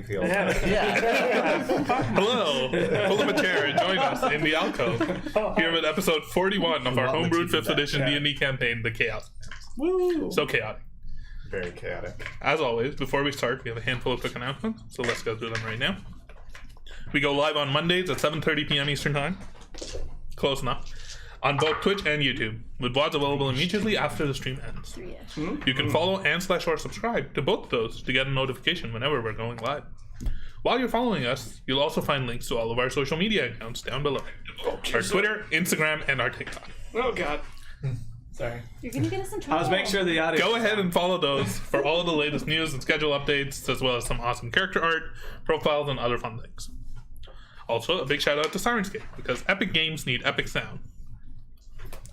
field. Hello, pull up a chair and join us in the alcove here with episode 41 of our homebrewed 5th edition D&D campaign, The Chaoslands. Woo! So chaotic. Very chaotic. As always, before we start, we have a handful of quick announcements, so let's go through them right now. We go live on Mondays at 7:30 p.m. Eastern Time. Close enough. On both Twitch and YouTube, with VODs available immediately after the stream ends. You can follow and/or subscribe to both of those to get a notification whenever we're going live. While you're following us, you'll also find links to all of our social media accounts down below. Our Twitter, Instagram, and our TikTok. Oh god. Sorry. You're gonna get us in trouble. I was making sure the audio. Go ahead and follow those for all of the latest news and schedule updates, as well as some awesome character art, profiles, and other fun things. Also, a big shout out to Syrinscape, because epic games need epic sound.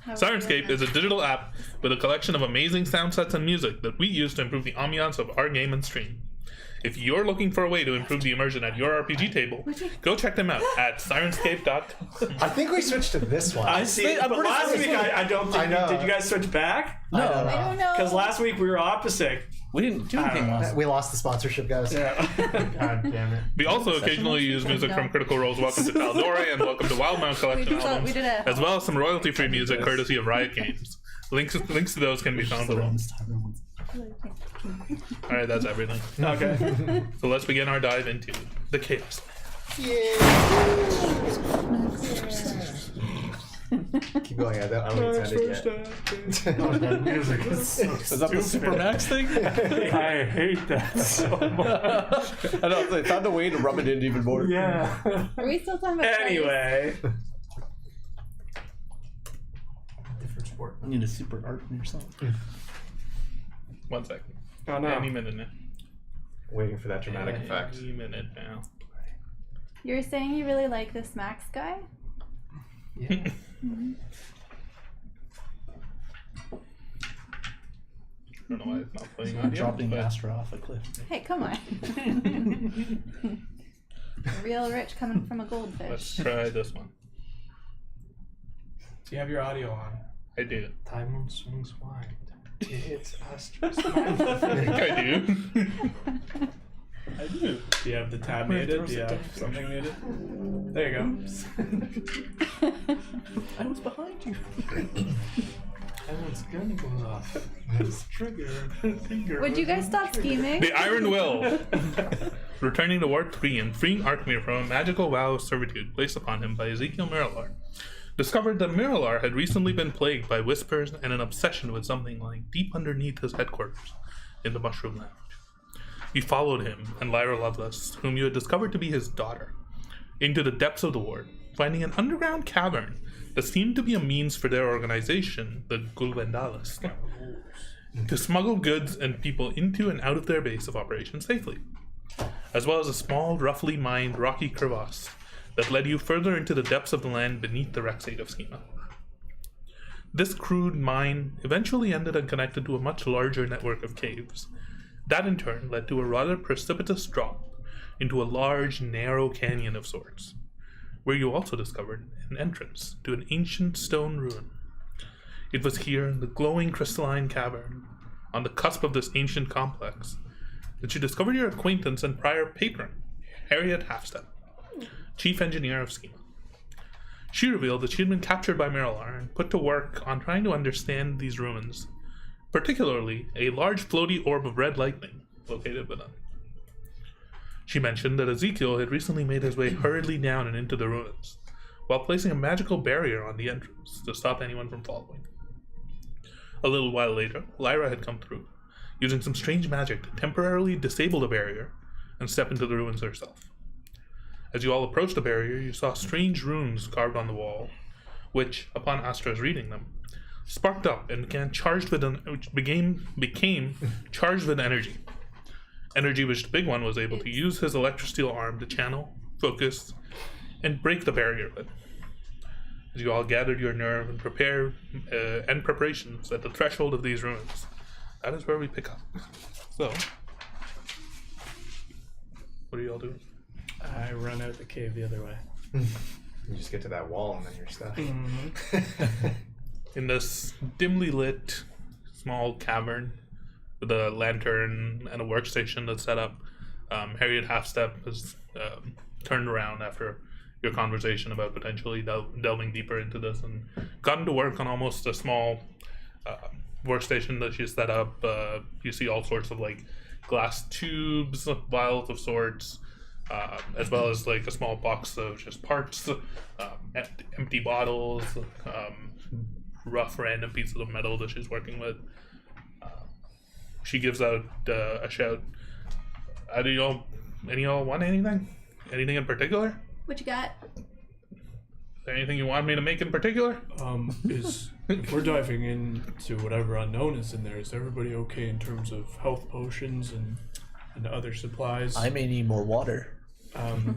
Syrinscape is a digital app with a collection of amazing sound sets and music that we use to improve the ambiance of our game and stream. If you're looking for a way to improve the immersion at your RPG table, go check them out at Syrinscape.com. I think we switched to this one. I see. But last week, I don't think. Did you guys switch back? I don't know. Because last week we were opposite. We didn't do anything last. We lost the sponsorship, guys. Yeah. God damn it. We also occasionally use music from Critical Role's Welcome to Tal'Dorei and Welcome to Wildmount Collection albums, as well as some royalty-free music courtesy of Riot Games. Links to those can be found below. Alright, that's everything. Okay. So let's begin our dive into the Chaos. Keep going. I don't think it's ended yet. Is that the Super Max thing? I hate that so much. I know, they found a way to rub it in even more. Yeah. Are we still talking about Anyway. Different sport. You need a super art from yourself. 1 second. Oh no. Any minute now. Waiting for that dramatic effect. Any minute now. You were saying you really like this Max guy? Yeah. I don't know why it's not playing I'm audio, dropping but Astra off a cliff. Hey, come on. Real rich coming from a let's goldfish. try this one. Do you have your audio on? I do. Time swings wide. It's Astra's I think I do. I do. Do you have the tab muted? Do you have something muted? There you go. I was behind you. Everyone's gonna go off. This trigger. Would you guys stop scheming? The Iron Will. Returning to Ward 3 and freeing Arkmir from a magical vow of servitude placed upon him by Ezekiel Miralar, discovered that Miralar had recently been plagued by whispers and an obsession with something lying deep underneath his headquarters in the Mushroom Lounge. You followed him and Lyra Lovelace, whom you had discovered to be his daughter, into the depths of the ward, finding an underground cavern that seemed to be a means for their organization, the Gulvendalis, to smuggle goods and people into and out of their base of operations safely, as well as a small, roughly mined rocky crevasse that led you further into the depths of the land beneath the Rexate of Schema. This crude mine eventually ended up connected to a much larger network of caves. That in turn led to a rather precipitous drop into a large, narrow canyon of sorts, where you also discovered an entrance to an ancient stone ruin. It was here in the glowing crystalline cavern, on the cusp of this ancient complex, that you discovered your acquaintance and prior patron, Harriet Halfstep, chief engineer of Schema. She revealed that she had been captured by Miralar and put to work on trying to understand these ruins, particularly a large floaty orb of red lightning located within. She mentioned that Ezekiel had recently made his way hurriedly down and into the ruins, while placing a magical barrier on the entrance to stop anyone from following. A little while later, Lyra had come through, using some strange magic to temporarily disable the barrier and step into the ruins herself. As you all approached the barrier, you saw strange runes carved on the wall, which, upon Astra's reading them, sparked up and became charged with became charged with energy. Energy which the big one was able to use his electrosteel arm to channel, focus, and break the barrier with. As you all gathered your nerve and preparations at the threshold of these ruins, that is where we pick up. So, what are you all doing? I run out the cave the other way. You just get to that wall and then you're stuck. In this dimly lit small cavern with a lantern and a workstation that's set up, Harriet Halfstep has turned around after your conversation about potentially delving deeper into this and gotten to work on almost a small workstation that she set up. You see all sorts of like glass tubes, vials of sorts, as well as like a small box of just parts, empty bottles, rough random pieces of metal that she's working with. She gives out a shout. Any of y'all want anything? Anything in particular? What you got? Is there anything you want me to make in particular? If we're diving into whatever unknown is in there, is everybody okay in terms of health potions and other supplies? I may need more water. You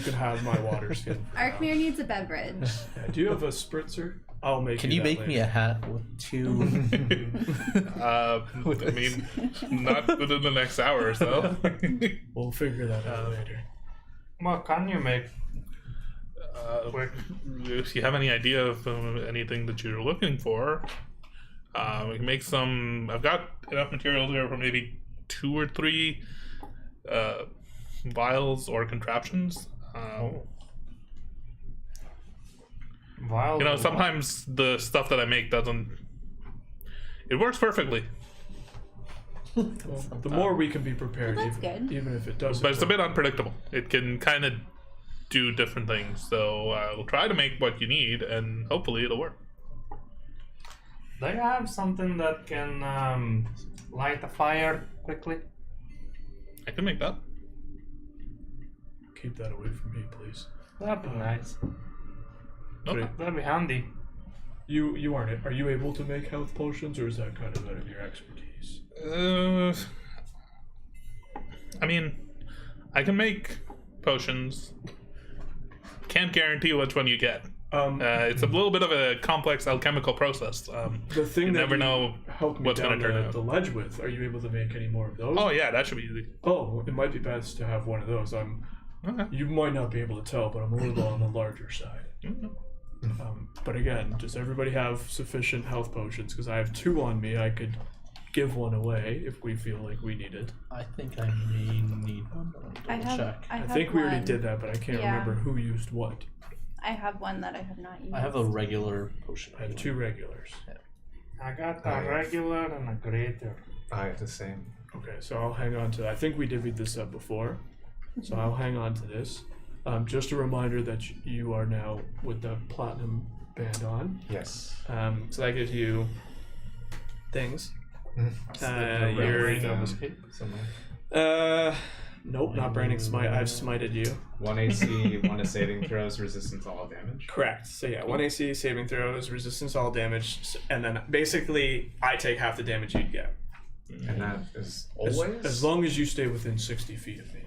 can have my water skin. Arkmir needs a beverage. Yeah, do you have a spritzer? I'll make. Can you make me a hat with 2? I mean, not within the next hour or so. We'll figure that out later. What can you make? If you have any idea of anything that you're looking for, we can make some. I've got enough materials here for maybe 2 or 3 vials or contraptions. Vials. You know, sometimes the stuff that I make doesn't. It works perfectly, Well, the more we can be prepared, Well, that's good. even if it doesn't. but it's a bit unpredictable. It can kind of do different things. So I'll try to make what you need, and hopefully it'll work. Do you have something that can light a fire quickly? I can make that. Keep that away from me, please. That'd be nice. Okay. That'd be handy. You aren't. Are you able to make health potions, or is that kind of out of your expertise? I mean, I can make potions. Can't guarantee which one you get. It's a little bit of a complex alchemical process. The thing you that never you know helped me what's down gonna turn out. the ledge with. Are you able to make any more of those? Oh yeah, that should be easy. Oh, it might be best to have one of those. Okay. You might not be able to tell, but I'm a little on the larger side. Mhm. But again, does everybody have sufficient health potions? Because I have 2 on me. I could give one away if we feel like we need it. I think I may need one. I have. Check. I I have think we already one. did that, but I can't Yeah. remember who used what. I have one that I have not used. I have a regular potion. I have 2 regulars. I got a regular and a greater. I have the same. Okay, so I'll hang on to that. I think we divvied this up before, so I'll hang on to this. Just a reminder that you are now with the platinum band on. Yes. So that gives you things. Nope, not branding smite. I've smited you. 1 AC, 1 is saving throws, resistance to all damage. Correct. So yeah, 1 AC, saving throws, resistance to all damage, and then basically I take half the damage you'd get. And that is As, always? as long as you stay within 60 feet of me.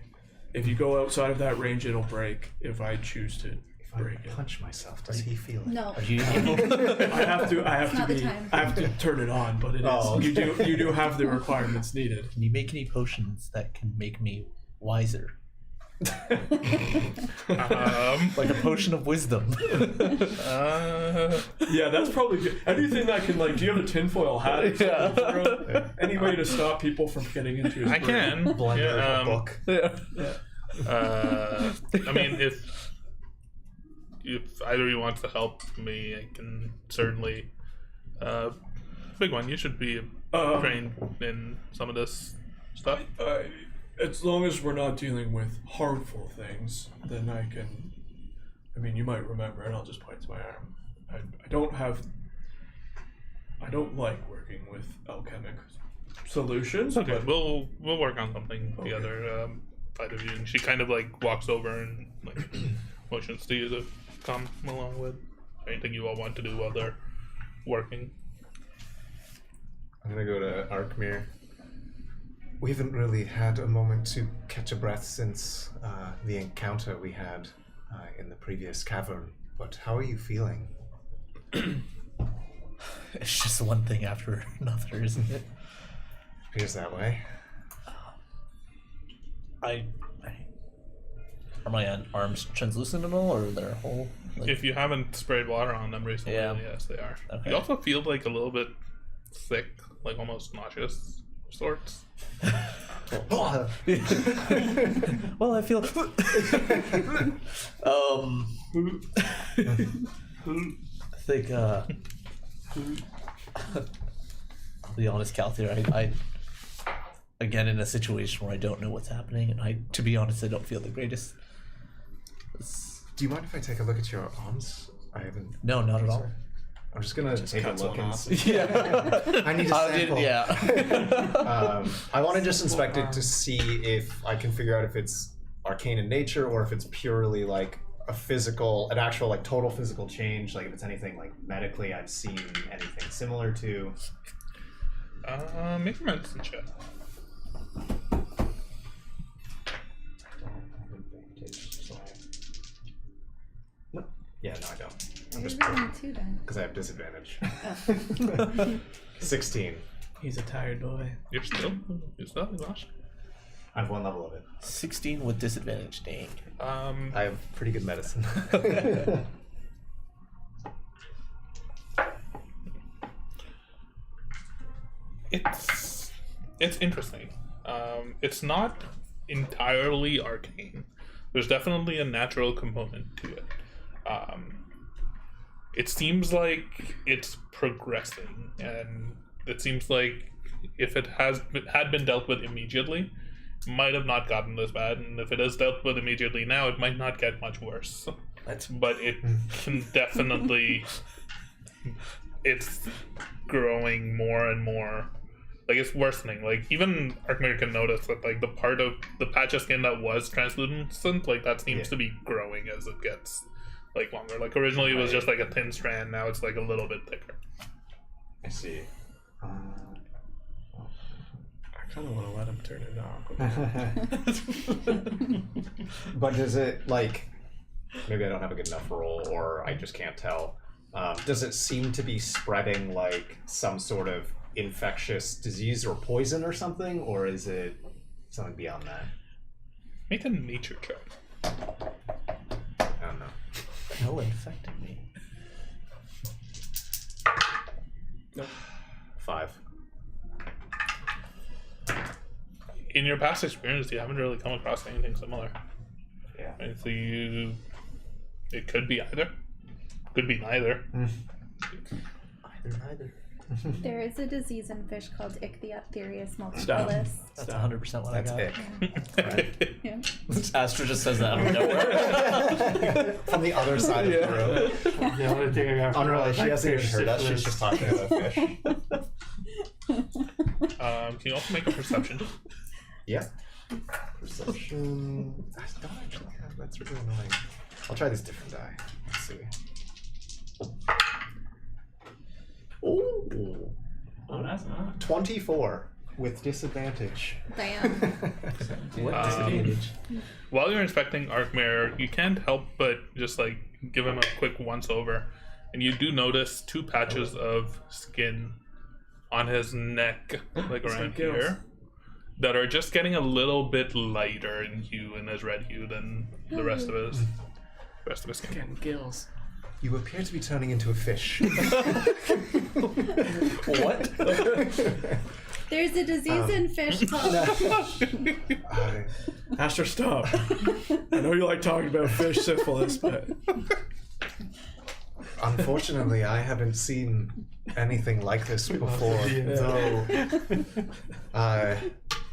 If you go outside of that range, it'll break. If I choose to If I break it, punch myself, does he feel it? No. Are you able? I have not the to time. I have to turn it on. But it is. Oh, okay. You do have the requirements needed. Can you make any potions that can make me wiser? Like a potion of wisdom. Yeah, that's probably good. Anything that can like. Do you have a tinfoil hat? Or something, bro? Any way to stop people from getting into his I brain? can. Blender Yeah, of a book. I mean, if either of you wants to help me, I can certainly. Big one, you should be trained in some of this stuff. As long as we're not dealing with harmful things, then I can. I mean, you might remember, and I'll just point to my arm. I don't like working with alchemic solutions. Okay, but we'll work on something together. Five of you, and she kind of like walks over and like motions to you to come along with anything you all want to do while they're working. I'm gonna go to Arkmir. We haven't really had a moment to catch a breath since the encounter we had in the previous cavern. But how are you feeling? It's just one thing after another, isn't it? Appears that way. Are my arms translucent at all, or they're whole? Like, If you haven't sprayed water on them recently, Yeah. yes, they are. Okay. You also feel like a little bit sick, like almost nauseous sorts. Well, I feel. I think. I'll be honest, Calthier. I again in a situation where I don't know what's happening, and to be honest, I don't feel the greatest. Do you mind if I take a look at your arms? I haven't. No, not at all. I'm just gonna take a cuts look one and off. see. Yeah. I need a sample. Yeah. I want to just inspect it to see if I can figure out if it's arcane in nature or if it's purely like an actual like total physical change. Like if it's anything like medically I've seen anything similar to. Make a medicine check. No. Yeah, no, I don't. I'm You're just rolling 2 then. because I have disadvantage. 16. He's a tired boy. You're still exhausted. I have 1 level of it. 16 with disadvantage. Dang. I have pretty good medicine. It's interesting. It's not entirely arcane. There's definitely a natural component to it. It seems like it's progressing, and it seems like if it had been dealt with immediately, it might have not gotten this bad, and if it is dealt with immediately now, it might not get much worse. But it can definitely, it's growing more and more. Like, it's worsening. Like, even Arkmir can notice that, like, the part of the patch of skin that was translucent, like, that seems to be growing as it gets, like, longer. Like, originally it was just, like, a thin strand. Now it's, like, a little bit thicker. I see. I kind of want to let him turn into Aquaman. But does it, like, maybe I don't have a good enough roll, or I just can't tell. Does it seem to be spreading, like, some sort of infectious disease or poison or something, or is it something beyond that? Make a nature check. I don't know. What the hell infected me? Nope. 5. In your past experience, you haven't really come across anything similar. Yeah. Right? So it could be either. Could be neither. Neither. There is a disease in fish called Ichthyophthirius Stop. multiplilis. That's 100% what That's I got. ick. Yeah. Astra just says that out of nowhere. From the other side of the room. The only thing I got Unrealized, she hasn't even heard us, she's just talking about fish. Can you also make a perception? Yeah. Perception. I don't actually have, that's really annoying. I'll try this different die. Let's see. Ooh. Oh, that's not. 24 with disadvantage. Damn. What disadvantage? While you're inspecting Arkmir, you can't help but just like give him a quick once over, and you do notice 2 patches of skin on his neck, like around here, that are just getting a little bit lighter in hue and his red hue than the rest of his skin. Getting gills. You appear to be turning into a fish. What? There's a disease in fish called. Astra, stop. I know you like talking about fish syphilis, but Unfortunately, I haven't seen anything like this before, though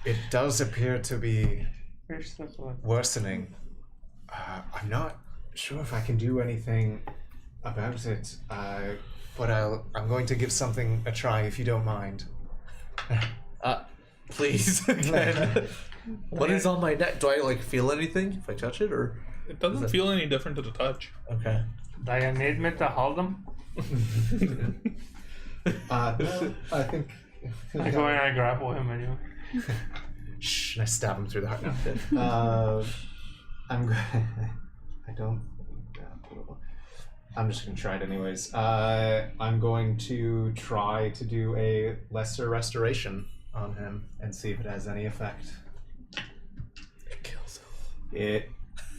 it does appear to be worsening. I'm not sure if I can do anything about it, but I'm going to give something a try if you don't mind. Please. What is on my neck? Do I like feel anything if I touch it, or? It doesn't feel any different to the touch. Okay. Do you need me to hold them? No, I think. I go and I grapple him anyway. Shh! And I stab him through the heart. No. I don't. I'm just gonna try it anyways. I'm going to try to do a lesser restoration on him and see if it has any effect. it kills him. It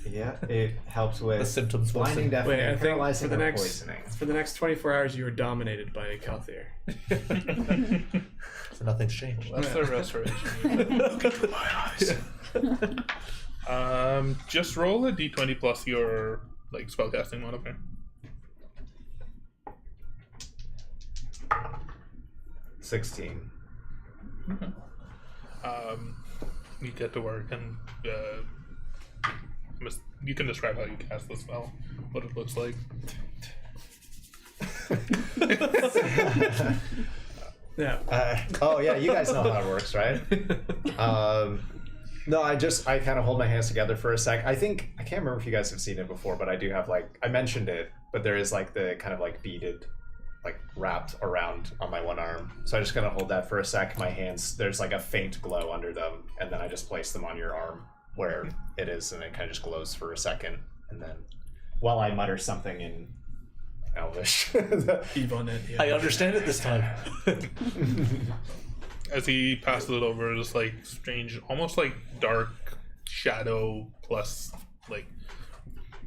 Yeah, it helps with The symptoms blinding, worsen. deafening, Wait, I think paralyzing, for the or next poisoning. for the next 24 hours, you are dominated by a Calthier. So nothing's changed. That's the restoration. Look into my eyes. Just roll a d20 plus your like spellcasting modifier. 16. You get to work and you can describe how you cast the spell, what it looks like. Yeah. Oh yeah, you guys know how it works, right? No, I kind of hold my hands together for a sec. I can't remember if you guys have seen it before, but I do have I mentioned it, but there is like the kind of like beaded, like wrapped around on my one arm. So I just kind of hold that for a sec. My hands, there's like a faint glow under them, and then I just place them on your arm where it is, and it kind of just glows for a second, and then while I mutter something in Elvish. Evonet, yeah. I understand it this time. As he passes it over, just like strange, almost like dark shadow plus like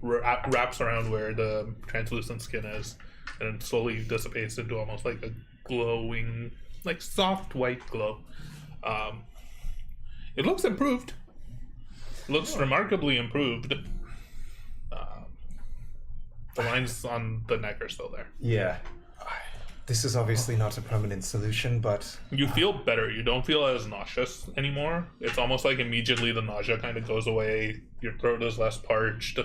wraps around where the translucent skin is, and it slowly dissipates into almost like a glowing, like soft white glow. It looks improved. Looks remarkably improved. The lines on the neck are still there. Yeah. This is obviously not a permanent solution, but You feel better. You don't feel as nauseous anymore. It's almost like immediately the nausea kind of goes away. Your throat is less parched.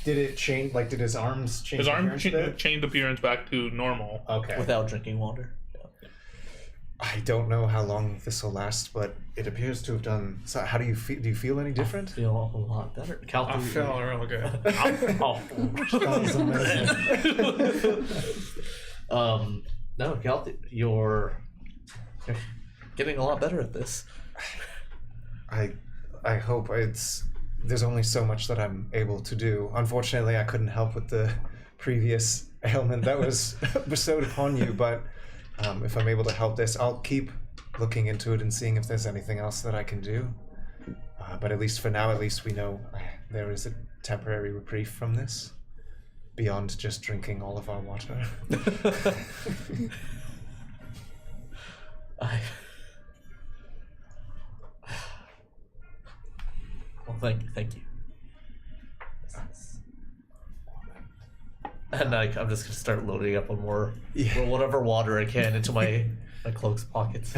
did it change? Like, did his arms change? His arm appearance a bit? changed appearance back to normal. Okay. Without drinking water. I don't know how long this will last, but it appears to have done. So, how do you feel? Do you feel any different? Feel a lot better. I Calthy. feel real good. Oh. That was amazing. No, Calthy, you're getting a lot better at this. I hope there's only so much that I'm able to do. Unfortunately, I couldn't help with the previous ailment that was bestowed upon you, but if I'm able to help this, I'll keep looking into it and seeing if there's anything else that I can do. But at least for now, at least we know there is a temporary reprieve from this, beyond just drinking all of our water. Well, thank you. And I'm just gonna start loading up on more, whatever water I can into my cloak's pockets.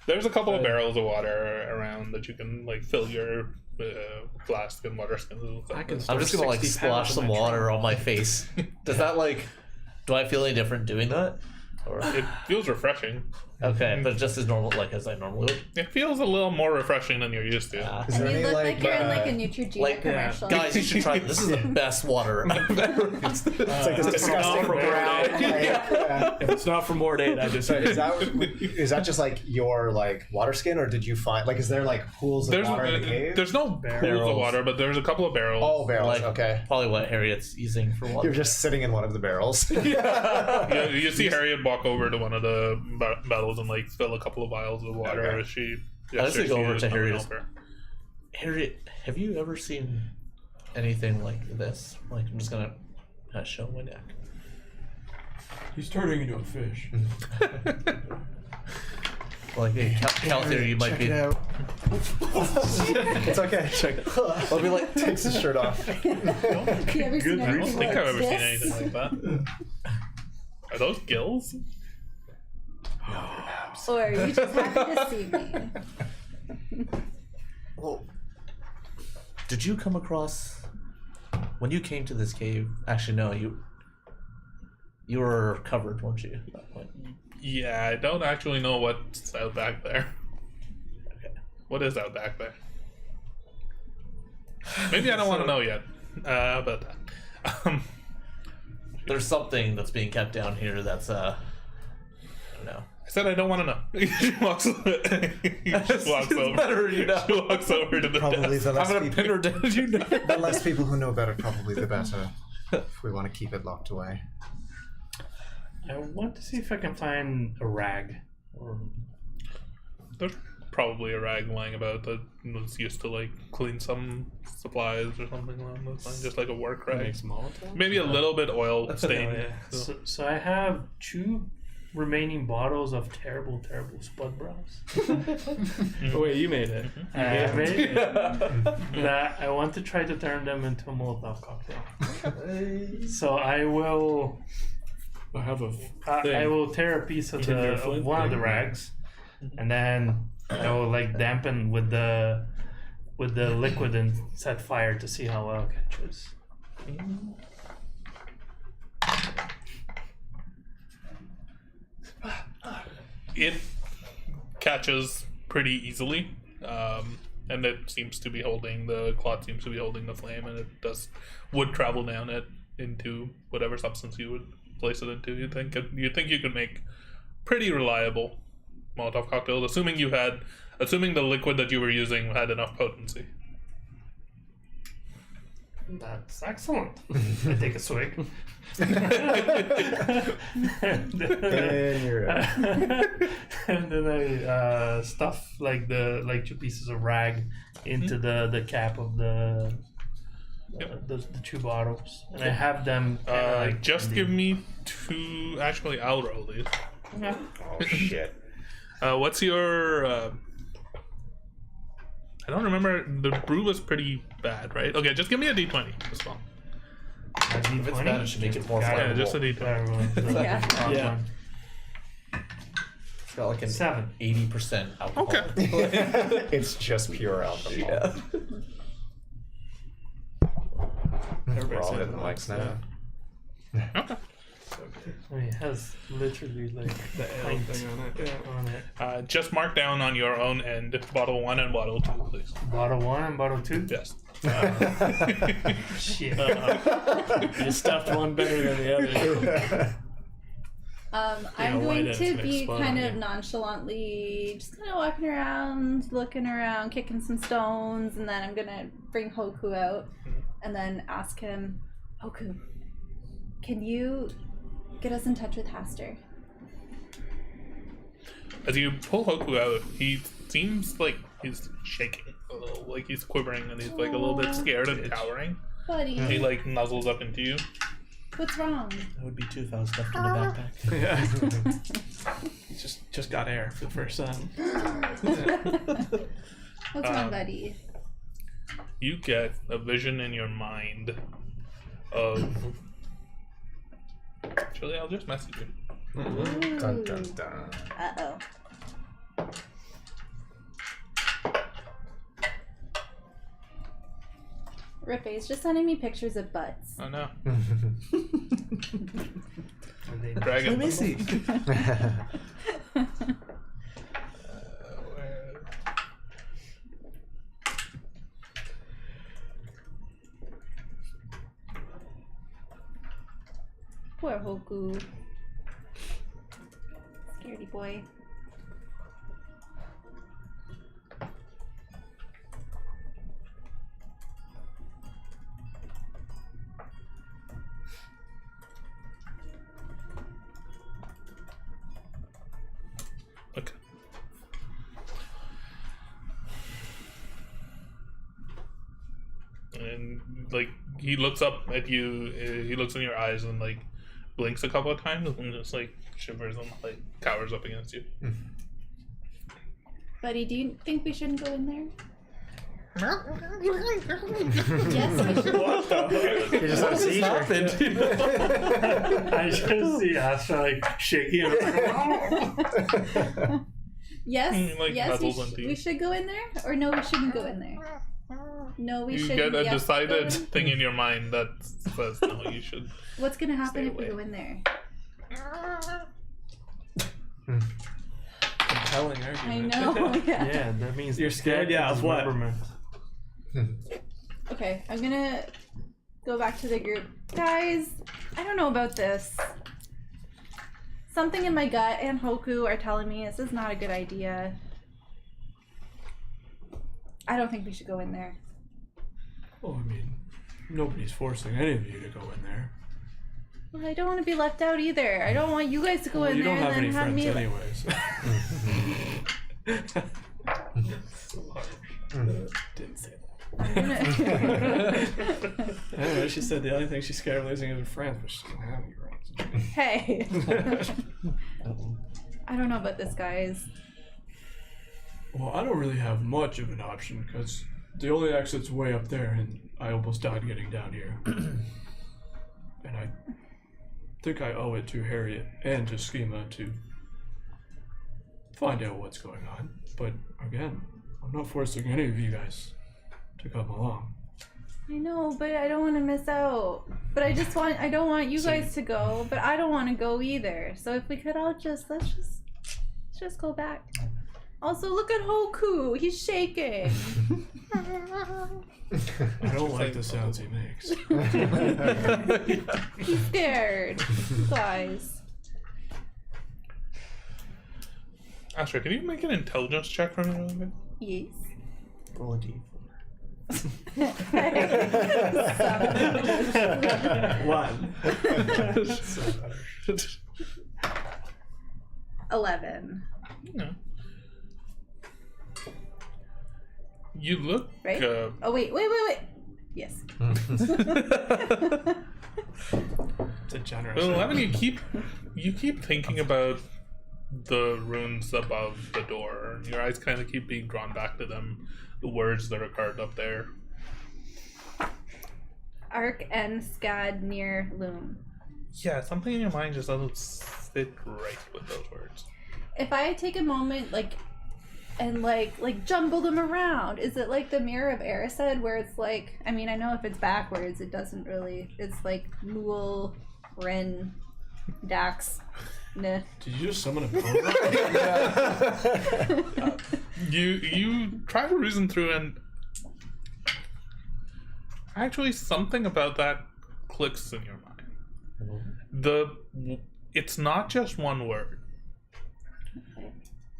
There's a couple of barrels of water around that you can like fill your flask and water skins. I can I'm just gonna like 60 splash pounds some in my water trunk. on my face. Does that do I feel any different doing that? Or It feels refreshing. okay, but just as normal, like as I normally would. It feels a little more refreshing than you're used to. Is there You any look like you're in like a Neutrogena like, commercial. Guys, you should try this. This is the best water I've ever used. It's like this disgusting from brown. If it's not for Mordate, I just So is that just like your like water skin, or did you find like is there like pools of water in the cave? There's no pools Barrels. of water, but there's a couple of barrels. Oh, barrels. Like Okay, probably what Harriet's using for water. you're just sitting in one of the barrels. You see Harriet walk over to one of the bottles and like fill a couple of vials of water Okay. as she. I just go over to Harriet. help her. Harriet, have you ever seen anything like this? Like, I'm just gonna show my neck. he's turning into a fish. Like, hey, Calthier, you might Check be. it out. It's okay. Check it. I'll be like, Takes his shirt off. Have you ever seen I don't anything think I've like ever seen this? anything like that. Are those gills? Or are you just happy to see me? well, did you come across when you came to this cave? Actually, no, you were covered, weren't you? At that point? Yeah, I don't actually know what's out back there. Okay. What is out back there? Maybe I don't want to know yet about that. There's something that's being kept down here that's I don't know. I said I don't want to know. She walks over. She just walks over. better you know. She walks over to the Probably desk. the I'm less gonna pin people, her down. You know. the less people who know better, probably the better. If we want to keep it locked away. I want to see if I can find a rag. Or probably a rag lying about that was used to like clean some supplies or something along those lines, just like a work rag. Makes Molotov. Maybe a little bit oil stained. So, so I have 2 remaining bottles of terrible spud bras. Oh, wait, you made it. I have it. That I want to try to turn them into a Molotov cocktail. So I will. I have a I thing. will tear a piece of Tinder of flint one of the thing. rags, and then I will like dampen with the liquid and set fire to see how well it catches. It catches pretty easily, and it seems to be holding the cloth seems to be holding the flame, and would travel down it into whatever substance you would place it into. You think you could make pretty reliable Molotov cocktails, assuming the liquid that you were using had enough potency. That's excellent. I take a swig. And you're out. And then I stuff like 2 pieces of rag into the cap of the 2 bottles, and I have them. Just give me 2. Actually, I'll roll these. Yeah. Oh shit. What's your? I don't remember. The brew was pretty bad, right? Okay, just give me a d20 as well. If it's bad, it should make it more Got it. Yeah, just a flammable. d20. Yeah. Yeah. It's got like an 7. 80% alcohol. Okay. It's just pure alcohol. Yeah. We're all hitting the mics now. Okay. I mean, it has literally like The ale pint thing on it. Yeah. on it. Just mark down on your own end bottle 1 and bottle 2, please. Bottle 1 and bottle 2. Yes. Shit. You stuffed one better than the other. I'm why going didn't to it be explode kind on of you? nonchalantly just kind of walking around, looking around, kicking some stones, and then I'm gonna bring Hoku out and then ask him, Hoku, can you get us in touch with Haster? As you pull Hoku out, he seems like he's shaking a little, like he's quivering and he's like a little bit scared and cowering. Buddy, He like nuzzles up into you. what's wrong? That would be 2 if I was stuffed in the backpack. Yeah. He just got air for the first time. What's wrong, buddy? You get a vision in your mind of. Actually, I'll just message you. Dun dun dun. Uh-oh. Rippy's just sending me pictures of butts. Oh no. And they Dragon. Let me see. Poor Hoku. Scaredy boy. Okay. And like he looks up at you, he looks in your eyes and like blinks a couple of times and just like shivers and like cowers up against you. Buddy, do you think we shouldn't go in there? Yes, we should. What the You just have a seizure. I just see Astra like shaking. Yes, Like yes, nuzzles into you. we should go in there? Or no, we shouldn't go in there? No, we You shouldn't. get a yes, decided go in. thing in your mind that says no, you should. What's gonna happen Stay if we away. go in there? Compelling I argument. know. Yeah. Yeah, that means You're scared? Yeah, of what? dismemberment. Okay, I'm gonna go back to the group. Guys, I don't know about this. Something in my gut and Hoku are telling me this is not a good idea. I don't think we should go in there. Oh, I mean, nobody's forcing any of you to go in there. Well, I don't want to be left out either. I don't want you guys to go Well, in you there don't have and any then have friends me. anyways. Didn't say that. I'm gonna- Anyway, she said the only thing she's scared of losing is in France, but she doesn't have any France. Hey. I don't know about this, guys. Well, I don't really have much of an option because the only exit's way up there, and I almost died getting down here. And I think I owe it to Harriet and to Schema to find out what's going on. But again, I'm not forcing any of you guys to come along. I know, but I don't want to miss out. But I don't want you guys to go, but I don't want to go either. So if we could all let's just go back. Also, look at Hoku. He's shaking. I don't like the sounds he makes. He's scared. Guys. Astra, can you make an intelligence check for me really quick? Yes. Roll a d4. 1. 11. Yeah. You look. Right? Oh, wait. Yes. It's a generous. Well, 11. You keep thinking about the runes above the door. Your eyes kind of keep being drawn back to them. The words that are carved up there. Arc and Scad near Loom. Yeah, something in your mind just doesn't fit right with those words. If I take a moment, and jumble them around, is it like the Mirror of Erised, where it's like, I mean, I know if it's backwards, it doesn't really. It's like Mool, Ren, Dax, Nah. Did you just summon a Piltover? You try to reason through, and actually something about that clicks in your mind. It's not just one word.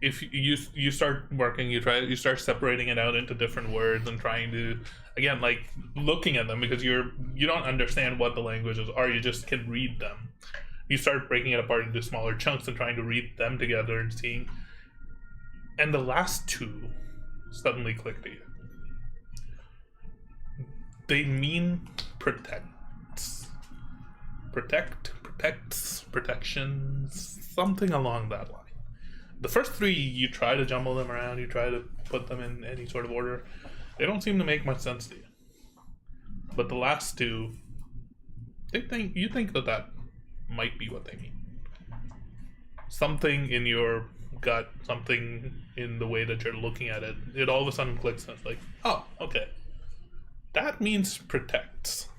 If you start working, you start separating it out into different words and trying to, again, like looking at them, because you don't understand what the languages are, you just can read them. You start breaking it apart into smaller chunks and trying to read them together and seeing, and the last two suddenly click to you. They mean protects, protections, something along that line. The first three, you try to jumble them around, you try to put them in any sort of order. They don't seem to make much sense to you. But the last two, you think that might be what they mean. Something in your gut, something in the way that you're looking at it, it all of a sudden clicks and it's like, oh, okay. That means protects.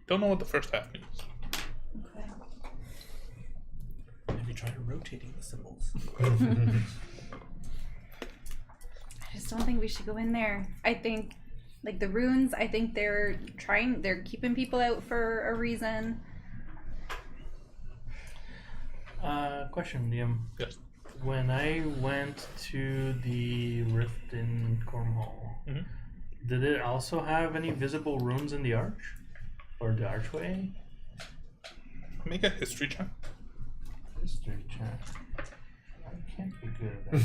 Don't know what the first half means. Okay. Maybe try rotating the symbols. I just don't think we should go in there. I think, like the runes, I think they're keeping people out for a reason. Question, Liam. Yes. When I went to the rift in Cornwall, did it also have any visible runes in the arch? Or the archway? Make a history check. History check. I can't be good at that.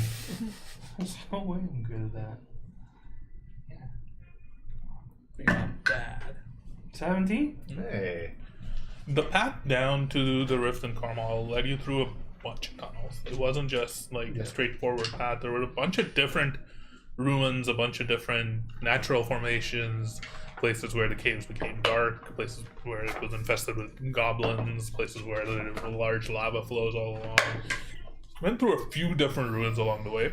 There's no way I'm good at that. We got bad. 17? Hey. The path down to the rift in Cornwall led you through a bunch of tunnels. It wasn't just like a straightforward path. There were a bunch of different ruins, a bunch of different natural formations, places where the caves became dark, places where it was infested with goblins, places where there were large lava flows all along. Went through a few different ruins along the way.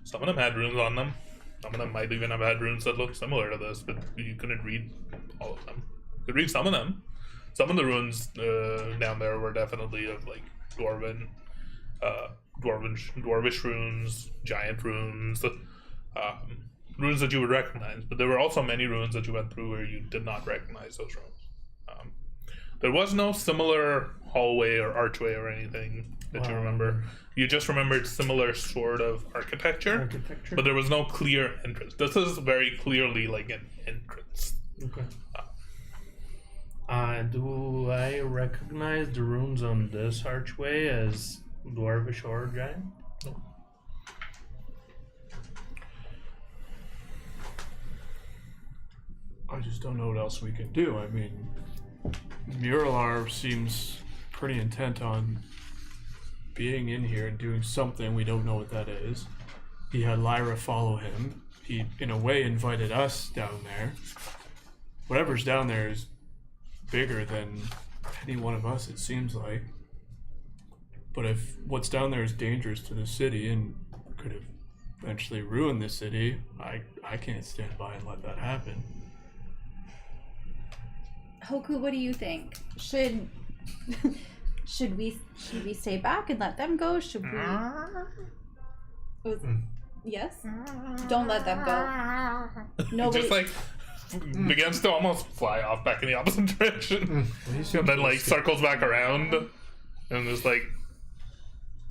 Some of them had runes on them. Some of them might even have had runes that looked similar to this, but you couldn't read all of them. You could read some of them. Some of the runes down there were definitely of like dwarvish runes, giant runes, runes that you would recognize. But there were also many runes that you went through where you did not recognize those runes. There was no similar hallway or archway or anything that you remember. You just remembered similar sort of architecture, but there was no clear entrance. This is very clearly like an entrance. Okay. Do I recognize the runes on this archway as dwarvish or giant? No. just don't know what else we can do. I mean, Muralar seems pretty intent on being in here and doing something. We don't know what that is. He had Lyra follow him. He, in a way, invited us down there. Whatever's down there is bigger than any one of us, it seems like. But if what's down there is dangerous to the city and could eventually ruin the city, I can't stand by and let that happen. Hoku, what do you think? Should we stay back and let them go? Should we? Yes. Don't let them go. Nobody. Just like begins to almost fly off back in the opposite direction, and then like circles back around, and just like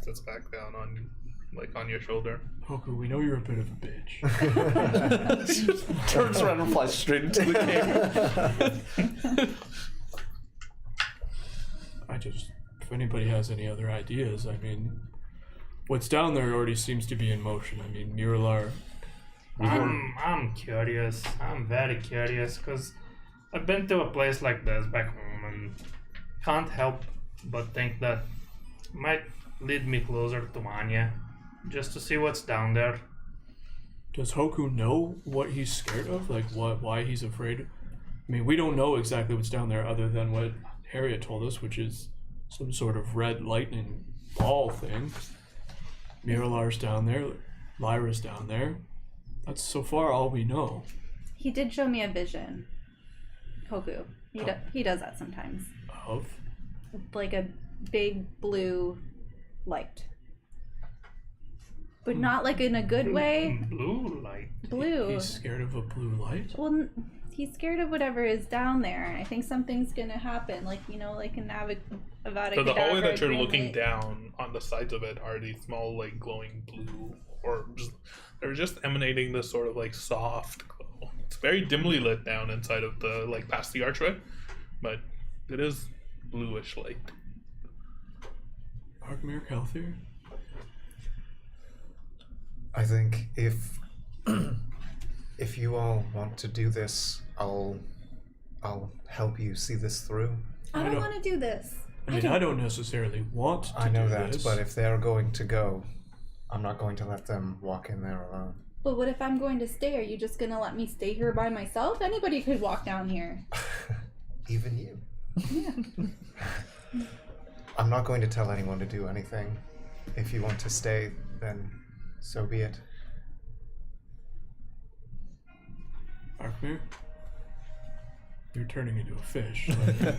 sits back down on your shoulder. Hoku, we know you're a bit of a bitch. Turns around and flies straight into the cave. If anybody has any other ideas, I mean, what's down there already seems to be in motion. I mean, Muralar. I'm curious. I'm very curious because I've been to a place like this back home and can't help but think that it might lead me closer to Anya, just to see what's down there. Does Hoku know what he's scared of? Like, why he's afraid? I mean, we don't know exactly what's down there other than what Harriet told us, which is some sort of red lightning ball thing. Miralar's down there. Lyra's down there. That's so far all we know. He did show me a vision. Hoku. He does that sometimes. Of? Like a big blue light. But not like in a good way. Blue light. Blue. He's scared of a blue light? Well, he's scared of whatever is down there, and I think something's gonna happen. Like, like in Avada So the hallway that you're Kedavra, looking Light. down, on the sides of it are these small, like, glowing blue orbs. They're just emanating this sort of, like, soft glow. It's very dimly lit down inside of the, like, past the archway, but it is bluish light. Arkmir Kelthir? I think if you all want to do this, I'll help you see this through. I don't want to do this. I mean, I don't necessarily want to I know do that, this. but if they're going to go, I'm not going to let them walk in there alone. But what if I'm going to stay? Are you just gonna let me stay here by myself? Anybody could walk down here. Even you. Yeah. I'm not going to tell anyone to do anything. If you want to stay, then so be it. Arkmir? You're turning into a fish. Like,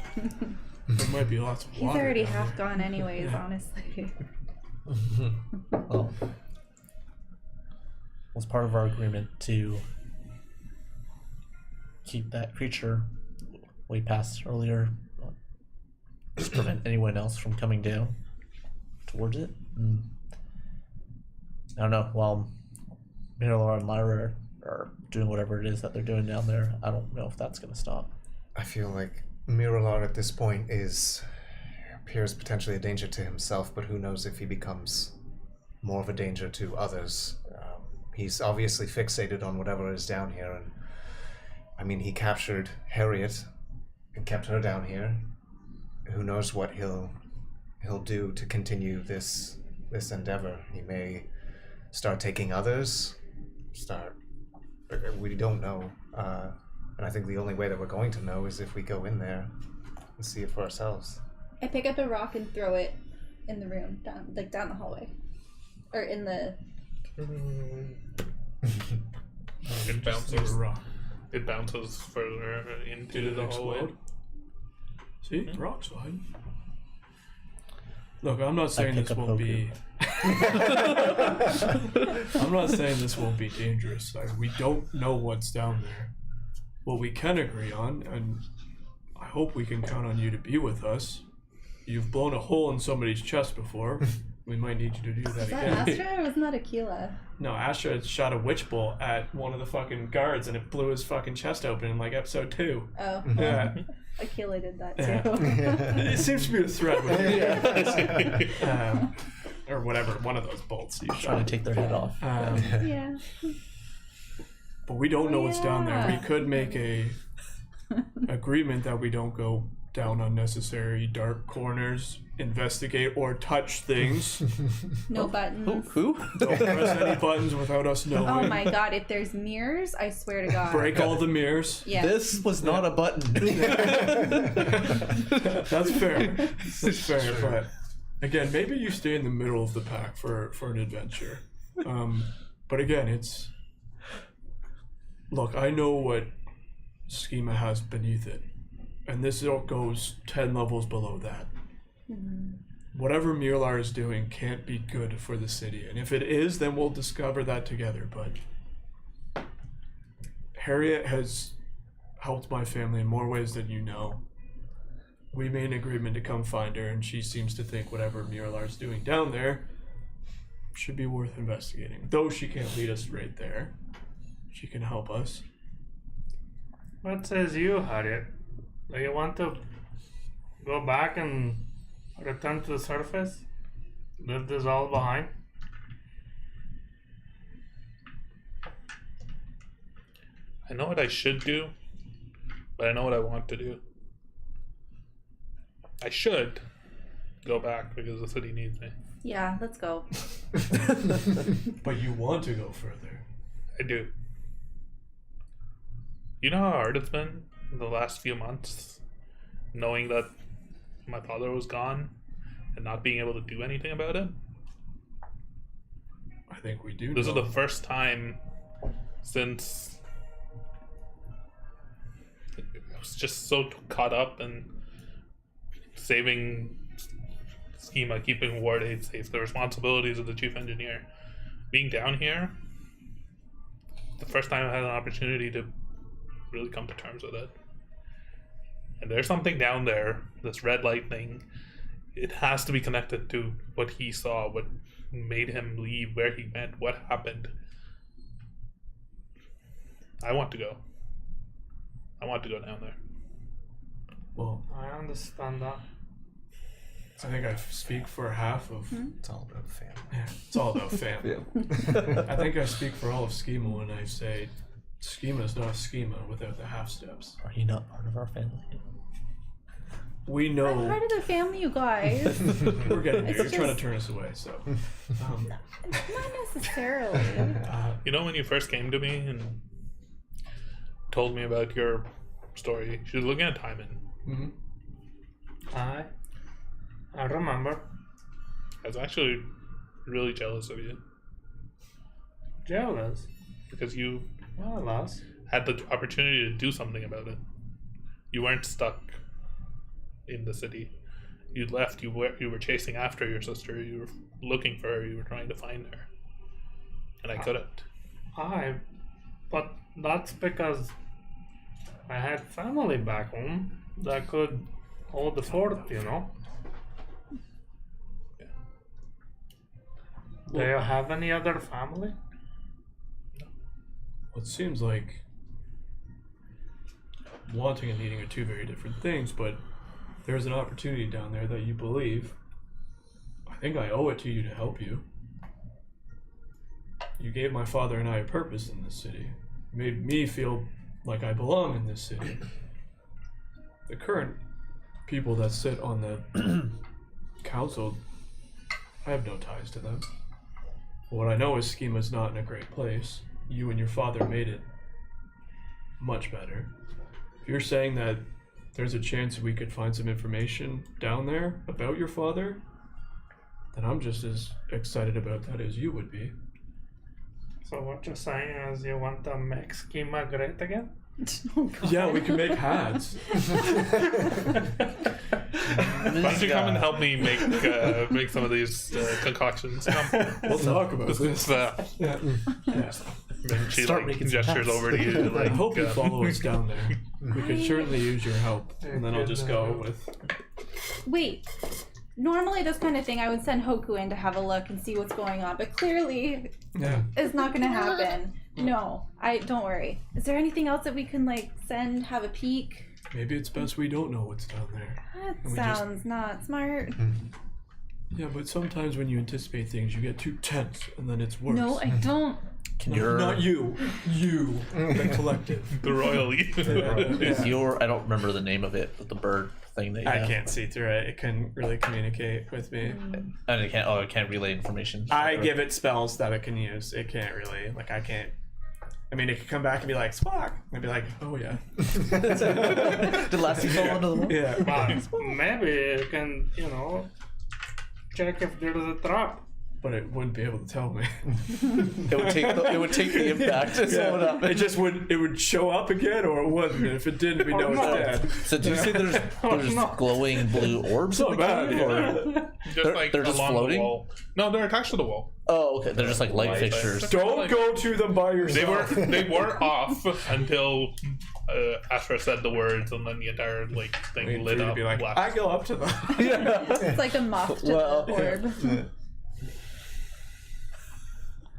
there might be lots of He's water. already down half there. gone anyways, Yeah. honestly. Well, was part of our agreement to keep that creature way past earlier, just prevent anyone else from coming down towards it. I don't know. While Miralar and Lyra are doing whatever it is that they're doing down there, I don't know if that's going to stop. I feel like Miralar at this point appears potentially a danger to himself, but who knows if he becomes more of a danger to others. He's obviously fixated on whatever is down here, and I mean, he captured Harriet and kept her down here. Who knows what he'll do to continue this endeavor? He may start taking others. We don't know, and I think the only way that we're going to know is if we go in there and see it for ourselves. I pick up a rock and throw it in the room, down the hallway, or in the. It Just bounces. a rock. It bounces further into Did it the hallway. explode? See? Rock slide. Look, I'm not saying pick this up won't be... I'm not saying this won't be dangerous. We don't know what's down there. What we can agree on, and I hope we can count on you to be with us. You've blown a hole in somebody's chest before. We might need you to do that Is that again. Astra or wasn't that Aquila? No, Astra had shot a witch bolt at one of the fucking guards and it blew his fucking chest open in like episode 2. Oh, Yeah. Aquila did that Yeah. too. It seems to be a threat with or whatever, one of those bolts you Trying shot. to take their head off. Yeah. But we don't know what's down there. We Yeah. could make a agreement that we don't go down unnecessary dark corners, investigate or touch things. No buttons. Who? Don't press any buttons without us knowing. Oh my god, if there's mirrors, I swear to god. Break all the mirrors. Yeah. This was not a button. That's fair. That's fair, but again, maybe you stay in the middle of the pack for an adventure. But again, it's... Look, I know what schema has beneath it. And this goes 10 levels below that. Whatever Mirlar is doing can't be good for the city. And if it is, then we'll discover that together. But Harriet has helped my family in more ways than you know. We made an agreement to come find her, and she seems to think whatever Mirlar's doing down there should be worth investigating. Though she can't lead us right there, she can help us. What says you, Harriet? Do you want to go back and return to the surface? Leave this all behind? I know what I should do, but I know what I want to do. I should go back because the city needs me. Yeah, let's go. But you want to go further. I do. You know how hard it's been in the last few months, knowing that my father was gone and not being able to do anything about it? I think we do. This is know. the first time since I was just so caught up in saving schema, keeping Ward 8 safe, the responsibilities of the chief engineer. Being down here, the first time I had an opportunity to really come to terms with it. And there's something down there, this red light thing. It has to be connected to what he saw, what made him leave, where he went, what happened. I want to go. I want to go down there. Well, I understand that. I think I speak for half of... It's all about family. Yeah, it's all about family. I think I speak for all of Schema when I say Schema is not Schema without the half steps. Are you not part of our family? We I'm know part of the family, you guys. we're getting there. You're It's trying to just- turn us away, so. Not necessarily. You know when you first came to me and told me about your story, she was looking at Timon. I remember. I was actually really jealous of you Jealous? because you Well, lass. had the opportunity to do something about it. You weren't stuck in the city. You left. You were chasing after your sister. You were looking for her. You were trying to find her, and I couldn't. But that's because I had family back home that could hold the fort, you know? Do you have any other family? Well, it seems like wanting and needing are two very different things, but there's an opportunity down there that you believe. I think I owe it to you to help you. You gave my father and I a purpose in this city. You made me feel like I belong in this city. The current people that sit on the council, I have no ties to them. What I know is Schema's not in a great place. You and your father made it much better. If you're saying that there's a chance we could find some information down there about your father, then I'm just as excited about that as you would be. So what you're saying is you want to make Schema great again? Oh, God. Yeah, we can make hats. Why don't you come and help me make some of these concoctions? Come. We'll talk about this. It's, Yeah. and she Start like making some gestures hats. over to you. I Like, hope you follow us down there. We could I- certainly use your help. And then I'll just go with... Wait. Normally, this kind of thing, I would send Hoku in to have a look and see what's going on, but clearly, Yeah. it's not going to happen. No, don't worry. Is there anything else that we can send, have a peek? Maybe it's best we don't know what's down there. That we just- sounds not smart. Yeah, but sometimes when you anticipate things, you get too tense, and then it's worse. No, I don't. Can your Not you. You. The collective. The royally. is your I don't remember the name of it, but the bird thing that you I have. can't see through it. It couldn't really communicate with me. And it can't. Oh, it can't relay information. I give it spells that it can use. It can't really. Like, I can't. I mean, it could come back and be like, Spock. I'd be like, oh, yeah. Did Lassie fall into the wall? Yeah. But maybe you can, check if there's a trap. But it wouldn't be able to tell me. It would take the impact to slow it up. It just would. It would show up again, or it wouldn't. And if it didn't, we know it's dead. So do you say there's glowing blue orbs? So in the bad. cave, or- Yeah. Just They're just along floating? the wall. No, they're attached to the wall. Oh, okay. They're just like light fixtures. Don't go to them by They yourself. were off until Astra said the words, and then the entire thing Wait for lit you to up. be like, black. I go up to them. It's like a moth to Well, the orb.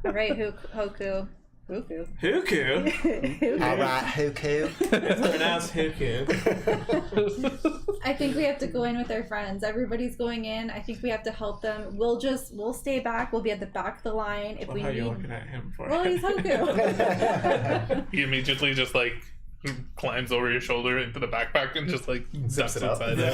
All right, Hoku. Hoku. Huku. All right, Hoku. It's pronounced Huku. I think we have to go in with our friends. Everybody's going in. I think we have to help them. We'll stay back. We'll be at the back of the line if Well, we how are you need. looking at him for? Well, he's Hoku. He immediately just climbs over your shoulder into the backpack and just zips it up. inside it.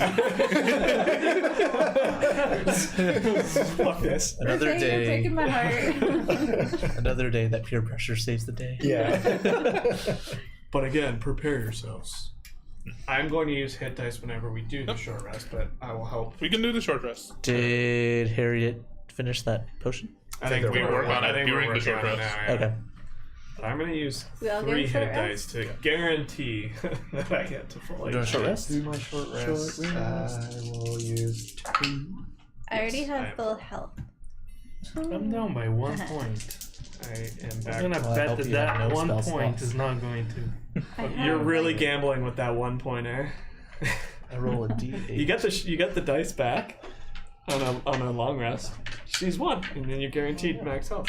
Fuck this. Another You're day. breaking my heart. Another day that peer pressure saves the day. Yeah. But again, prepare yourselves. I'm going to use hit dice whenever we do the short rest, but I will help. We can do the short rest. Did Harriet finish that potion? I think we work on it I think during we're the short working on it rest. now, yeah. Okay. But I'm going to use We all 3 get a hit short dice to guarantee that I get to full Doing a short HP. rest? Do my short rest. I will use 2. I already Yes, I have have full health. I'm down by 1 point. I am I'm back. gonna Well, I bet hope that you have that no 1 spell point slots. is not going to. I You're have, really like- gambling with that 1 point, eh? I roll a d8. You get the dice back on a long rest. She's 1, and then you're guaranteed max health.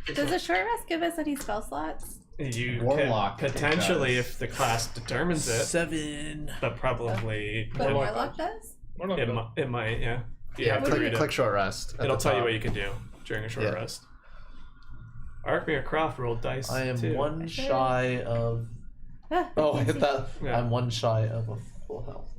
Does a short rest give us any spell slots? You Warlock, can it potentially, does. if the class determines it, 7. but probably But Warlock Warlock does? We're not it, done. it might. Yeah, you Yeah, have to read click, it. click short rest. at It'll the tell you top. what you can do during a short Yeah. rest. Arkmere Croft rolled dice. I am too. 1 shy of. Ah, Oh, I hit that. Yeah. I'm 1 shy of a full health.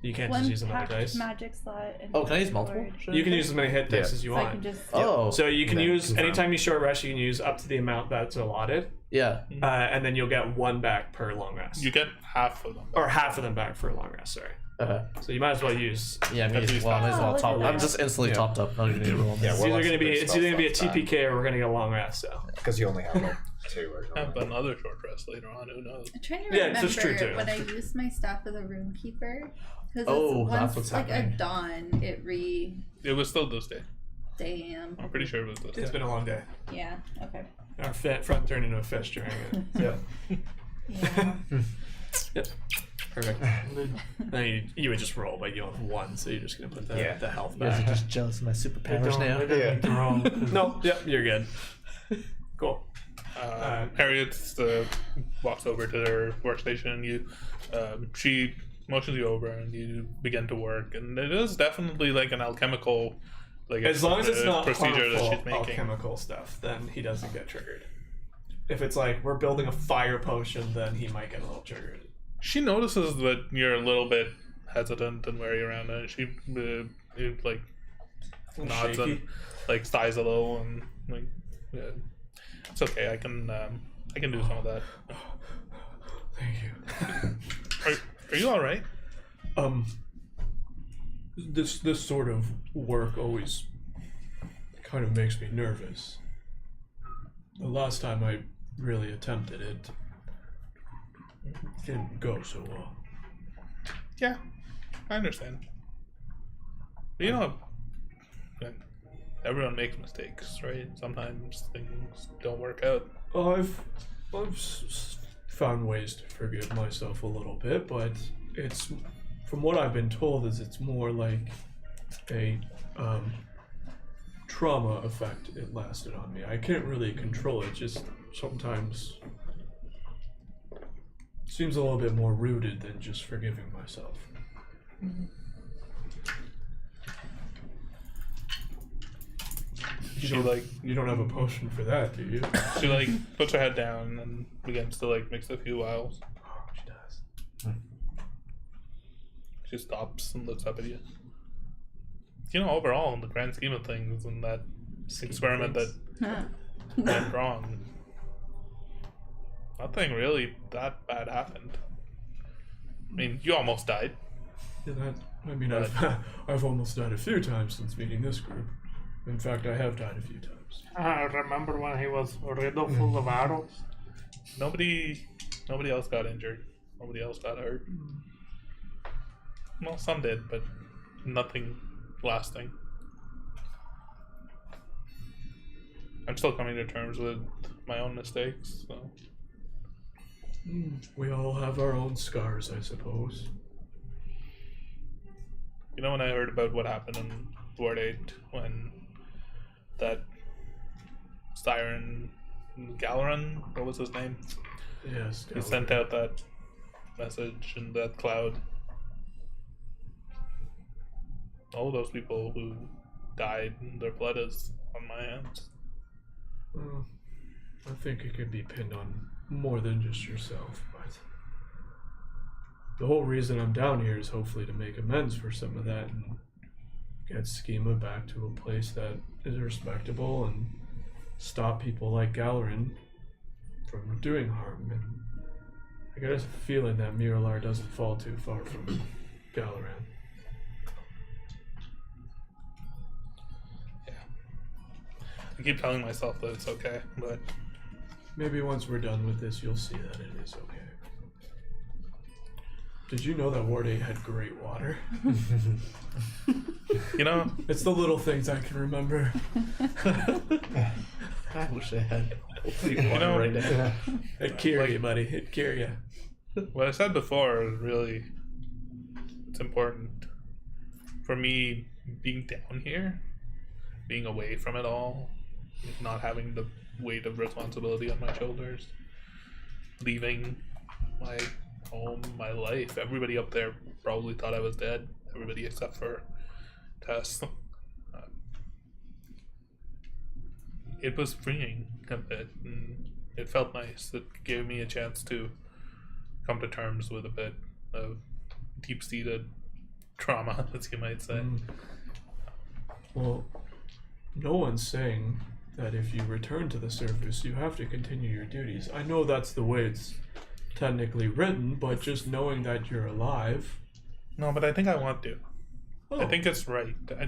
You can't one just use another packed dice. magic slot. And Oh, can I use multiple? forward. Should You I can take? use as many hit dice Yeah. as you So I want. can just. Oh. So you can Then use confirm. anytime you short rest, you can use up to the amount that's allotted, Yeah. and then you'll get 1 back per long rest, You get half of them. or half of them back for a long rest. Sorry. Okay. So you might as well use. Yeah, me At as least well. I might as Oh, well look top. at I'm that. just instantly Yeah. topped up. Not even need to roll. Yeah, It's well, either that's gonna be good it's spell either gonna be a slots TPK or we're gonna get a long rest. So Because you only have 2 or Have something. another short rest later on. Who knows? I'm trying to Yeah, remember it's true, too. when I used my staff as a runekeeper. Because Oh, once, that's what's like happening. at dawn, it It was still this day. damn. I'm pretty sure it was this it's day. been a long day. Yeah. Okay. Our front turned into a fish during it. Yeah. Yeah. Yep. Perfect. Then you would just roll, but you only have 1, so you're just gonna put the health You guys are back. just jealous of my superpowers now. Yeah. No, yep, you're good. Cool. Harriet walks over to their workstation. She motions you over, and you begin to work. And it is definitely like an alchemical, As long as it's not procedure that harmful she's making. alchemical stuff, then he doesn't get triggered. If it's like we're building a fire potion, then he might get a little triggered. She notices that you're a little bit hesitant and wary around it. She nods and Shaky. sighs a little and yeah, it's okay. I can do some of that. Thank you. Are you all right? This sort of work always kind of makes me nervous. The last time I really attempted it didn't go so well. Yeah, I understand. But everyone makes mistakes, right? Sometimes things don't work out. I've found ways to forgive myself a little bit, but it's from what I've been told is it's more like a trauma effect it lasted on me. I can't really control it, just sometimes seems a little bit more rooted than just forgiving myself. You don't have a potion for that, do you? She like puts her head down and begins to like mix a few vials. Oh, she does. She stops and looks up at you. You know, overall, in the grand scheme of things, in that experiment that went wrong, nothing really that bad happened. I mean, you almost died. Yeah, I've almost died a few times since meeting this group. In fact, I have died a few times. I remember when he was riddled full of arrows. Nobody else got injured. Nobody else got hurt. Well, some did, but nothing lasting. I'm still coming to terms with my own mistakes, so. We all have our own scars, I suppose. You know, when I heard about what happened in Ward 8, when that Siren Galeron, what was his name? Yes. He sent out that message in that cloud. All of those people who died, their blood is on my hands. Well, I think it could be pinned on more than just yourself, but the whole reason I'm down here is hopefully to make amends for some of that and get Schema back to a place that is respectable and stop people like Galeron from doing harm. And I get a feeling that Miralar doesn't fall too far from Galeron. I keep telling myself that it's okay, but Maybe once we're done with this, you'll see that it is okay. Did you know that Ward 8 had great water? you know, It's the little things I can remember. I wish I had complete You know- water right now. It'd carry you, buddy. It'd carry you. what I said before is really, it's important for me being down here, being away from it all, not having the weight of responsibility on my shoulders, leaving my home, my life. Everybody up there probably thought I was dead. Everybody except for Tess. It was freeing a bit, and it felt nice. It gave me a chance to come to terms with a bit of deep-seated trauma, as you might say. Well, no one's saying that if you return to the surface, you have to continue your duties. I know that's the way it's technically written, but just knowing that you're alive. No, but I think I want to. Oh, I think it's right. I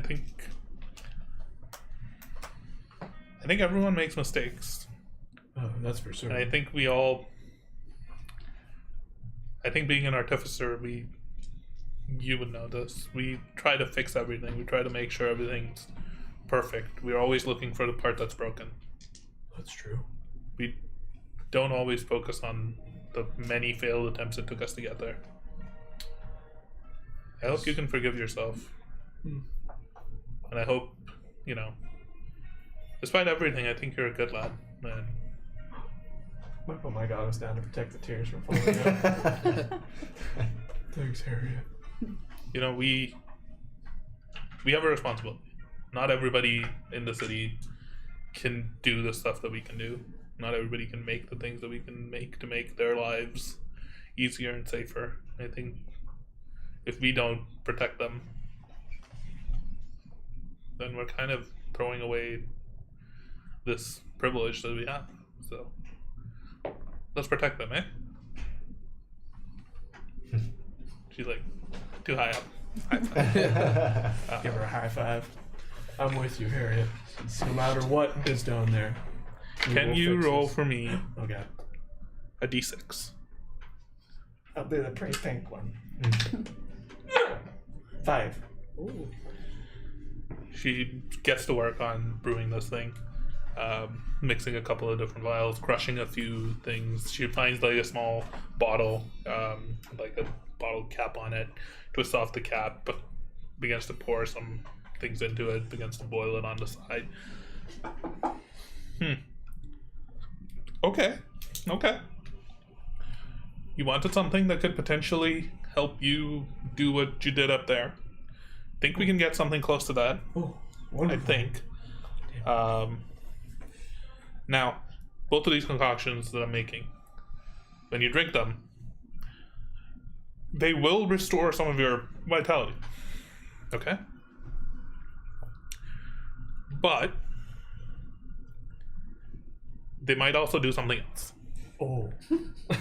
think everyone makes mistakes. that's for sure. And I think we all. I think being an artificer, you would know this. We try to fix everything. We try to make sure everything's perfect. We're always looking for the part that's broken. That's true. We don't always focus on the many failed attempts it took us to get there. I hope you can forgive yourself. And I hope, despite everything, I think you're a good lad. And I put my goggles down to protect the tears from falling out. Thanks, Harriet. we have a responsibility. Not everybody in the city can do the stuff that we can do. Not everybody can make the things that we can make to make their lives easier and safer. I think if we don't protect them, then we're kind of throwing away this privilege that we have. So let's protect them, eh? She's like, too high up. High five. Give her a high five. I'm with you, Harriet. No matter what is down there. we Can will you fix roll this. for me Okay. a d6? I'll do the pretty pink one. 5. She gets to work on brewing this thing, mixing a couple of different vials, crushing a few things. She finds like a small bottle, like a bottle cap on it, twists off the cap, begins to pour some things into it, begins to boil it on the side. Okay. You wanted something that could potentially help you do what you did up there. Think we can get something close to that? Oh, I wonderful. think. Now, both of these concoctions that I'm making, when you drink them, they will restore some of your vitality. Okay? But they might also do something else. Oh,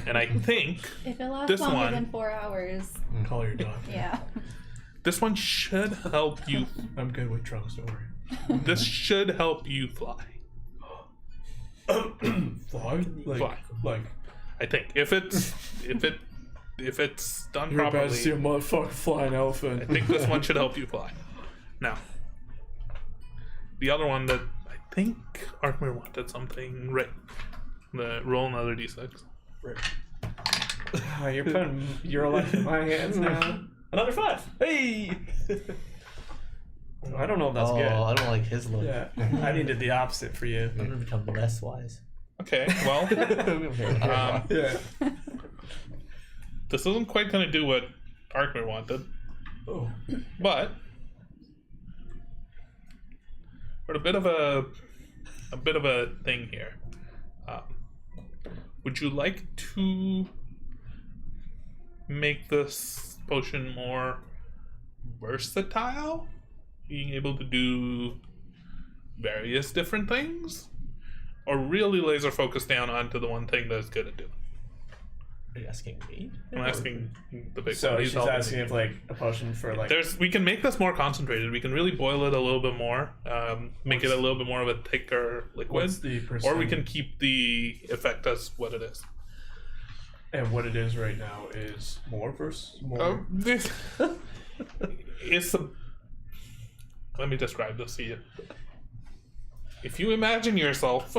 And I think If it lasts This longer one- than 4 hours, call your doctor. yeah. this one should help you. I'm good with trunks, don't worry. This should help you fly. Fly? Fly. Like I think if it's done you're about to see a properly, motherfucking flying elephant. I think this one should help you fly. Now, the other one that I think Arkmir wanted something right. The roll another d6. You're putting your life in my hands now. Another 5. Hey! I don't know if that's Oh, good. I don't like his look. Yeah, I needed the opposite for you. I'm gonna become less wise. Okay, well, Yeah. this isn't quite gonna do what Arkmir wanted, Oh. but we're a bit of a thing here. Would you like to make this potion more versatile? Being able to do various different things? Or really laser focus down onto the one thing that it's good at doing? Are you asking me? I'm asking the big So one. He's she's helping asking me. if like a potion for like. We can make this more concentrated. We can really boil it a little bit more, make it a little bit more of a thicker liquid, What's the percent? or we can keep the effect as what it is. And what it is right now is more versus more. This it's a. Let me describe this to you. If you imagine yourself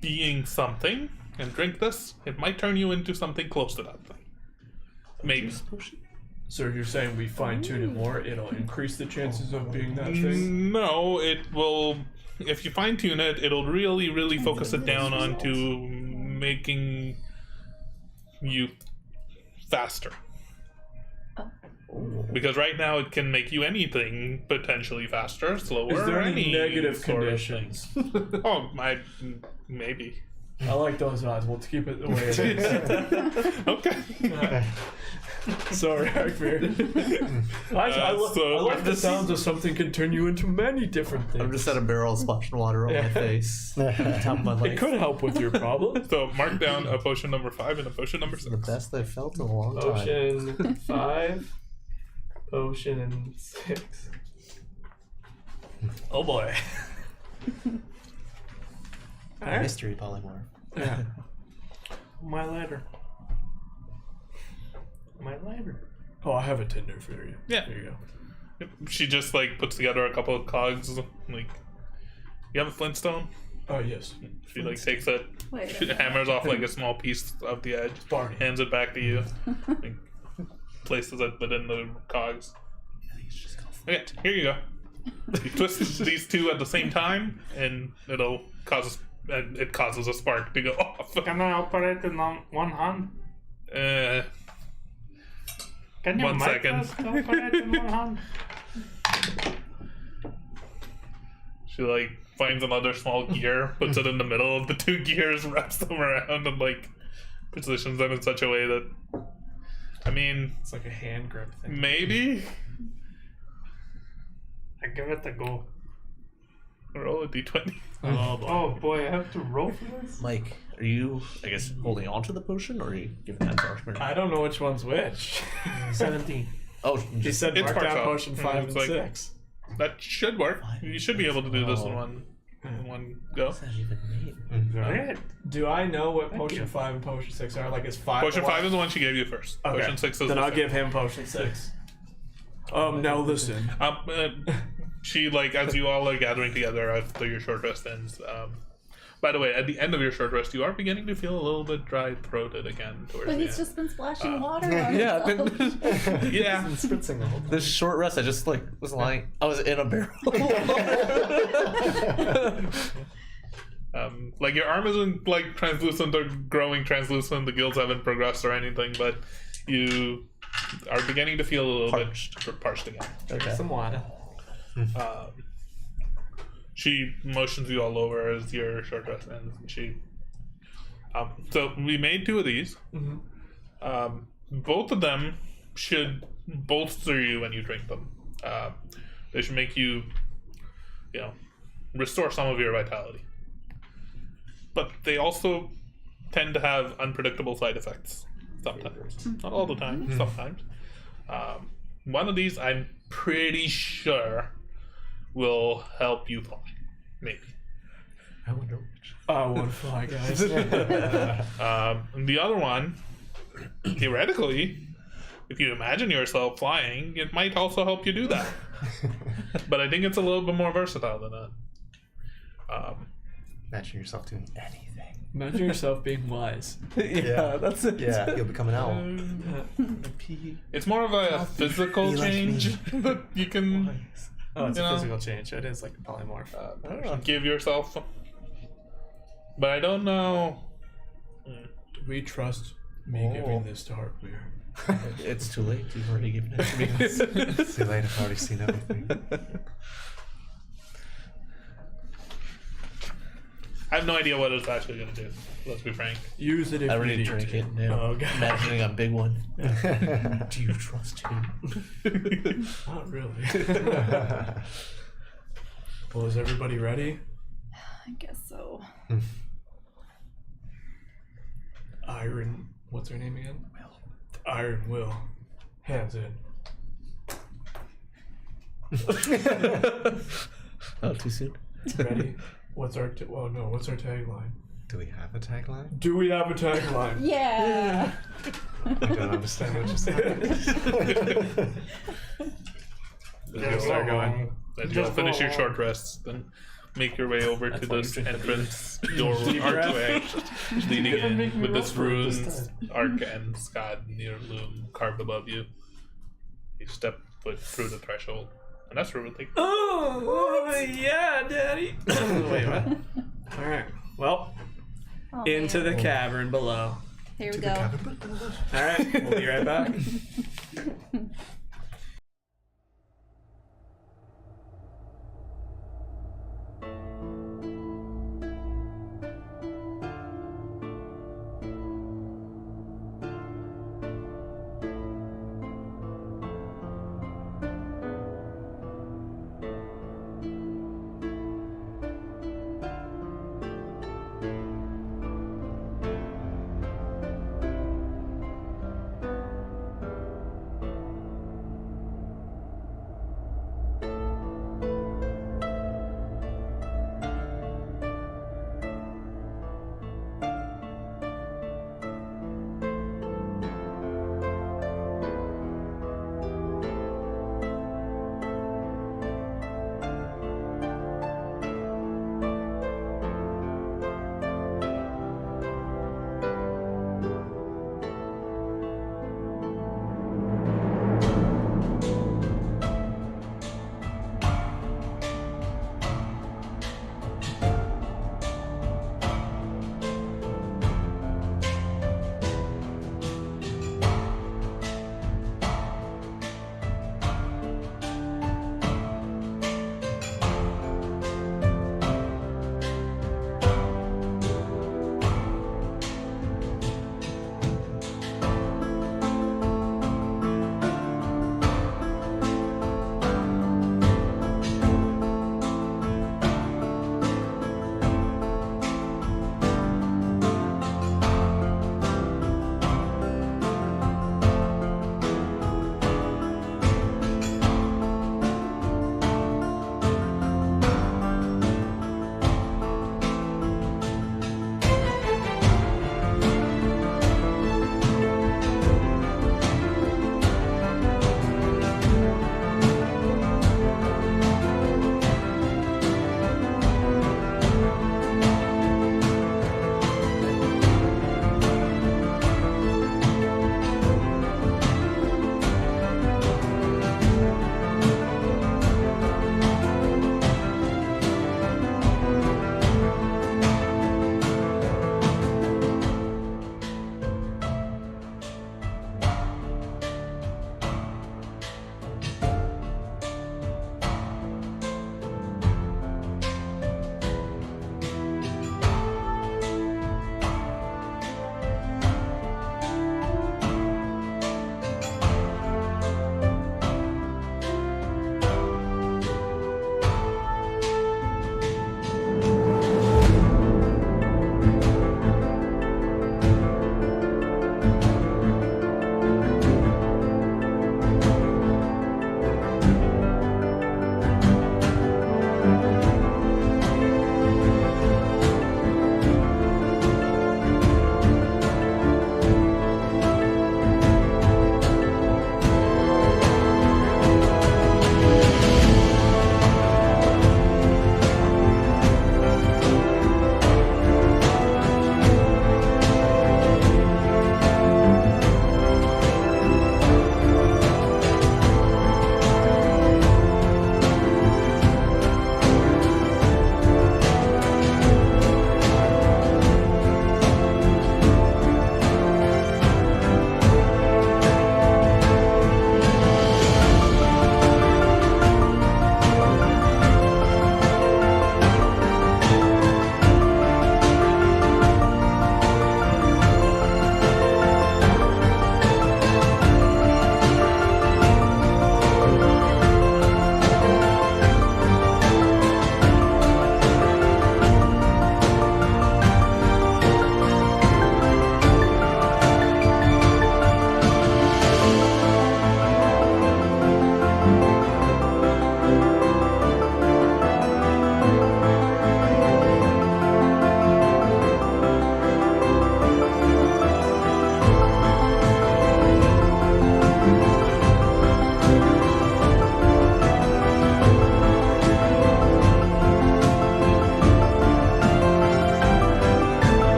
being something and drink this, it might turn you into something close to that thing. Maybe. So if you're saying we fine tune it more, it'll increase the chances of being that thing. No, it will. If you fine tune it, it'll really, really focus it down onto making you faster. Because right now it can make you anything potentially faster, slower. Is there any any negative sort of conditions? thing. Oh, maybe. I like those odds. We'll keep it the way it is. Okay. Sorry, Arkmir. I like the sounds of something can turn you into many different things. I'm just at a barrel splashing water on my face. At the top of my It life. could help with your problem. So mark down a potion number 5 and a potion number 6. The best I've felt in a long time. Potion 5, potion 6. Oh boy. Alright. Mystery polymorph. Yeah. My ladder. My ladder. Oh, I have a Tinder for you. Yeah. There you go. She just like puts together a couple of cogs. Like, you have a flintstone? Oh, yes. She like takes it, Wait. she hammers off like a small piece of the edge, Barney. hands it back to you, like, places it within the cogs. Okay, here you go. You twist these two at the same time, and it causes a spark to go off. Can I operate in one hand? Can you 1 make second. us operate in one hand? She like finds another small gear, puts it in the middle of the 2 gears, wraps them around, and like positions them in such a way that, I mean, It's like a hand grip thing. maybe I give it a go. roll a d20. Oh boy. Oh boy, I have to roll for this? Mike, are you, I guess, holding on to the potion, or are you giving that to Arkmir? I don't know which one's which. 17. Oh, He just, said It's mark marked down up. potion 5 It's and like- 6. That should work. You should be able to do this in Oh. one go. what does that even mean? Great. Do I know what potion you. 5 and potion 6 are? Like, is 5 Potion the one- 5 is the one she gave you first. Okay. Potion 6 is Then the I'll second. give him potion 6. Now listen. She like, as you all are gathering together after your short rest ends. By the way, at the end of your short rest, you are beginning to feel a little bit dry-throated again towards But the he's end. just been splashing water on Yeah, himself. Yeah. Spritzing the whole this short rest, I just like was lying. I was in a barrel. Like your arm isn't like translucent or growing translucent. The gills haven't progressed or anything, but you are beginning to feel a little bit parched again. Okay. Some water. She motions you all over as your short rest ends. And she. So we made 2 of these. Both of them should bolster you when you drink them. They should make you, restore some of your vitality. But they also tend to have unpredictable side effects sometimes. Not all the time, sometimes. One of these, I'm pretty sure, will help you fly. Maybe. I wonder which. I want to fly, guys. The other one, theoretically, if you imagine yourself flying, it might also help you do that. But I think it's a little bit more versatile than that. Imagine yourself doing anything. Imagine yourself being wise. Yeah, that's it. Yeah, you'll become an owl. It's more of a physical Be like change me. that you can Oh, it's You a know? physical change. It is like a polymorph. give yourself. But I don't know. Do we trust me giving this to Hartmere? It's too late. You've already given it to me. It's too late, I've already seen everything. I have no idea what it's actually going to do. Let's be frank. Use it if I you already need drank to. it. Now Oh, God. imagining a big one. Do you trust him? Not really. Well, is everybody ready? I guess so. Iron. What's her name again? Will. Iron Will. Hands in. Oh, too soon? Ready? What's our what's our tagline? Do we have a tagline? Do we have a tagline? Yeah. I don't understand what just happened. As start going. As you'll finish your short rests, then make your way over to why you this drink the entrance door Deep breath. archway leading didn't make in me with this roll for it this runes arc and Scott near loom carved above you. You step foot through the threshold, and that's where we'll take. Oh, yeah, Daddy. Wait, what? All right. Well, Oh, into man. the cavern below. Here we go. All right. We'll be right back.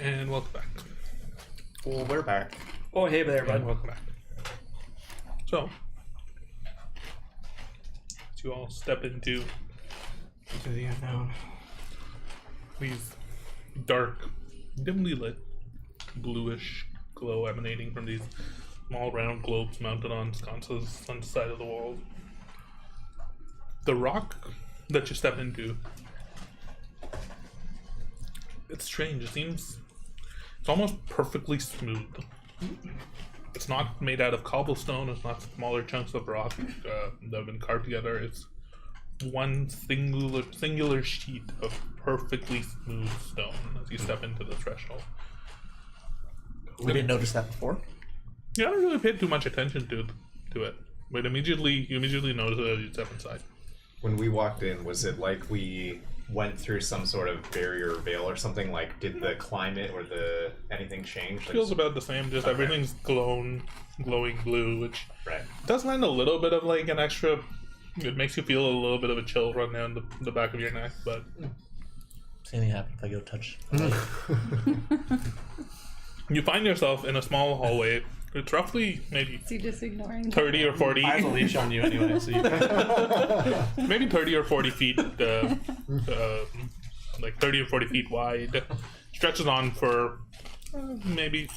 And welcome back. Well, we're back. Oh, hey there, And bud. welcome back. So, as you all step into To the unknown. these dark, dimly lit, bluish glow emanating from these small round globes mounted on sconces on the side of the walls. The rock that you step into, it's strange. It's almost perfectly smooth. It's not made out of cobblestone. It's not smaller chunks of rock that have been carved together. It's one singular sheet of perfectly smooth stone as you step into the threshold. We didn't notice that before. You haven't really paid too much attention to it, but you immediately notice it as you step inside. When we walked in, was it like we went through some sort of barrier or veil or something? Like, did the climate or anything change? Like, Feels about the same, just everything's glowing blue, which right. does lend a little bit of like an extra. It makes you feel a little bit of a chill run down the back of your neck, but Does anything happen if I go touch? you find yourself in a small hallway. It's roughly maybe So you're just ignoring 30 or 40. I have a leash on you anyway, so you can... Maybe 30 or 40 feet, like 30 or 40 feet wide. Stretches on for maybe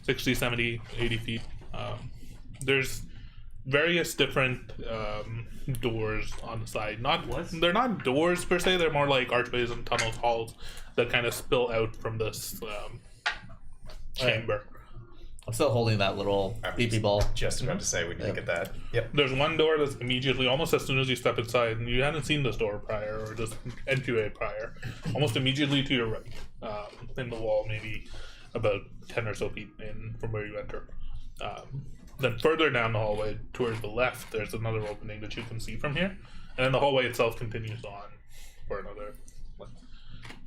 60, 70, 80 feet. There's various different doors on the side. They're not doors per se, they're more like archways and tunnels, halls that kind of spill out from this chamber. I'm still holding that little BB ball. Just about to say we need to get that. Yep. There's one door that's immediately, almost as soon as you step inside, and you hadn't seen this door prior, or this entryway prior, almost immediately to your right, in the wall, maybe about 10 or so feet in from where you enter. Then further down the hallway, towards the left, there's another opening that you can see from here, and then the hallway itself continues on for another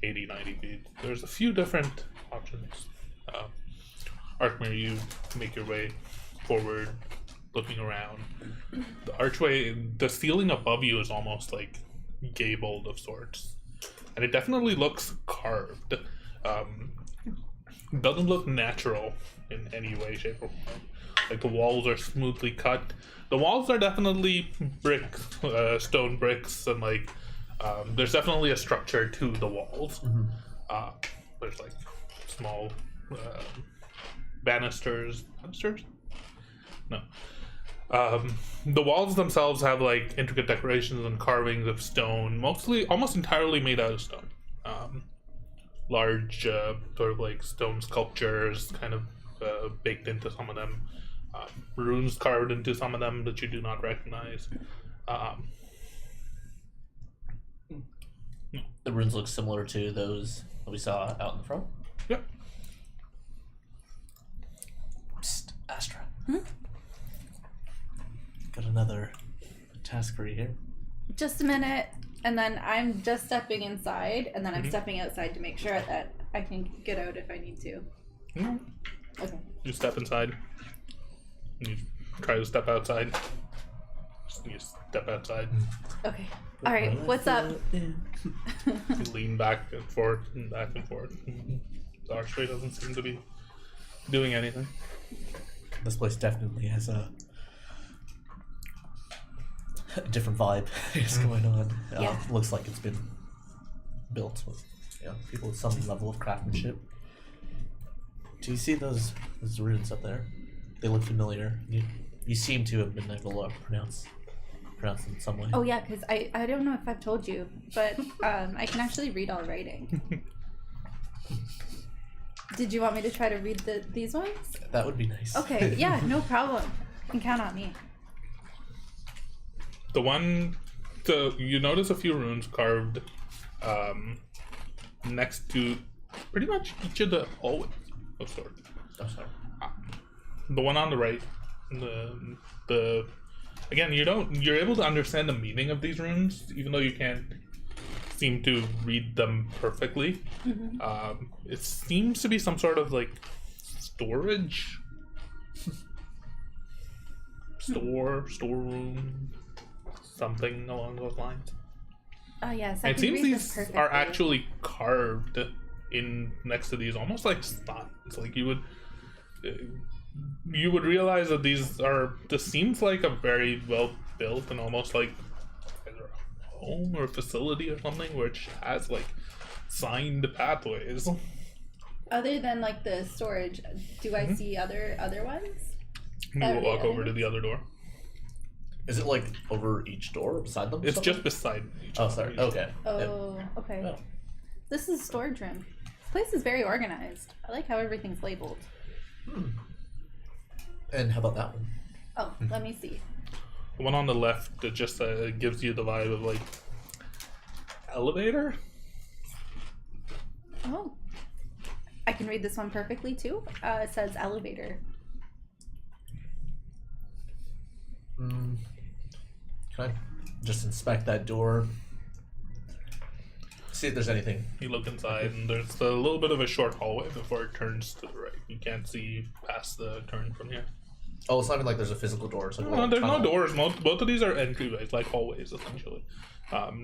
80, 90 feet. There's a few different options. Arkmir, you make your way forward, looking around. The archway, the ceiling above you is almost like gabled of sorts, and it definitely looks carved. Doesn't look natural in any way, shape, or form. Like the walls are smoothly cut. The walls are definitely brick, stone bricks, and like there's definitely a structure to the walls. There's like small banisters. No. The walls themselves have like intricate decorations and carvings of stone, mostly almost entirely made out of stone. Large sort of like stone sculptures kind of baked into some of them. Runes carved into some of them that you do not recognize. The runes look similar to those that we saw out in the front. Yep. Psst, Astra. Got another task for you here. Just a minute, and then I'm just stepping inside, and then I'm stepping outside to make sure that I can get out if I need to. Okay. You step inside. You try to step outside. You step outside. Okay. All right. What's up? You lean back and forth and back and forth. The archway doesn't seem to be doing anything. This place definitely has a different vibe is going on. Yeah. Looks like it's been built with people with some level of craftsmanship. Do you see those runes up there? They look familiar. You seem to have been able to pronounce them in some way. Oh yeah, because I don't know if I've told you, but I can actually read all writing. Did you want me to try to read these ones? That would be nice. Okay, yeah, no problem. You can count on me. You notice a few runes carved next to pretty much each of the hallways of sorts. Oh, sorry. The one on the right, the again, you're able to understand the meaning of these runes, even though you can't seem to read them perfectly. It seems to be some sort of like storage, storeroom, something along those lines. Oh yes, I And it can seems read them these perfectly. are actually carved in next to these, almost like stuns. Like you would realize that this seems like a very well built and almost like either a home or a facility or something, which has like signed pathways. Other than like the storage, do I see other ones? We will walk over to the other door. Is it like over each door or beside them? or It's something? just beside each Oh, other. sorry. Okay. Oh, okay. Oh. This is a storage room. This place is very organized. I like how everything's labeled. And how about that one? Oh, let me see. The one on the left that just gives you the vibe of like elevator. Oh. I can read this one perfectly too. It says elevator. Can I just inspect that door? See if there's anything. You look inside, and there's a little bit of a short hallway before it turns to the right. You can't see past the turn from here. Oh, it's not even like there's a physical door. It's like a No, little there's no tunnel. doors. Both of these are entryways, like hallways, essentially.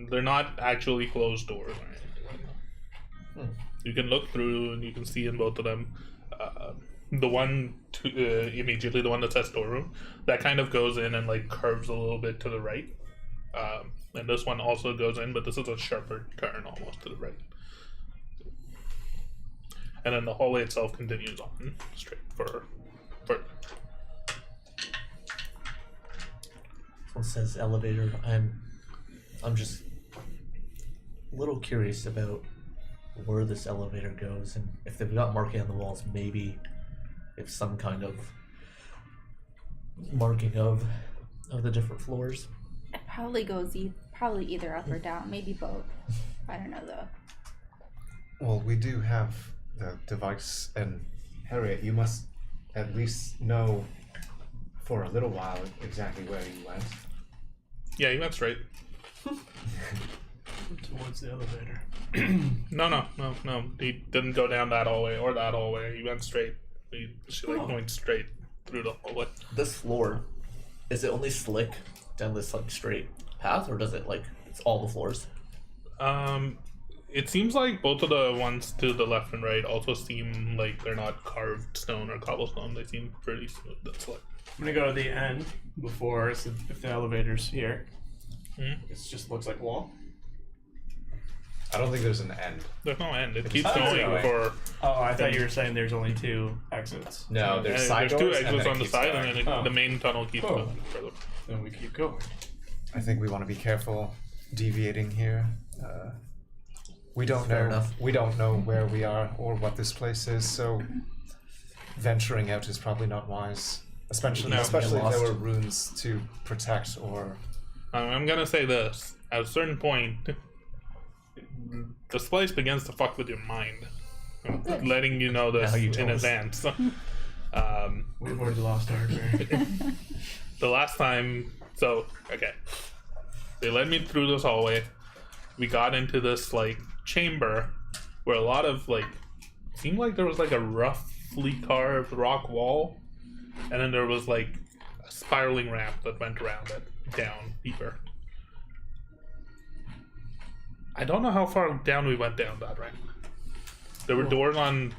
They're not actually closed doors or anything like that. You can look through, and you can see in both of them. The one immediately, the one that says storeroom, that kind of goes in and like curves a little bit to the right. And this one also goes in, but this is a sharper turn almost to the right. And then the hallway itself continues on straight for further. This one says elevator. I'm just a little curious about where this elevator goes, and if they've got marking on the walls, maybe if some kind of marking of the different floors. It probably goes probably either up or down, maybe both. I don't know though. Well, we do have the device, and Harriet, you must at least know for a little while exactly where you went. Yeah, you went straight. Towards the elevator. No. He didn't go down that hallway or that hallway. He went straight. She went straight through the hallway. This floor, is it only slick down this like straight path, or does it like it's all the floors? It seems like both of the ones to the left and right also seem like they're not carved stone or cobblestone. They seem pretty smooth. That's like I'm gonna go to the end before if the elevator's here. Hmm? It just looks like wall. I don't think there's an end. there's no end. It keeps Oh, going yeah. for. Oh, I thought you were saying there's only 2 exits. No, there's side there's doors. two and exits then on it the keeps side, going. and then Oh. the main tunnel keeps Oh. going further. Then we keep going. I think we want to be careful deviating here. We don't Fair know. enough. We don't know where we are or what this place is, so venturing out is probably not wise. Especially No. if there Lost. were runes to protect or. I'm gonna say this: at a certain point, this place begins to fuck with your mind, I'm letting you know this Now you in tell us. advance. We've already lost hardware. The last time, they led me through this hallway. We got into this like chamber where a lot of seemed like there was like a roughly carved rock wall, and then there was like a spiraling ramp that went around it down deeper. I don't know how far down we went down that ramp. There were doors on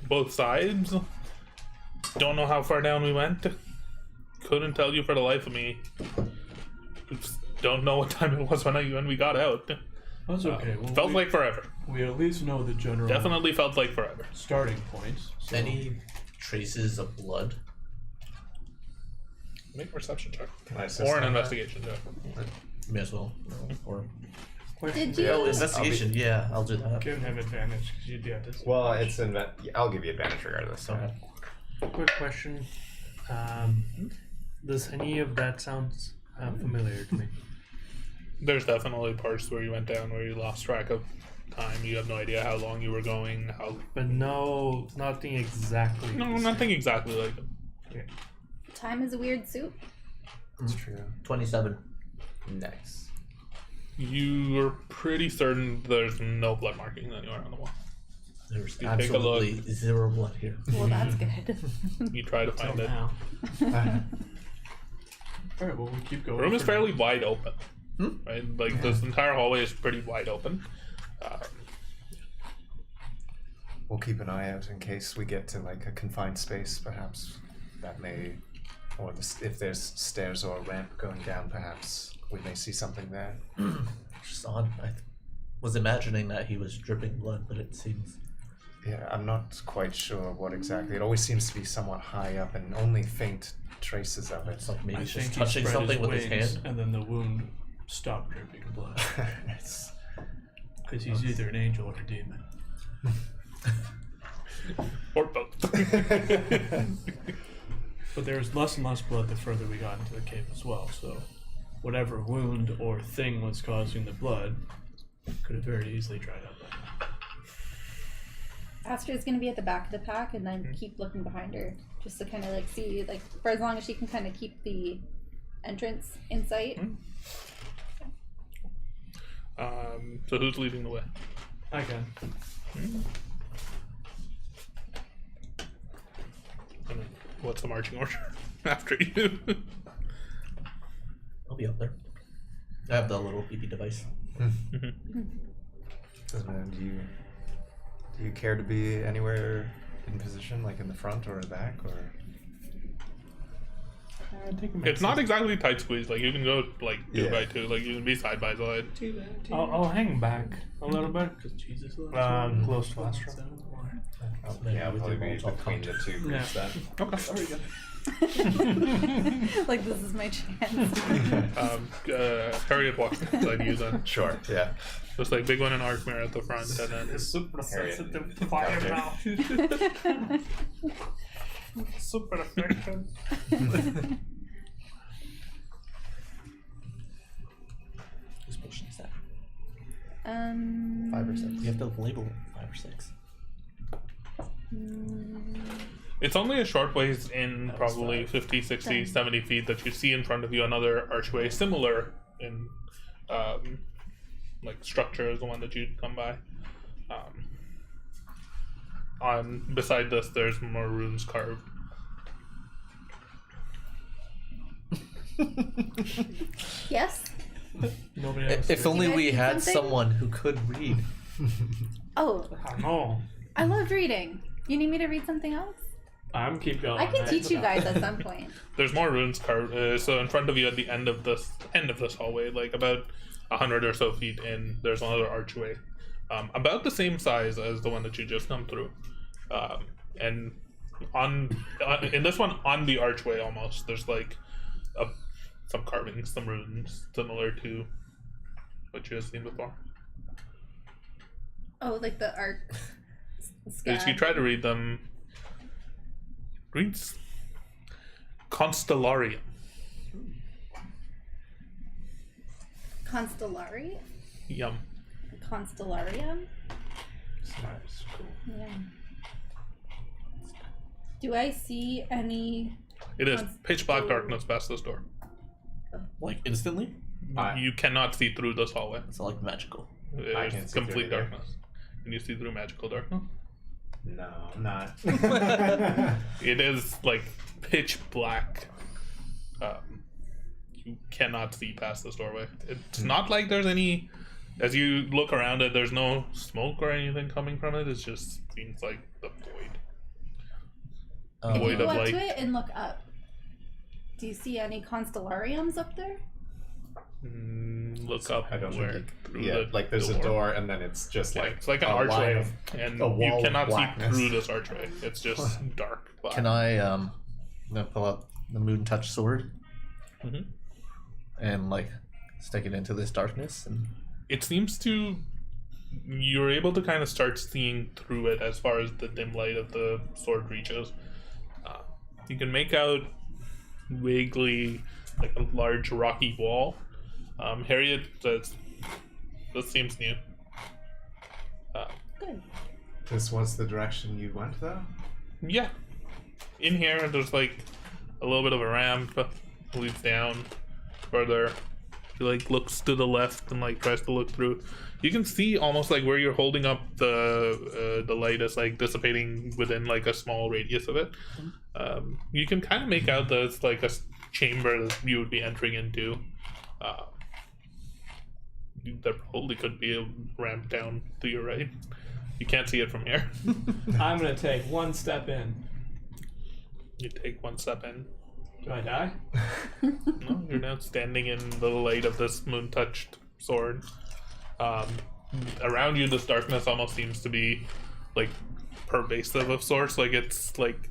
both sides. Don't know how far down we went. Couldn't tell you for the life of me. Just don't know what time it was when we got out. That's okay. Well, Felt like forever. we at least know the general Definitely felt like forever. starting points. So Any traces of blood? Make a perception check. Can I assist Or an on that? investigation check. May as well. Or Did you? oh, investigation. Yeah, I'll do that. give him advantage because you did this. Well, it's I'll give you advantage regardless. Okay. Quick question. Does any of that sound familiar to me? There's definitely parts where you went down where you lost track of time. You have no idea how long you were going. But no, nothing exactly. No, the same. nothing exactly like it. Time is a weird soup. It's true. 27. Nice. You are pretty certain there's no blood markings anywhere on the wall. There's You take a look. absolutely zero blood here. Well, that's good. You try to Till find it. now. All right. Well, we keep going. The room is for now. fairly wide open. Right? Like this entire hallway is pretty wide open. we'll keep an eye out in case we get to like a confined space. Perhaps that may, or if there's stairs or a ramp going down, perhaps we may see something there. Just odd. I was imagining that he was dripping blood, but it seems. Yeah, I'm not quite sure what exactly. It always seems to be somewhat high up and only faint traces of it. It's like maybe I he's think just he touching spread something his with his wings, hand. and then the wound stopped dripping blood. It's Because he's either an angel or a demon. Or both. But there was less and less blood the further we got into the cave as well, so whatever wound or thing was causing the blood could have very easily dried up by now. Astra's gonna be at the back of the pack and then keep looking behind her. Just to kind of like see, like, for as long as she can kind of keep the entrance in sight. So who's leading the way? I can. And then what's the marching order after you? I'll be up there. I have the little PP device. Do you care to be anywhere in position, like in the front or the back, or? It's not exactly tight squeeze. Like you can go like 2 Yeah. by 2. Like you can be side by side. I'll hang back a little bit. Because Jesus Close to Astra. Yeah, I'll probably be between the two groups then. Okay. Sorry, guys. Like, this is my chance. Harriet walks beside you then. Sure. Yeah. Just like big one in Arkmere at the front, and then It's super Harriet. sensitive fire now. Super effective. Whose potion is that? 5 or 6. You have to label it 5 or 6. it's only a short ways in, probably 50, 60, 70 feet, that you see in front of you another archway similar in like structure as the one that you'd come by. On beside this, there's more runes carved. Yes? Nobody else. If only guys we need had something? someone who could read. Oh, I know. I loved reading. You need me to read something else? I'm keep going. I can teach you guys at some point. There's more runes carved. So in front of you, at the end of this hallway, like about 100 or so feet in, there's another archway, about the same size as the one that you just come through, and in this one, on the archway almost, there's like some carvings, some runes similar to what you have seen before. Oh, like the arc. As you try to read them, reads Constellarium. Constellari? Yum. Constellarium? Nice. Cool. Yeah. Do I see any? It is pitch black darkness past this door. Like instantly? You cannot see through this hallway. It's like magical. I can't It's see through complete it either. darkness. Can you see through magical darkness? No, I'm not. It is like pitch black. You cannot see past this doorway. It's not like there's any. As you look around it, there's no smoke or anything coming from it. It just seems like the void. If you Void go of up like. to it and look up, do you see any constellariums up there? Look up I don't where think. through Yeah, the like there's a door, and then it's just Yeah, like it's like an a line archway, of and a you wall of cannot see blackness. through this archway. It's just dark. Black. Can I'm gonna pull out the moon touch sword Mhm. and like stick it into this darkness and It seems to. You're able to kind of start seeing through it as far as the dim light of the sword reaches. You can make out vaguely like a large rocky wall. Harriet says, "This seems new." Good. This was the direction you went, though. Yeah, in here there's like a little bit of a ramp that leads down further. She like looks to the left and like tries to look through. You can see almost like where you're holding up the light is like dissipating within like a small radius of it. You can kind of make out that it's like a chamber that you would be entering into. There probably could be a ramp down to your right. You can't see it from here. I'm gonna take one step in. You take one step in. Do I die? No, you're now standing in the light of this moon-touched sword. Around you, this darkness almost seems to be like pervasive of sorts. Like it's like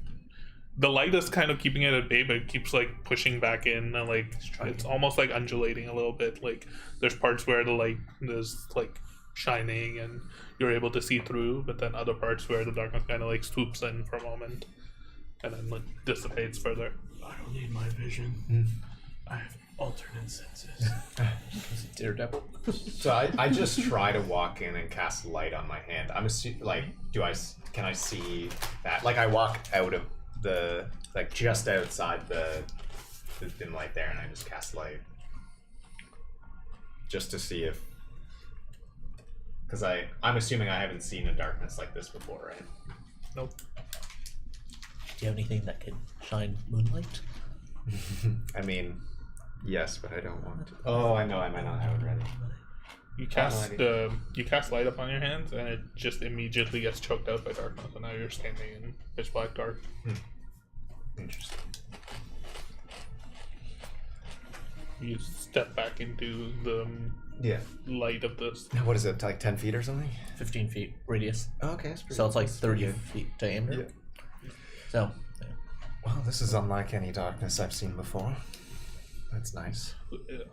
the light is kind of keeping it at bay, but it keeps like pushing back in, and like it's almost like undulating a little bit. Like there's parts where the light is like shining and you're able to see through, but then other parts where the darkness kind of like swoops in for a moment and then like dissipates further. I don't need my vision. I have alternate senses. Daredevil. So I just try to walk in and cast light on my hand. I'm like, can I see that? Like I walk out of the like just outside the dim light there, and I just cast light just to see if, because I'm assuming I haven't seen a darkness like this before, right? Nope. Do you have anything that can shine moonlight? I mean, yes, but I don't want to. Oh, I know. I might not have it ready. You cast light up on your hands, and it just immediately gets choked out by darkness, and now you're standing in pitch black dark. Interesting. You step back into the light of this. What is it? Like 10 feet or something? 15 feet radius. Oh, okay, that's pretty So it's like that's 30 pretty good. feet diameter. Yeah. So, Well, this is unlike any darkness I've seen before. That's nice.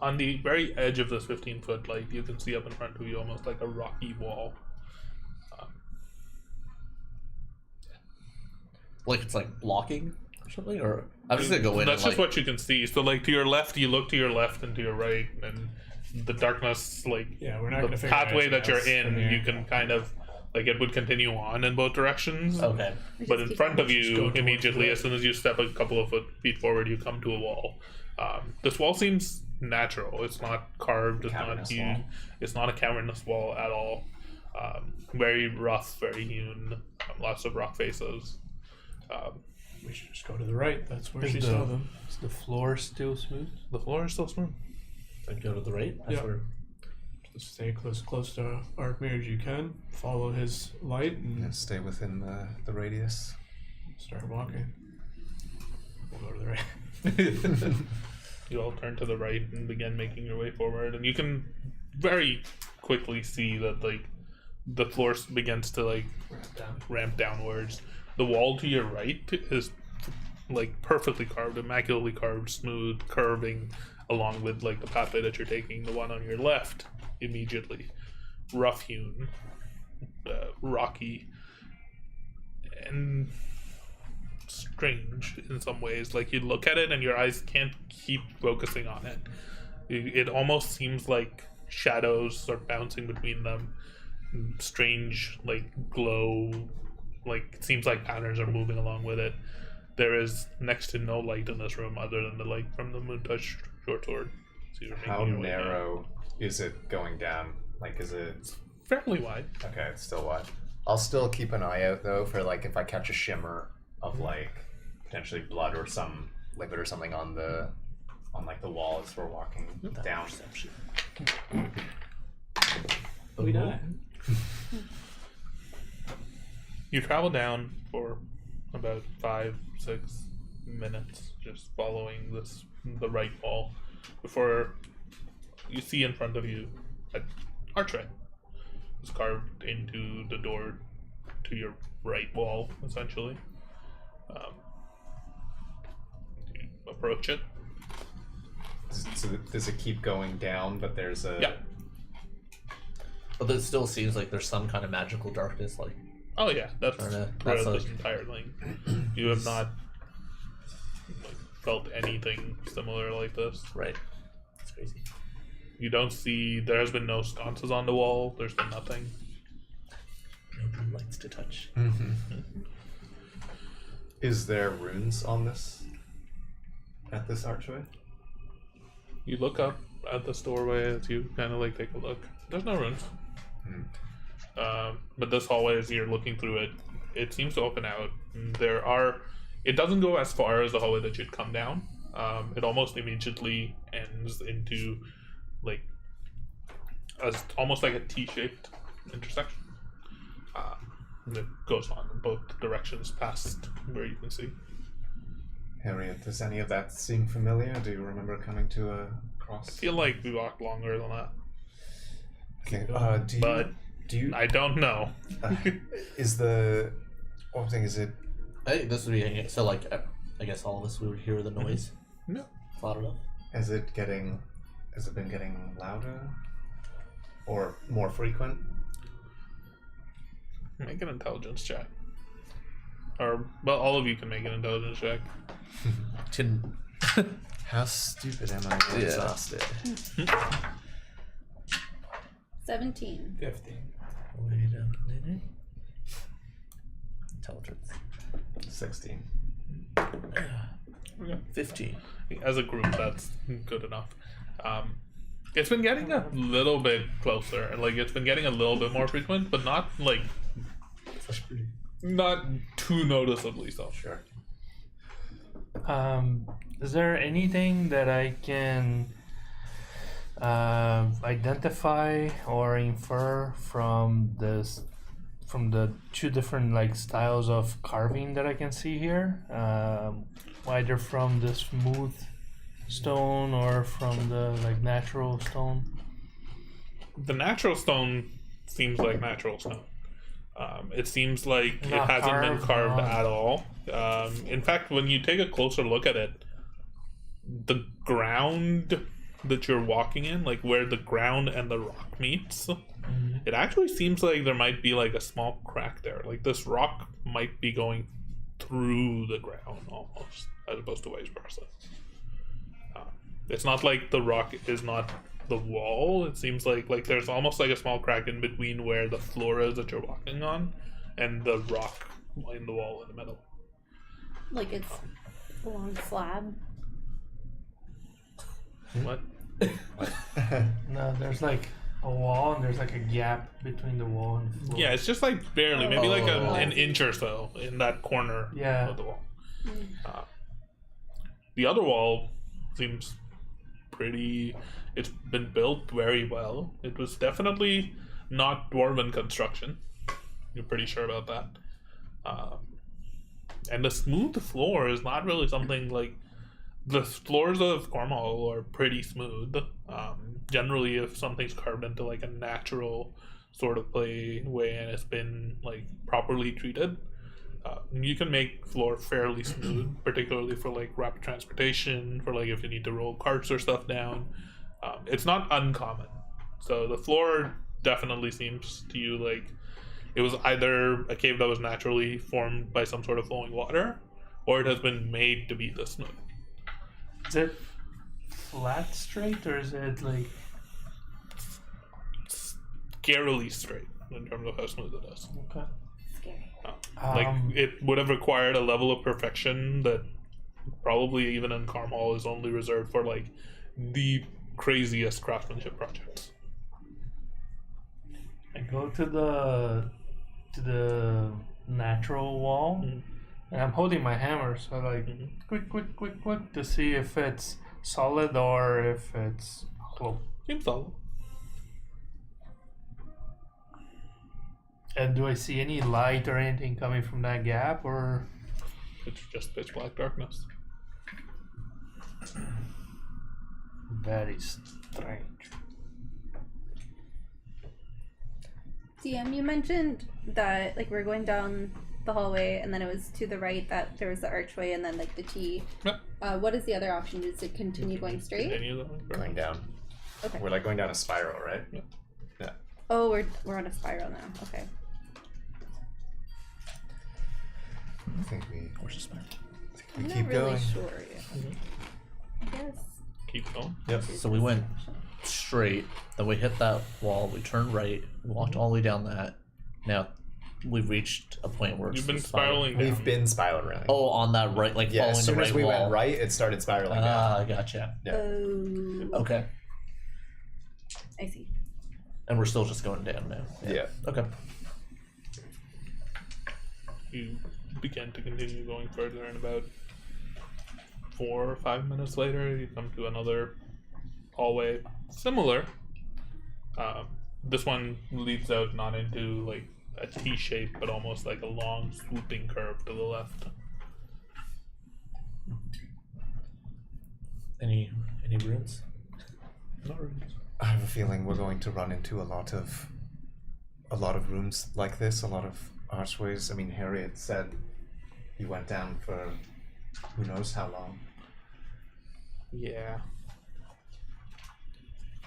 On the very edge of this 15-foot light, you can see up in front of you almost like a rocky wall. like it's like blocking or something, or I'm just gonna go in. That's and, just what you can see. So, like to your left, you look to your left and to your right, and the darkness, like Yeah, we're not the gonna figure out pathway that you're anything else in, from here. you can kind of like it would continue on in both directions. Okay. But in front of go you, towards immediately, the as soon as you step a couple of feet forward, you come to a wall. This wall seems natural. It's not carved. It's not Cavernous hewn. wall. It's not a cavernous wall at all. Very rough, very hewn. Lots of rock faces. We should just go to the right. That's where Is she the- saw them. Is the floor still smooth? The floor is still smooth. I'd go to the right. That's Yeah. where Just stay close to Arkmir as you can. Follow his light and Yeah, stay within the radius. start walking. We'll go to the right. You all turn to the right and begin making your way forward, and you can very quickly see that like the floor begins to like ramp downwards. The wall to your right is like perfectly carved, immaculately carved, smooth, curving along with like the pathway that you're taking. The one on your left, immediately rough hewn, rocky, and strange in some ways. Like you look at it and your eyes can't keep focusing on it. It almost seems like shadows are bouncing between them. Strange, like glow, like it seems like patterns are moving along with it. There is next to no light in this room other than the light from the moon-touched short sword. So you're How making your way down. narrow is it going down? Like, is it... Fairly wide. Okay, it's still wide. I'll still keep an eye out, though, for, like, if I catch a shimmer of, like, potentially blood or some liquid or something on the... on, like, the wall as we're walking down. perception. We die. You travel down for about 5-6 minutes, just following the right wall, before you see in front of you an archway. It's carved into the door to your right wall, essentially. You approach it. So does it keep going down, but there's a... Yeah. But it still seems like there's some kind of magical darkness, like Oh yeah, that's Throughout throughout like- this entire thing. You have not like, felt anything similar like this. right. It's crazy. You don't see. There has been no sconces on the wall. There's been nothing. No blue lights to touch. Is there runes on this? At this archway? You look up at this doorway as you kind of like take a look. There's no runes. But this hallway, as you're looking through it, it seems to open out. There are. It doesn't go as far as the hallway that you'd come down. It almost immediately ends into like almost like a T-shaped intersection. It goes on in both directions past where you can see. Harriet, does any of that seem familiar? Do you remember coming to a cross? I feel like we walked longer than that, Okay. Do you? I don't know. Is the one thing? Is it? I think this would be so. Like, I guess all of us we would hear the noise No. loud enough. Has it been getting louder, or more frequent? Make an intelligence check. Or, well, all of you can make an intelligence check. How stupid am I? Yeah. Exhausted. 17. 15. Wait a minute. Intelligence. 16. 15. As a group, that's good enough. It's been getting a little bit closer, and like it's been getting a little bit more frequent, but not like not too noticeably so. Sure. Is there anything that I can identify or infer from the two different like styles of carving that I can see here? Either from the smooth stone or from the like natural stone. The natural stone seems like natural stone. It seems like Not it hasn't been carved no. at all. In fact, when you take a closer look at it, the ground that you're walking in, like where the ground and the rock meets, it actually seems like there might be like a small crack there. Like this rock might be going through the ground almost, as opposed to vice versa. It's not like the rock is not the wall. It seems like there's almost like a small crack in between where the floor is that you're walking on and the rock in the wall in the middle. Like it's a long slab. What? No, there's like a wall and there's like a gap between the wall and the floor. Yeah, it's just like barely, maybe like Oh. an inch or so in that corner Yeah. of the wall. The other wall seems pretty. It's been built very well. It was definitely not dwarven construction. You're pretty sure about that. And the smooth floor is not really something like. The floors of Cornwall are pretty smooth. Generally, if something's carved into like a natural sort of play way and it's been like properly treated, you can make floor fairly smooth, particularly for like rapid transportation, for like if you need to roll carts or stuff down. It's not uncommon. So the floor definitely seems to you like it was either a cave that was naturally formed by some sort of flowing water, or it has been made to be this smooth. Is it flat straight or is it like Scarily straight in terms of how smooth it is. okay? Scary. Like it would have required a level of perfection that probably even in Carmel is only reserved for like the craziest craftsmanship projects. I go to the natural wall and I'm holding my hammer, so like quick to see if it's solid or if it's hollow. Seems solid. And do I see any light or anything coming from that gap, or It's just pitch black darkness. very strange? DM, you mentioned that like we're going down the hallway and then it was to the right that there was the archway and then like the T. Yep. What is the other option? Is it continue going straight? Continue Going down. Okay. We're like going down a spiral, right? Yeah. Yeah. Oh, we're on a spiral now. Okay. I think we. Where's the spiral? I'm not keep really going. sure yet. I guess. Keep going. Yep. So we went straight, then we hit that wall, we turned right, we walked all the way down that. Now we've reached a point where it's You've been the spiral. spiraling down. We've been spiraling. Oh, on that right, like yeah. following As soon the right as we wall. went right, it started spiraling down. Ah, gotcha. Yeah. Oh. Okay, I see. and we're still just going down now. Yeah. Okay. You begin to continue going further, and about 4 or 5 minutes later, you come to another hallway, similar. This one leads out not into like a T shape, but almost like a long swooping curve to the left. Any runes? Not runes. I have a feeling we're going to run into a lot of rooms like this, a lot of archways. I mean, Harriet said he went down for who knows how long. Yeah.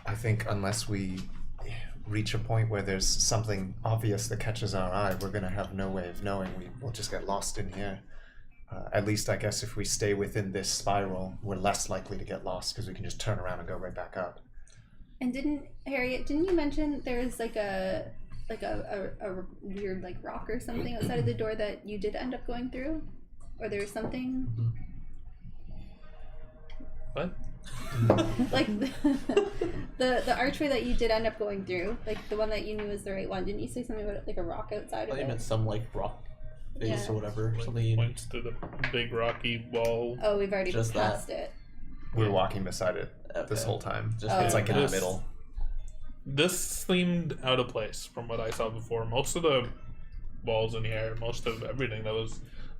I think unless we reach a point where there's something obvious that catches our eye, we're going to have no way of knowing. We'll just get lost in here. At least, I guess, if we stay within this spiral, we're less likely to get lost because we can just turn around and go right back up. And didn't you mention there's like a weird like rock or something outside of the door that you did end up going through? Or there's something What? like the archway that you did end up going through, like the one that you knew was the right one. Didn't you say something about like a rock outside I of think it? meant some like rock face Yeah. or whatever. Like, Something. points to the big rocky wall. Oh, we've already Just passed it. We're walking beside it this Okay. whole time. Just It's like in the This- middle. This seemed out of place from what I saw before. Most of the walls in here, most of everything that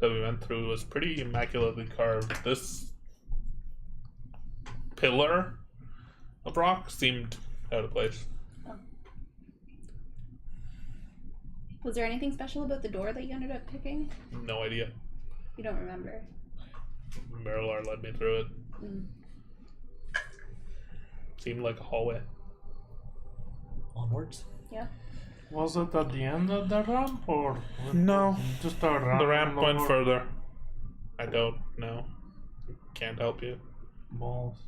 we went through was pretty immaculately carved. This pillar of rock seemed out of place. Was there anything special about the door that you ended up picking? No idea. You don't remember. Marilar led me through it. Mm. Seemed like a hallway. Onwards. Yeah. Was it at the end of the ramp or No. just a ramp? The ramp went lower? further. I don't know. Can't help you. Balls.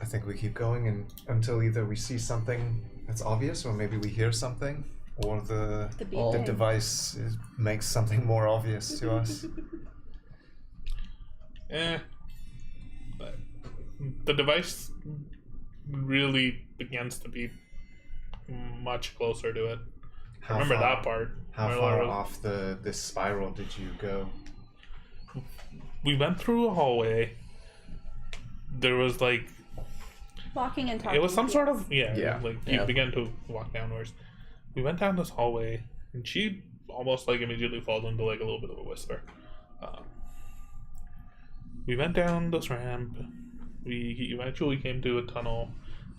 I think we keep going until either we see something that's obvious, or maybe we hear something, or the The Oh. beacon. device makes something more obvious to us. But the device really begins to be much closer to it. How Remember far- that part. How Marilar far was- off this spiral did you go? We went through a hallway. There was like Walking and talking. it was some to sort you. of yeah. Like you Yeah. began to walk downwards. We went down this hallway, and she almost like immediately falls into like a little bit of a whisper. We went down this ramp. We eventually came to a tunnel.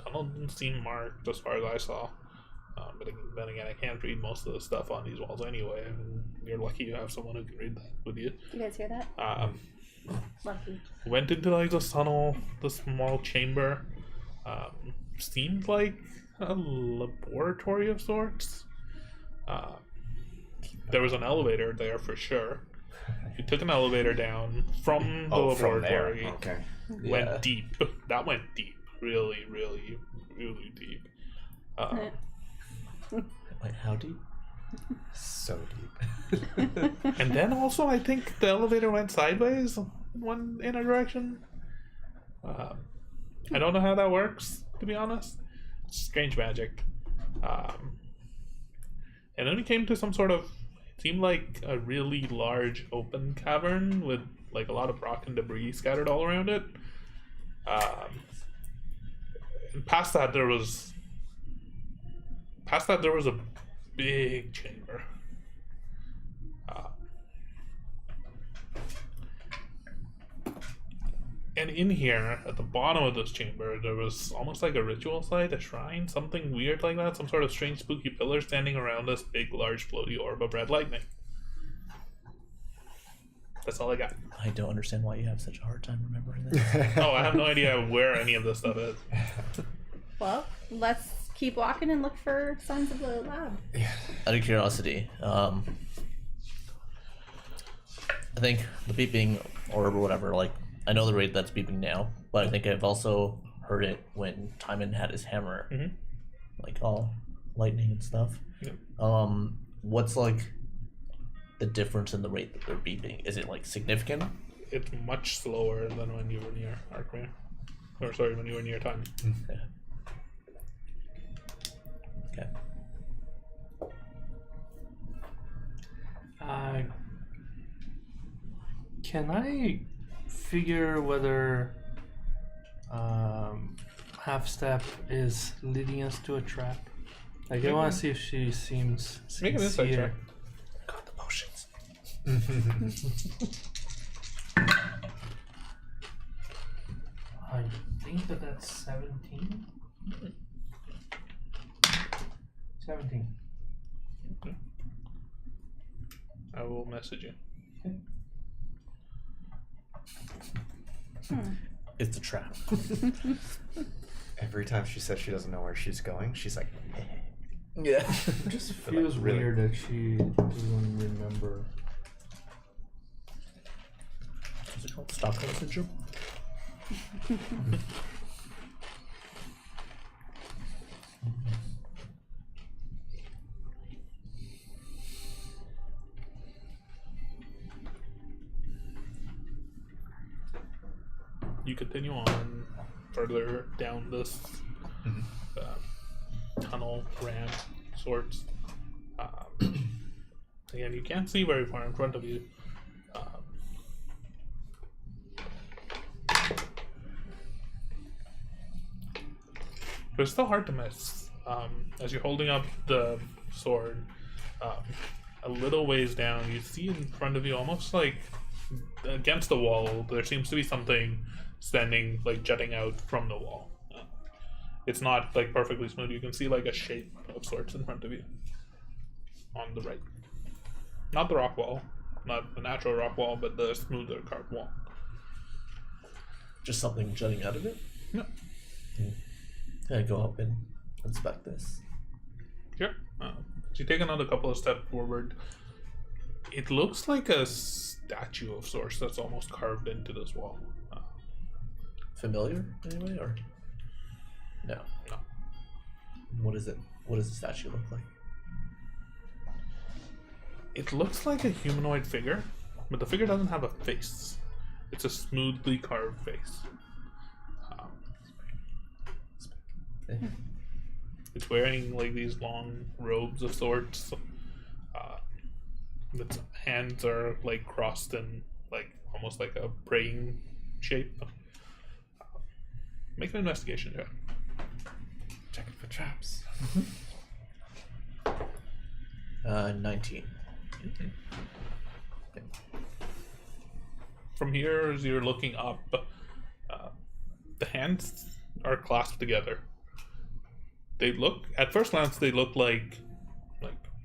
Tunnel didn't seem marked as far as I saw. But then again, I can't read most of the stuff on these walls anyway. And you're lucky you have someone who can read that with you. You guys hear that? Lucky. Went into like this tunnel, this small chamber. Seemed like a laboratory of sorts. There was an elevator there for sure. You took an elevator down from the From there. laboratory. Okay. Yeah. Went deep. That went deep. Really, really, really deep. Wait, how deep? So deep. And then also, I think the elevator went sideways in a direction. I don't know how that works, to be honest. Strange magic. And then we came to some sort of, it seemed like a really large open cavern with like a lot of rock and debris scattered all around it. And past that there was a big chamber. And in here, at the bottom of this chamber, there was almost like a ritual site, a shrine, something weird like that, some sort of strange spooky pillar standing around this big, large, floaty orb of red lightning. That's all I got. I don't understand why you have such a hard time remembering this. Oh, I have no idea where any of this stuff is. Well, let's keep walking and look for signs of the lab. Out of curiosity, I think the beeping orb or whatever, like, I know the rate that's beeping now, but I think I've also heard it when Timon had his hammer, like all lightning and stuff. Yep. What's like the difference in the rate that they're beeping? Is it like significant? It's much slower than when you were near Arkmere. Or sorry, when you were near Time. Okay. Can I figure whether half step is leading us to a trap? Like I want to see if she seems. Make an insight sincere. check. Got the potions. I think that's 17. 17. I will message you. It's a trap. Every time she says she doesn't know where she's going, she's like, Yeah. It just feels really- weird that she doesn't remember. What's it called? Stockholm syndrome? You continue on further down this tunnel ramp sorts. Again, you can't see very far in front of you. But it's still hard to miss. As you're holding up the sword, a little ways down, you see in front of you, almost like against the wall, there seems to be something standing, like jutting out from the wall. It's not like perfectly smooth. You can see like a shape of sorts in front of you on the right. Not the rock wall, not the natural rock wall, but the smoother carved wall. Just something jutting out of it? Yeah. Can I go up and inspect this? Sure. So you take another couple of steps forward. It looks like a statue of sorts that's almost carved into this wall. Familiar anyway, or no? No. What is it? What does the statue look like? It looks like a humanoid figure, but the figure doesn't have a face. It's a smoothly carved face. It's wearing like these long robes of sorts. Its hands are like crossed in like almost like a praying shape. Make an investigation check. checking for traps. 19. From here, as you're looking up, the hands are clasped together. They look, at first glance, they look like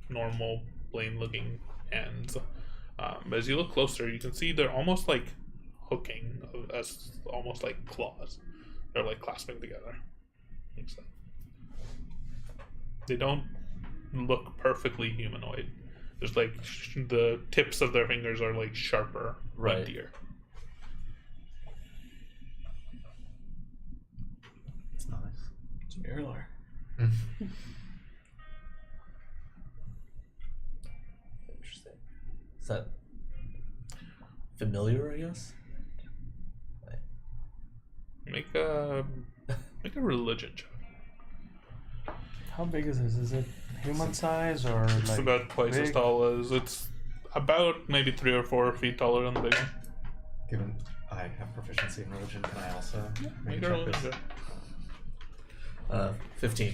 normal, plain-looking hands. But as you look closer, you can see they're almost like hooking, as almost like claws. They're like clasping together. Like so. They don't look perfectly humanoid. There's like the tips of their fingers are like sharper, Right. pointier. It's nice. It's an Mirror. Interesting. Is that familiar, I guess? Make a religion check. How big is this? Is it human size or It's like about twice as big? tall as it's about maybe 3 or 4 feet taller than the big one. Given I have proficiency in religion, can I also Make maybe a check religion this? check. 15.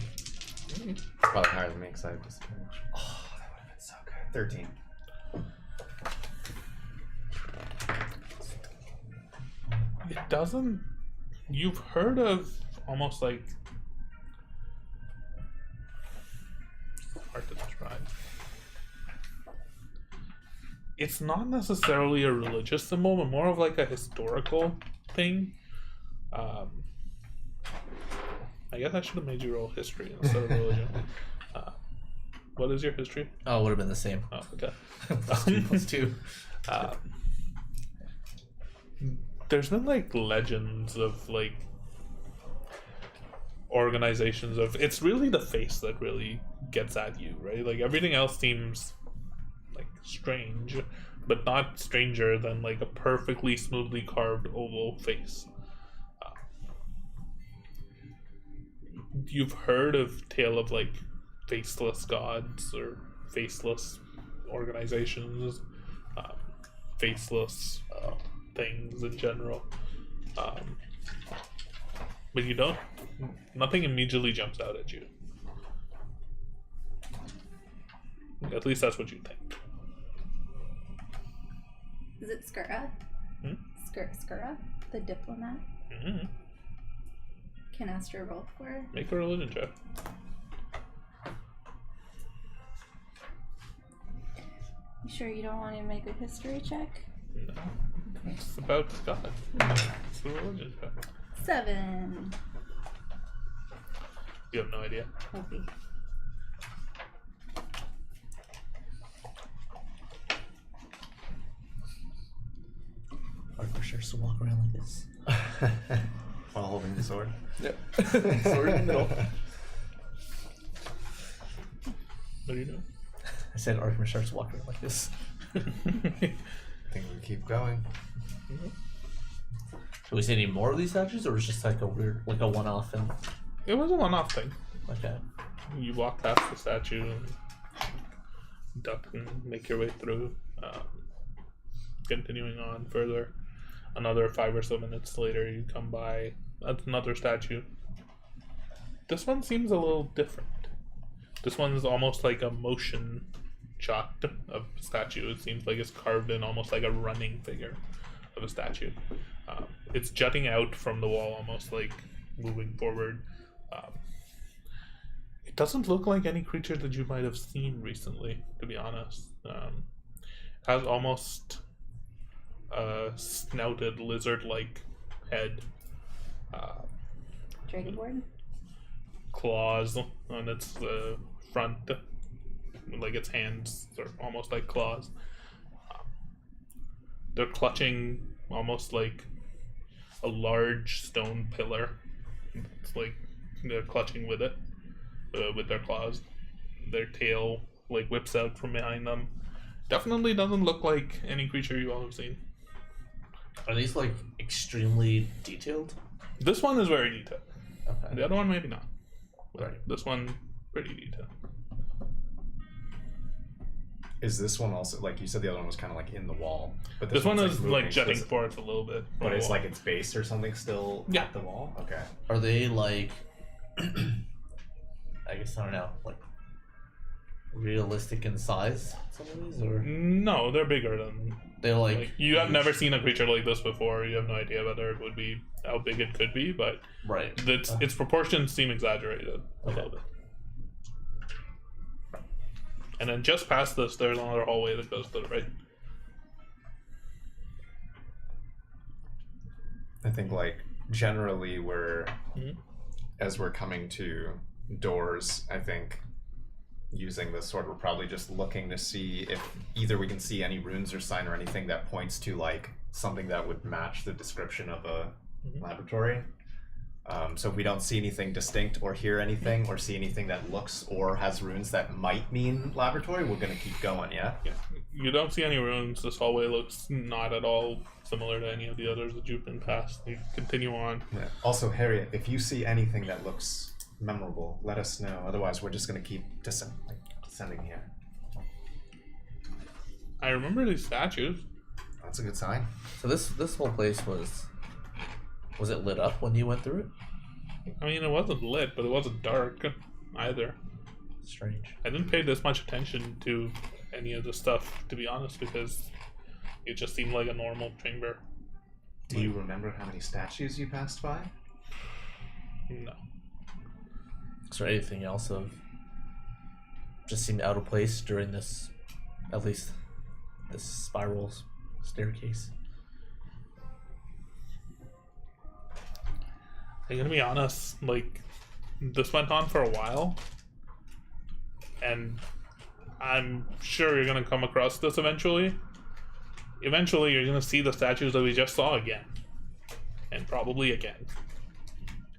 Probably higher than me because I just. Oh, that would have been so good. 13. It doesn't. You've heard of almost like. Hard to describe. It's not necessarily a religious symbol, but more of like a historical thing. I guess I should have made you roll history instead of religion. What is your history? Oh, it would have been the same. Oh, okay. plus 2. There's been like legends of like organizations of it's really the face that really gets at you, right? Like everything else seems like strange, but not stranger than like a perfectly smoothly carved oval face. You've heard of tale of like faceless gods or faceless organizations, faceless things in general, but you don't. Nothing immediately jumps out at you. At least that's what you think. Is it Skura? Hmm? Skura? The diplomat? Mm-hmm. Can Astra roll for her? Make a religion check. You sure you don't want to make a history check? No. It's about God. It's a religion check. 7. You have no idea. Okay. Arthur starts to walk around like this. While holding the sword. Yep. Sword in the middle. What do you do? I said Arthur starts walking around like this. I think we keep going. Do we see any more of these statues, or is it just like a weird, like a one-off thing? It was a one-off thing. Okay. You walk past the statue and duck and make your way through. Continuing on further, another 5 or so minutes later, you come by another statue. This one seems a little different. This one's almost like a motion shot of a statue. It seems like it's carved in almost like a running figure of a statue. It's jutting out from the wall, almost like moving forward. It doesn't look like any creature that you might have seen recently, to be honest. It has almost a snouted lizard-like head, Dragonborn? claws on its front, like its hands are almost like claws. They're clutching almost like a large stone pillar. It's like they're clutching with it, with their claws. Their tail like whips out from behind them. Definitely doesn't look like any creature you all have seen. Are these like extremely detailed? This one is very detailed. Okay. The other one maybe not. But Right. this one pretty detailed. Is this one also, like you said, the other one was kind of like in the wall, but This one one's is moving, like so jutting is it- forth a little bit. from But the it's wall. like its base or something still Yeah. at the wall. Okay. Are they like? I guess I don't know, like realistic in size. Some of these, or No, they're bigger than. they're Like, you have never seen a creature like this before. You have no idea whether it would be how big it could be, but right. its proportions seem exaggerated a Okay. little bit. And then just past this, there's another hallway that goes to the right. I think like generally we're Mhm. as we're coming to doors, I think using this sword we're probably just looking to see if either we can see any runes or sign or anything that points to like something that would match the description of a laboratory. So if we don't see anything distinct or hear anything or see anything that looks or has runes that might mean laboratory, we're gonna keep going, yeah? Yeah. You don't see any runes. This hallway looks not at all similar to any of the others that you've been past. You continue on. Yeah. Also, Harriet, if you see anything that looks memorable, let us know. Otherwise, we're just gonna keep descending here. I remember these statues. That's a good sign. So this whole place was it lit up when you went through it? I mean, it wasn't lit, but it wasn't dark either. Strange. I didn't pay this much attention to any of the stuff, to be honest, because it just seemed like a normal chamber. Do you remember how many statues you passed by? No. Is there anything else of just seemed out of place during this, at least this spiral staircase? I'm gonna be honest, like, this went on for a while, and I'm sure you're gonna come across this eventually. Eventually, you're gonna see the statues that we just saw again, and probably again,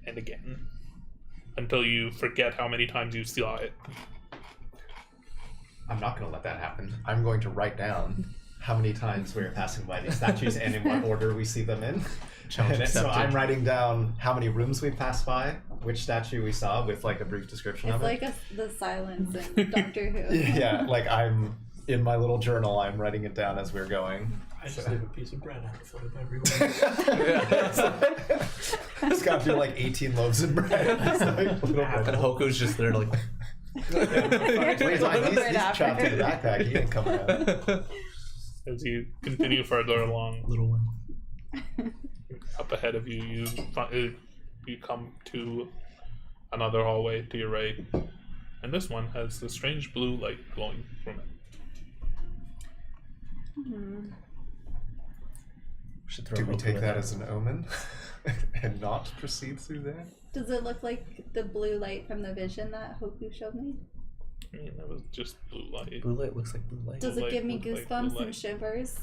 and again, until you forget how many times you saw it. I'm not gonna let that happen. I'm going to write down how many times we're passing by these statues and in what order we see them in. Challenge And so accepted. I'm writing down how many rooms we passed by, which statue we saw with like a brief description It's of like it. the silence in Doctor Who. Yeah, like I'm in my little journal, I'm writing it down as we're going. I just leave a piece of bread out in front of everyone. It's got to be like 18 loaves of bread. It's like little And bread. Hoku's just there like, Wait, like, he's trapped in the backpack. He ain't coming out. As you continue further along, Little one. up ahead of you, you come to another hallway to your right, and this one has a strange blue light glowing from it. Should throw Do we Hoku take in that there. as an omen and not proceed through there? Does it look like the blue light from the vision that Hoku showed me? I mean, that was just blue light. Blue light looks like blue light. Does Blue it give me light looks like goosebumps blue and light. shivers?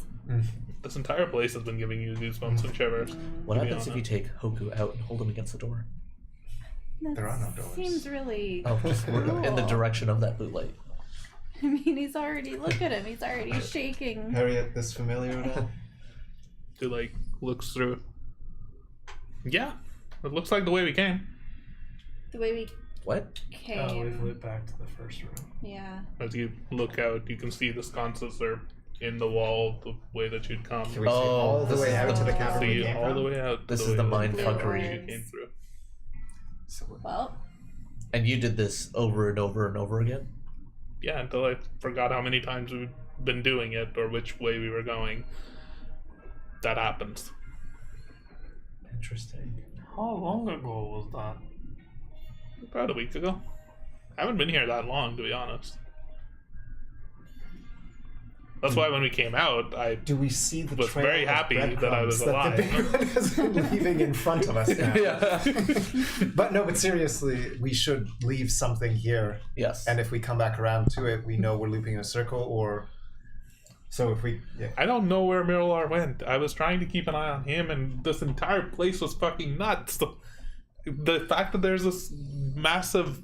This entire place has been giving you goosebumps and shivers. What to be happens if you honest. take Hoku out and hold him against the door? That There are no doors. Seems really. Oh, just in the Cool. direction of that blue light. I mean, he's already. Look at him. He's already shaking. Harriet, this familiar at all? He like looks through. Yeah, it looks like the way we came. The way we What? came. Oh, we've went back to the first room. Yeah. As you look out, you can see the sconces are in the wall the way that you'd come. Can we see all the this way is out to the the- cavern we See came all from? the way out. This the is way the that mind you fuckery. came through. Well, And you did this over and over and over again? Yeah, until I forgot how many times we've been doing it or which way we were going. That happens. Interesting. How long ago was that? About a week ago. I haven't been here that long, to be honest. That's why when we came out, I Do we see the was trail very of happy that I was breadcrumbs that the alive. big one has been leaving in front of us now? Yeah. But no, but seriously, we should leave something here, Yes. and if we come back around to it, we know we're looping in a circle, or so if we, yeah. I don't know where Miralar went. I was trying to keep an eye on him, and this entire place was fucking nuts. The fact that there's this massive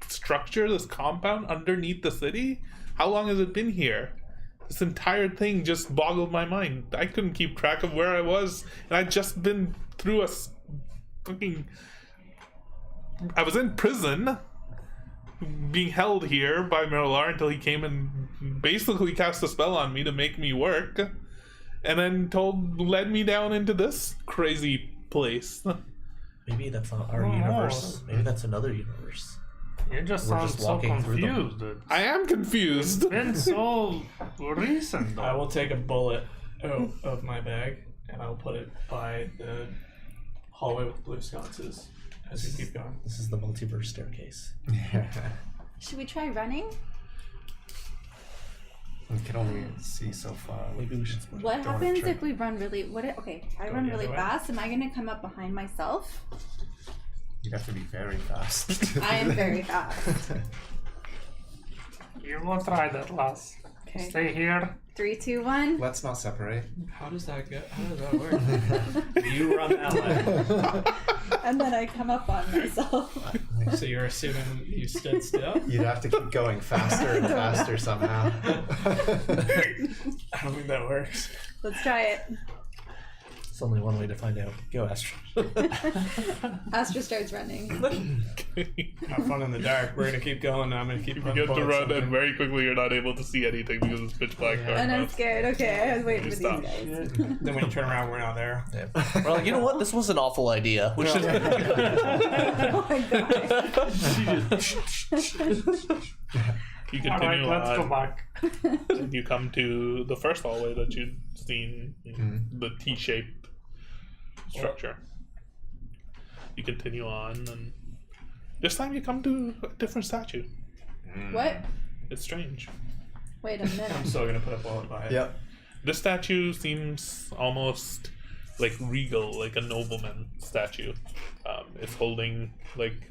structure, this compound underneath the city, how long has it been here? This entire thing just boggled my mind. I couldn't keep track of where I was, and I'd just been through a fucking. I was in prison, being held here by Miralar until he came and basically cast a spell on me to make me work, and then led me down into this crazy place. Maybe that's not our Oh, universe. Maybe that's another universe. You just We're sound just so walking through them. confused. It's I am confused. been so recent. I will take a bullet out of my bag and I'll put it by the hallway with blue sconces as we keep going. This is the multiverse staircase. should we try running? We can only see so far. Maybe we should split. What Don't happens try. if we run really? Okay, I Go run the really other way? fast. Am I gonna come up behind myself? You'd have to be very fast. I am very fast. You will try that, lass. Okay. Stay here. 3, 2, 1. Let's not separate. How does that work? You run that way. And then I come up on myself. So you're assuming you stood still? You'd have to keep going faster and faster somehow. I don't think that works. Let's try it. It's only one way to find out. Go, Astra. Astra starts running. Have fun in the dark. We're gonna keep going. I'm gonna keep You running. get to bullets run, on and them. very quickly you're not able to see anything because it's pitch black. Yeah. dark And I'm mouth. scared. Okay, I was waiting for Stop. these guys. Then when you turn around, we're not there. Yeah. We're like, you know what? This was an awful idea. We should. Oh my god. You Alright, continue let's go on, back. and you come to the first hallway that you'd seen, the T-shaped structure. You continue on, and this time you come to a different statue. What? It's strange. Wait a I'm minute. still gonna put a bullet by it. Yep. This statue seems almost like regal, like a nobleman statue. It's holding like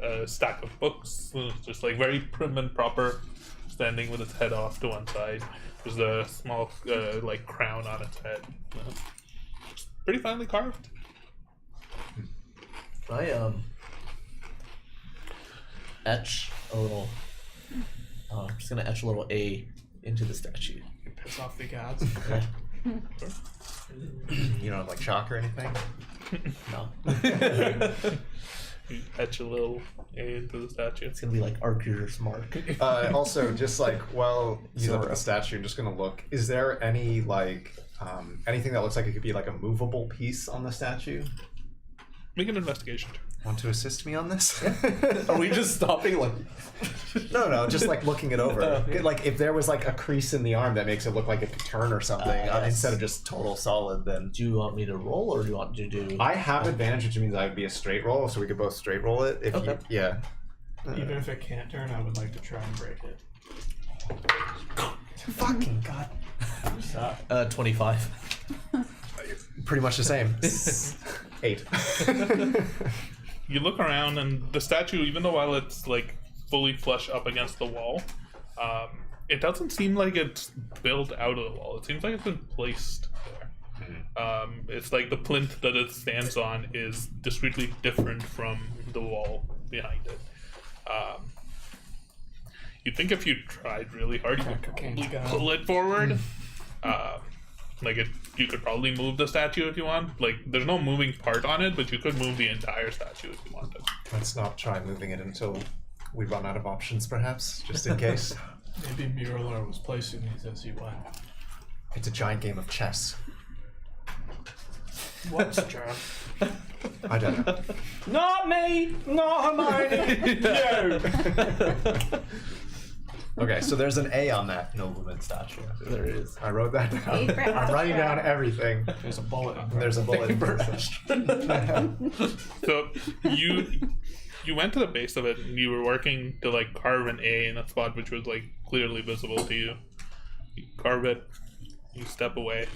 a stack of books, just like very prim and proper, standing with its head off to one side. There's a small like crown on its head. It's pretty finely carved. I etch a little. I'm just gonna etch a little A into the statue. Piss off the gods. Yeah. You don't have like chalk or anything? No. You etch a little A into the statue. It's gonna be like Archer's mark. Also, just like while you look at Zora. the statue, I'm just gonna look. Is there any like anything that looks like it could be like a movable piece on the statue? Make an investigation check. Want to assist me on this? Are we just stopping? Like, No, just like looking it over. Like if there was like a crease in the arm that makes it look like it could turn or something Yes. instead of just total solid, then do you want me to roll, or do you want to do? I have advantage, which means I would be a straight roll, so we could both straight roll it. If Okay. you, yeah. Even if it can't turn, I would like to try and break it. Fucking god. 25. Pretty much the same. 8. You look around, and the statue, even though while it's like fully flush up against the wall, it doesn't seem like it's built out of the wall. It seems like it's been placed there. It's like the plinth that it stands on is discreetly different from the wall behind it. You'd think if you tried really hard, you could probably pull it forward. You could probably move the statue if you want. Like, there's no moving part on it, but you could move the entire statue if you wanted. Let's not try moving it until we run out of options, perhaps, just in case. Maybe Miralar was placing these as he went. It's a giant game of chess. What's John? I don't know. Not me! Not Hermione! No! Okay, so there's an A on that nobleman statue. There is. I wrote that down. A for I'm writing down everything. There's a bullet. There's a bullet in front. So you went to the base of it, and you were working to like carve an A in a spot which was like clearly visible to you. You carve it. You step away.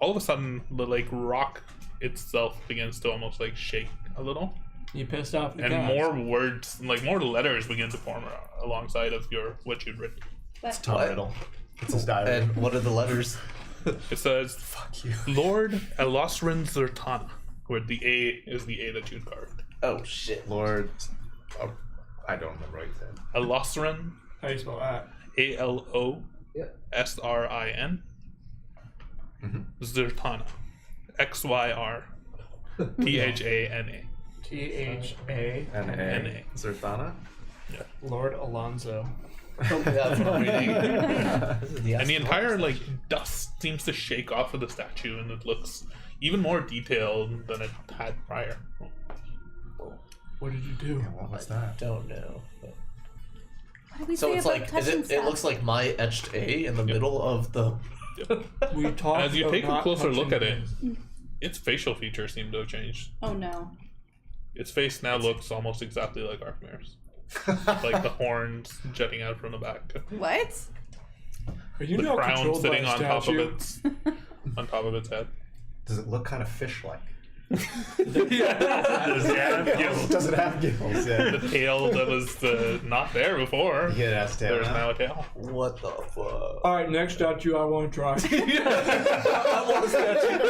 All of a sudden, the like rock itself begins to almost like shake a little. You pissed off the And guys. more words, like more letters, begin to form alongside of what you'd written. It's Tom Riddle. It's his diary. And what are the letters? It says, Fuck you. "Lord Elosrin Zertana," where the A is the A that you'd carved. Oh shit. Lord. Oh, I don't remember what you said. Elosrin, How do you spell that? ALOSRIN, Zertana, XYRTHANA. T-H-A. N-A. Zerthana? Lord Alonzo. That's what I'm reading. This is And the entire like dust seems to shake off of the statue, and it looks even more detailed than it had prior. What did you do? What was that? Don't know. But... What did we So say it's about like, touching it stuff? looks like my etched A in the middle of the. We talked As you about take a not closer look at touching it, things. its facial features seem to have changed. Oh no. Its face now looks almost exactly like Arkmir's. Like the horns jutting out from the back. What? Are you The now crown controlled by sitting a on top of statue? its head. Does it look kind of fish-like? Does it have gills? Does it have gills? Yeah. The tail that was not there before. Yeah, that's tail. There's now. now a tail. What the fuck? Alright, next statue I want to try. I want a statue.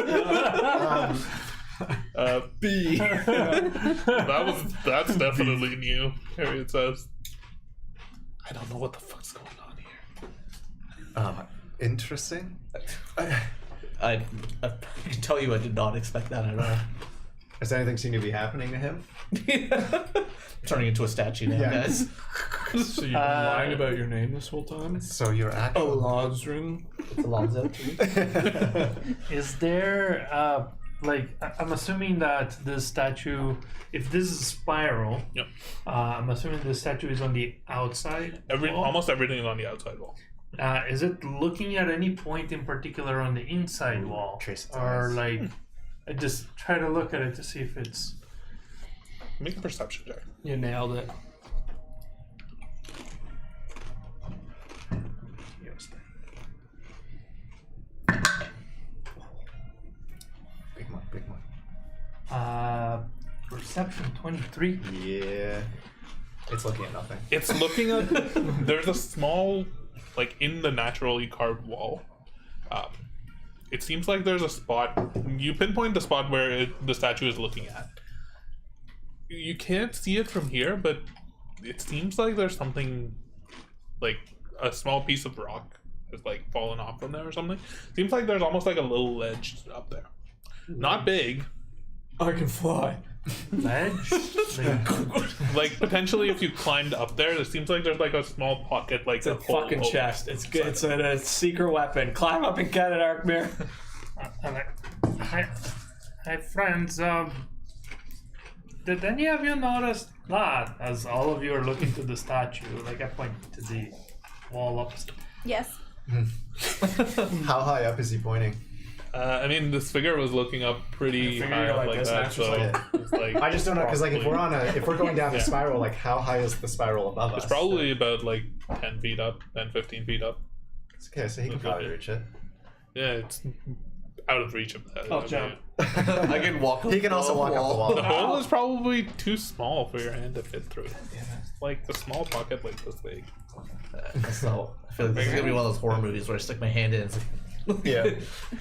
B. That's definitely new. Harriet says. I don't know what the fuck's going on here. Interesting. I can tell you I did not expect that at all. Has anything seemed to be happening to him? Turning into a statue now, Yeah. guys. So you've been lying about your name this whole time? So you're actually... Alonzo. Alonzo. Is there I'm assuming that this statue, if this is spiral, Yep. I'm assuming the statue is on the outside. wall? Almost everything is on the outside wall. Is it looking at any point in particular on the inside wall, trace its or eyes. like, I just try to look at it to see if it's. Make a perception check. You nailed it. Big one. Perception 23. Yeah. It's looking at nothing. It's looking at. There's a small, like in the naturally carved wall. It seems like there's a spot. You pinpoint the spot where the statue is looking at. You can't see it from here, but it seems like there's something, like a small piece of rock has like fallen off from there or something. Seems like there's almost like a little ledge up there. Not big. I can fly. Ledge? Like potentially, if you climbed up there, it seems like there's like a small pocket, like It's a hole fucking open chest. It's good. inside It's a secret weapon. Climb up and get it, Arkmir. Hi friends. Did any of you notice that as all of you are looking to the statue? Like I point to the wall up. Yes. How high up is he pointing? I mean, this figure was looking up pretty figure high you're up like like this, that, Max was so like- it's like I just don't know because like if we're going down the Yeah. spiral, like how high is the spiral above us? it's probably about like 10 feet up, 10, 15 feet up. Okay, so he can probably reach it. Yeah, it's out of reach of that. I'll jump. I can walk up He can also walk up the wall. The hole is probably too small for your hand to fit through. Like a small pocket like this big. So I feel like this is gonna be one of those horror movies where I stick my hand in. And it's like, Yeah.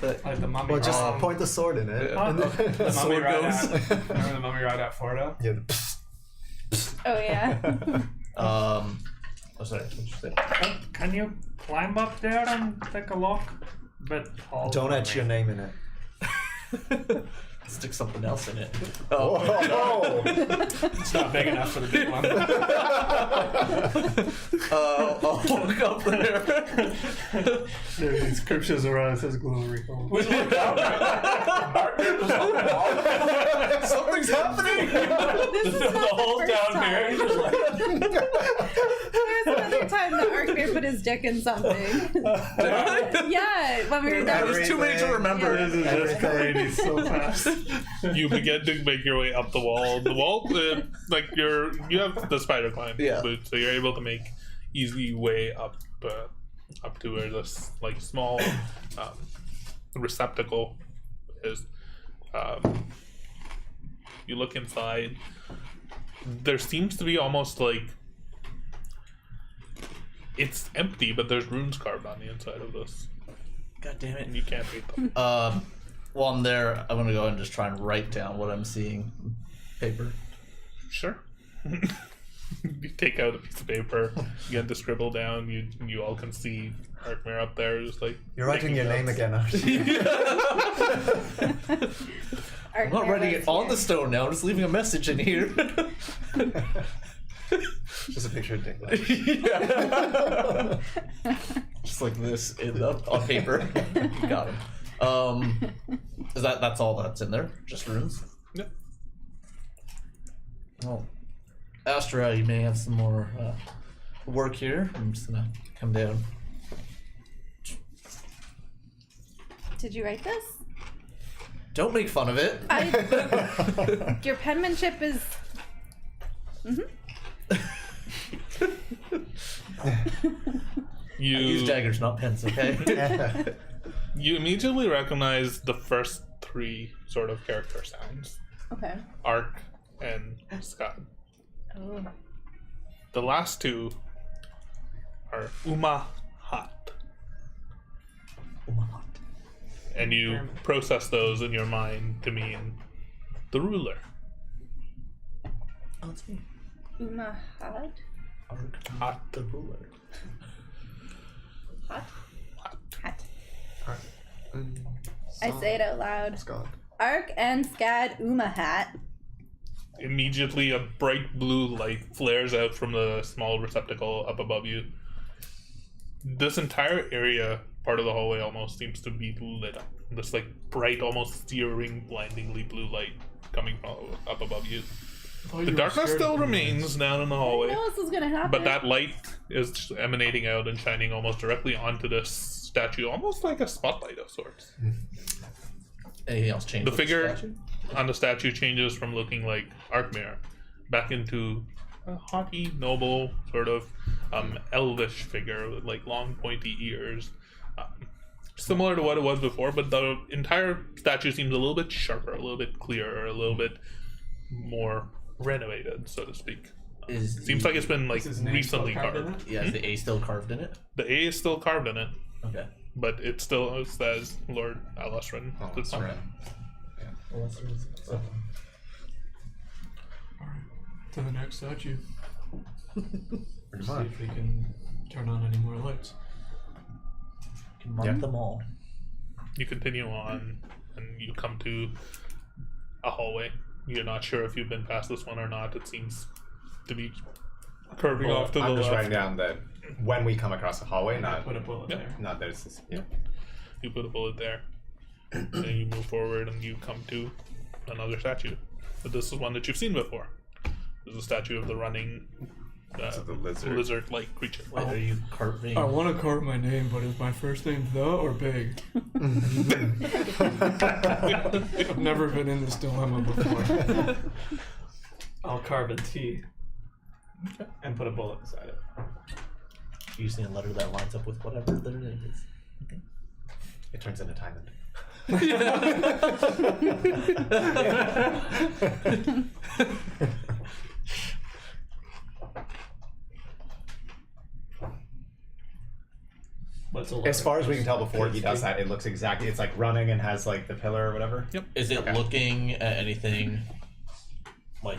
but Like the mummy. Well, just Um, point the sword in it. yeah. And the then mummy sword ride goes. Remember the mummy ride at Florida? yeah. Oh yeah. oh sorry, what did you say? Can you climb up there and take a look? But Don't etch your name in it. Stick something else in it. Oh. It's not big enough for the big one. I'll walk up there. There's inscriptions around. It says glory. Something's happening. This is not the hole's first down time. here. Just like, There's another time that Arkmir put his dick in something. Yeah, when we were down. There's too many to remember. This is just crazy so fast. You begin to make your way up the wall. The wall, like you have the spider climb Yeah. boot, so you're able to make easy way up to where this like small receptacle is. You look inside. There seems to be almost like it's empty, but there's runes carved on the inside of this, God damn it. and you can't read them. While I'm there, I'm gonna go and just try and write down what I'm seeing. Paper. Sure. You take out a piece of paper, you get to scribble down, you all can see Arkmir up there, just like You're writing your name notes. again, aren't you? I'm not writing it on the stone now. I'm just leaving a message in here. Just a picture of Dick. Yeah. Just like this on paper. Got him. Is that's all that's in there? Just runes? Yep. Well, Astra, you may have some more work here. I'm just gonna come down. Did you write this? Don't make fun of it. Your penmanship is. I use daggers, not pens, okay? You immediately recognize the first three sort of character sounds: Okay. Ark and Scott. Oh. The last two are Uma Hat, and you process those in your mind to mean the ruler. Oh, it's me. Umahad? Hat. The ruler. Hot? Hat. Hat. I say it out loud. Scott. Ark and Scad Umahat. Immediately, a bright blue light flares out from the small receptacle up above you. This entire area, part of the hallway, almost seems to be lit up. This like bright, almost searing, blindingly blue light coming from up above you. The darkness still remains down in the I hallway, know this is gonna happen. but that light is just emanating out and shining almost directly onto this statue, almost like a spotlight of sorts. Anything else changed? The with figure statue? on the statue changes from looking like Arkmir back into a haughty, noble, sort of elvish figure with like long, pointy ears. Similar to what it was before, but the entire statue seems a little bit sharper, a little bit clearer, a little bit more renovated, so to speak. Seems like it's been like Is his name still recently carved in carved. it? Yeah, is the A still carved in it? The A is still carved in it, Okay. but it still says Lord Alasrin. Oh, that's right. Alright. To the next statue. Pretty See much. if we can turn on any more lights. Can mark Yeah. them all. You continue on, and you come to a hallway. You're not sure if you've been past this one or not. It seems to be curving Well, off to the I'm just left. writing down that when we come across the hallway, I not put a bullet Yep. there. not that it's this. Yeah. You put a bullet there, and you move forward, and you come to another statue. but this is one that you've seen before. There's a statue of the running the lizard. lizard-like creature. Wait, are you carving? I want to carve my name, but is my first name the or big? I've never been in this dilemma before. I'll carve a T and put a bullet beside it. Using a letter that lines up with whatever their name is. It turns into time. What's a As far as we can tell before he does that, it looks exactly, it's like running and has like the pillar or whatever. Yep. Is it looking at anything like,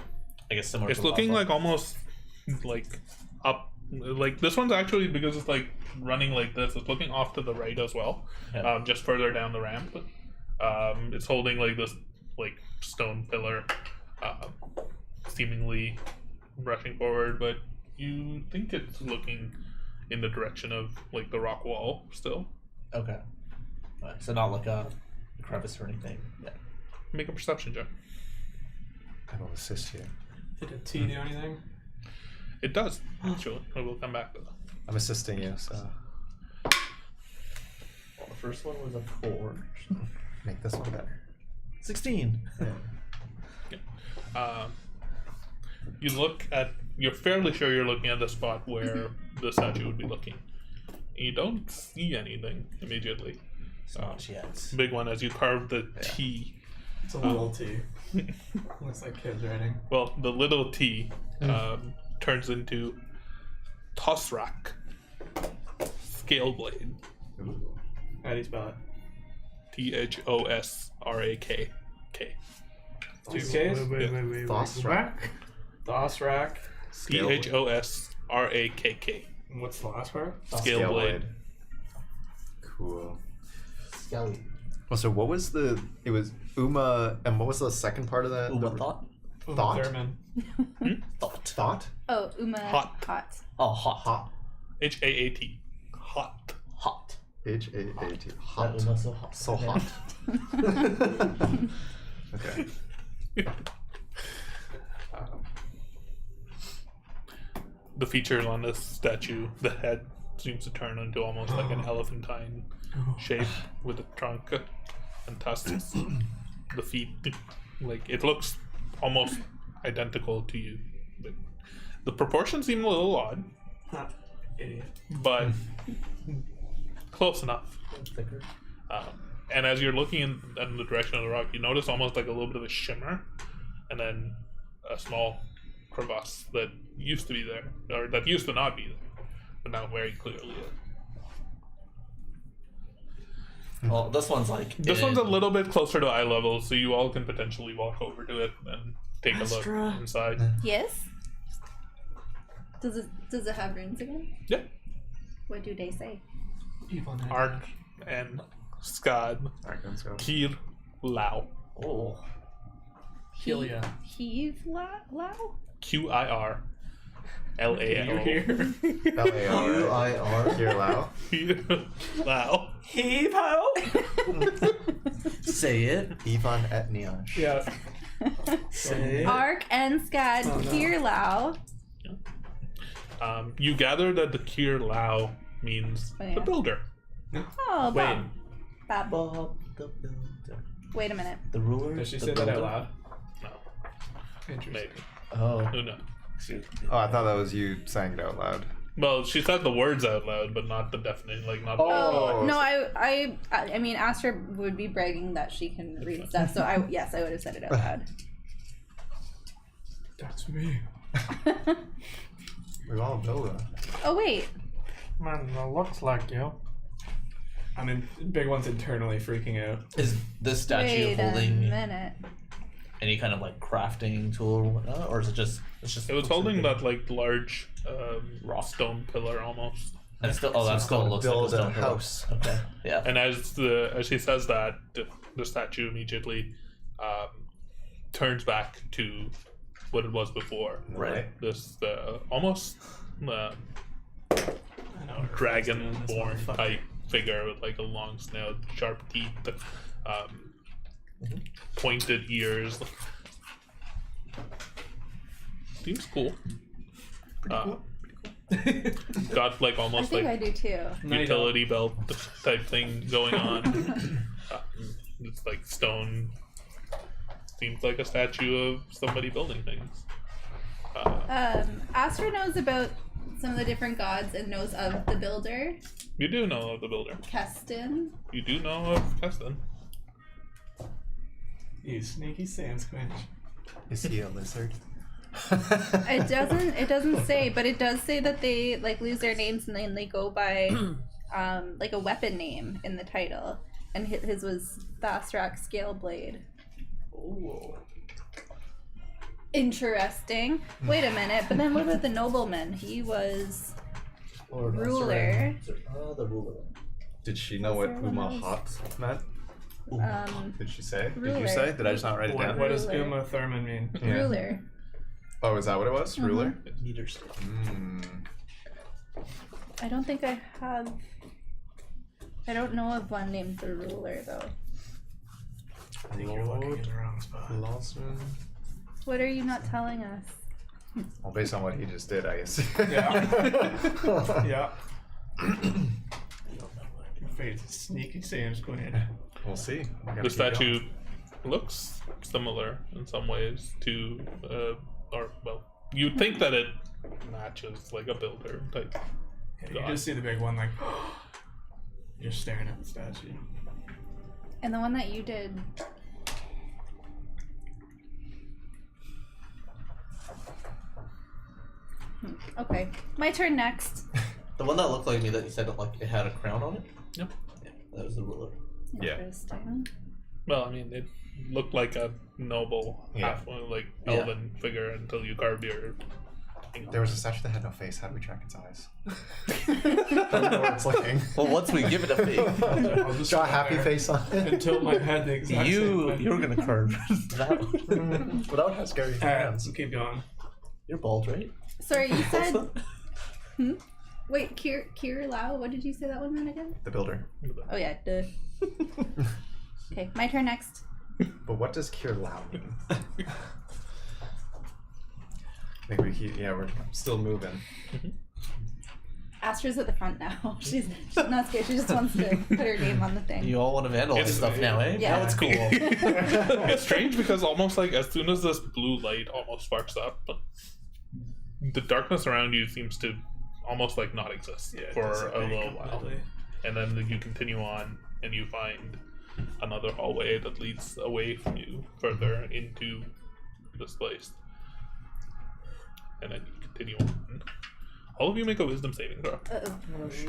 I guess, similar It's to the looking last like almost like up. Like this one's actually, because it's like running like this, it's looking off to the right as well, Yeah. just further down the ramp. It's holding like this like stone pillar, seemingly rushing forward, but you think it's looking in the direction of like the rock wall still. one? Okay. Alright, so not like a crevice or anything. Yeah. Make a perception check. I will assist you. Did a T do anything? It does, actually. I will come back to that. I'm assisting you, so Well, the first one was a 4. make this one better. 16. You look at. You're fairly sure you're looking at the spot where the statue would be looking. You don't see anything immediately. Not yet. Big one as you carve the T. It's a little T. Looks like kids writing. Well, the little T turns into Tosrak. Scale blade. How do you spell it? Thosrak. K. 2 Ks? Wait. Thosrak. Thosrak. Thosrak. And what's the last part? Scale blade. Cool. Skelly. Well, so what was the? It was Uma, and what was the second part of that? Uma thought? Thought? Thurman. Thought? Oh, Uma. Hot. Oh, hot. Hot. HAAT. Hot. Hot. H-A-A-T. That Hot. Uma so hot. So hot. Okay. The features on this statue, the head seems to turn into almost like an elephantine shape with a trunk and tusks. The feet, like it looks almost identical to you. But the proportions seem a little odd, Idiot. but close enough. Thicker. And as you're looking in the direction of the rock, you notice almost like a little bit of a shimmer, and then a small crevasse that used to be there, or that used to not be there, but now very clearly is. Well, this one's like. This one's a little bit closer to eye level, so you all can potentially walk over to it and take a look inside. Yes. Does it have runes again? Yeah. What do they say? Ark and Skad Alright, let's go. Kir Lao. Oh. Helia. Heave Lao? QIR LAL. Here. L-A-R. Here, Lao. Kir Lao. Heave ho! Say it. Ivan et Niash. Yeah. Say it. Ark and Skad Hear Lao. You gather that the Kir Lao means Oh, yeah. the builder. Oh, Wait. Bob. Bob the Builder. Wait a minute. The ruler. Does she the say that out builder? loud? No, Interesting. maybe. Oh. Who knows? Oh, I thought that was you saying it out loud. Well, she said the words out loud, but not the definite, like not. Oh, Oh, no, I mean, Astra would be bragging that she can read stuff, so I would have said it out loud. That's me. We all know that. Oh, wait. Man, it looks like you. I mean, big one's internally freaking out. Is this statue Wait a holding minute. any kind of like crafting tool or whatnot, or is it just? It's just. It was holding that. that like large stone pillar almost. And still, oh, that still looks like build a a stone pillar. house. Okay. Yeah. And as she says that, the statue immediately turns back to what it was before. Right. This almost dragon-born type figure with like a long snout, sharp teeth, pointed ears, Seems cool. Got like I almost think I like do too. utility belt type thing going on. It's like stone. Seems like a statue of somebody building things. Astra knows about some of the different gods and knows of the builder, You do know of the builder. Keston. You do know of Keston. You sneaky sand squinch. Is he a lizard? It doesn't say, but it does say that they like lose their names and then they go by like a weapon name in the title, and his was Thastrak Scaleblade. Oh. Interesting. Wait a minute, but then what about the nobleman? He was Lord, ruler. The ruler. Did she know what Uma Hot meant? Did she say? Did ruler. you say? Did I just not write it down? What does Ruler. Uma Thurman mean? Yeah. Ruler. Oh, is that what it was? Ruler? Meter stick. I don't think I have. I don't know of one named the ruler though. I think you're looking in the wrong spot. Lawson. What are you not telling us? Well, based on what he just did, I guess. Yeah. Yeah. Your face is sneaky Sam squinch. We'll see. We gotta The keep statue going. looks similar in some ways to, or well, you'd think that it matches like a builder type. You just see the big one, like, you're just staring at the statue. And the one that you did. Okay, my turn next. The one that looked like me that you said like it had a crown on it? Yep. Yeah, that was the ruler. Yeah. Interesting. Well, I mean, it looked like a noble, half like elven figure until you carved your. There was a statue that had no face. How do we track its eyes? I don't know where it's looking. Well, once we give it a face, Draw a happy face on it. Until my head the exact same way. you're gonna carve that one. Without how scary hands. Alright, keep going. You're bald, right? Sorry, you said. Wait, Kier Lau, what did you say that one meant again? The builder. Oh, yeah, duh. Okay, my turn next. But what does Kier Lau mean? I think we keep, we're still moving. Astra's at the front now. She's not scared. She just wants to put her name on the thing. You all want to vandalize It's- stuff now, eh? Yeah. Now it's cool. It's strange because almost like as soon as this blue light almost sparks up, the darkness around you seems to almost like not exist for a little while. And then you continue on and you find another hallway that leads away from you further into this place. And then you continue on. All of you make a wisdom saving throw.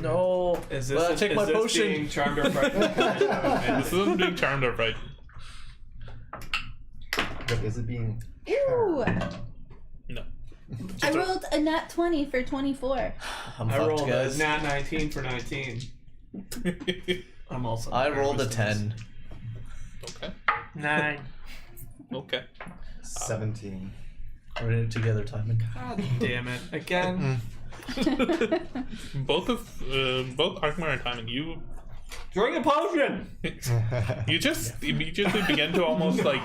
No. Is this, Well, take my potion. being charmed or frightened? This isn't being charmed or frightened. But is it being... Ew! No. I rolled a nat 20 for 24. I'm I fucked, rolled guys. a nat 19 for 19. I'm also. I rolled a 10. Okay. 9. Okay. 17. We're in it together, Timon. God damn it. Again. Both Arkmar and Timon, you Drink a potion! just immediately begin to almost like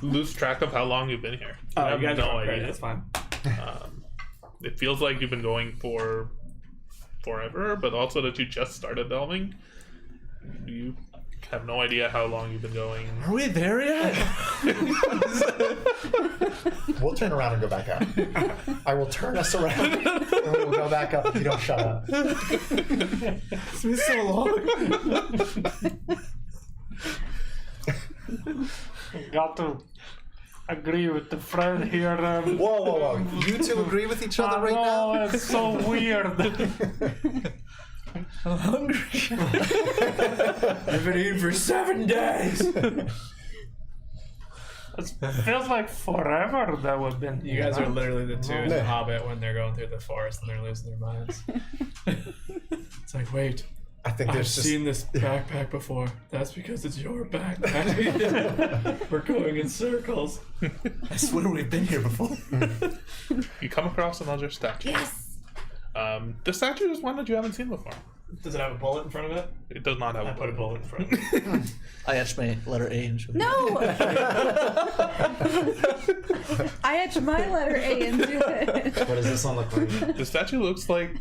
lose track of how long you've been here. You Oh, have you guys no are okay, idea. that's fine. It feels like you've been going for forever, but also that you just started delving. You have no idea how long you've been going. Are we there yet? We'll turn around and go back up. I will turn us around and we'll go back up if you don't shut up. It's been so long. Got to agree with the friend here. Whoa. You two agree with each other right now? It's so weird. I'm hungry. I've been eating for 7 days. It feels like forever that we've been. You guys are literally the two in No. the Hobbit when they're going through the forest and they're losing their minds. It's like, wait, I think I've there's just... seen this backpack before. That's because it's your backpack. We're going in circles. I swear we've been here before. You come across another statue. Yes! This statue is one that you haven't seen before. Does it have a bullet in front of it? It does not have I a put a bullet in front of it. I etched my letter A into it. No! I etched my letter A into it. What does this one look like? The statue looks like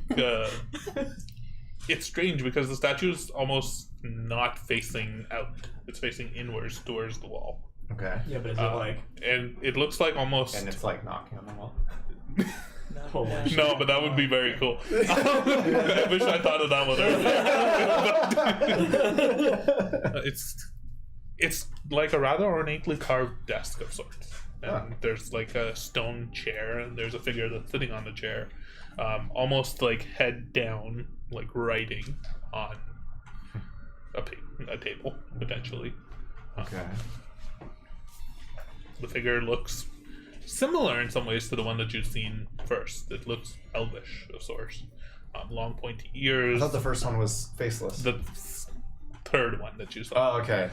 it's strange because the statue is almost not facing out. It's facing inwards towards the wall. Okay. Yeah, but is it like... And it looks like almost And it's like knocking on the wall. Holy shit. no, but that would be very cool. I wish I thought of that one earlier. It's like a rather ornately carved desk of sorts. And there's like a stone chair, and there's a figure that's sitting on the chair, almost like head down, like writing on a table, potentially. Okay. The figure looks similar in some ways to the one that you've seen first. It looks elvish of sorts. Long pointy I ears. thought the first one was faceless. The third one that you saw. Oh, okay.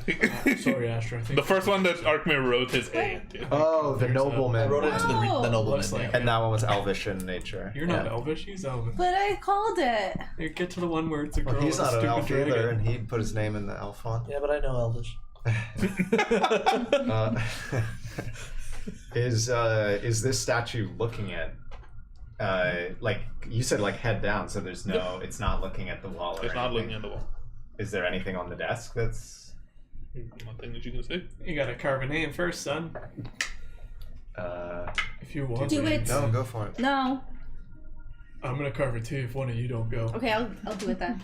Sorry, Astra. I think The first one that Arkmir wrote his A into. Oh, the nobleman. I wrote it into the Oh. nobleman. Looks like- yeah. And that one was elvish in nature. You're not Yeah. elvish, he's elvish. But I called it. You get to the one where it's a girl Well, he's with a not an stupid elf dragon. either, and he'd put his name in the elf font. Yeah, but I know Elvish. Is this statue looking at like you said, like head down? So there's no, it's not looking at the wall. Or It's not anything. looking at the wall. Is there anything on the desk that's? Nothing that you can see. You gotta carve a name first, son. If you want Do to. it. No, go for it. No. I'm gonna carve it too if one of you don't go. Okay, I'll do it then.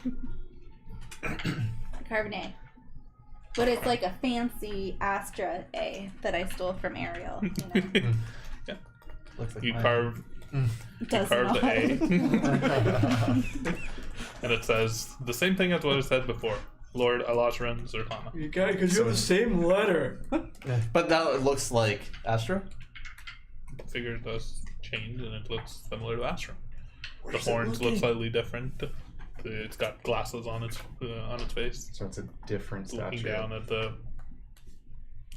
Carve an A. But it's like a fancy Astra A that I stole from Ariel. You know? Looks like You mine. carve It does carve not. the A. And it says the same thing as what it said before. Lord Alashran Zertana. You got it because you have the same letter. But now it looks like Astra. The figure does change and it looks similar to Astra. The Where's it horns look looking? slightly different. It's got glasses on its face. So it's a different Looking statue. down at the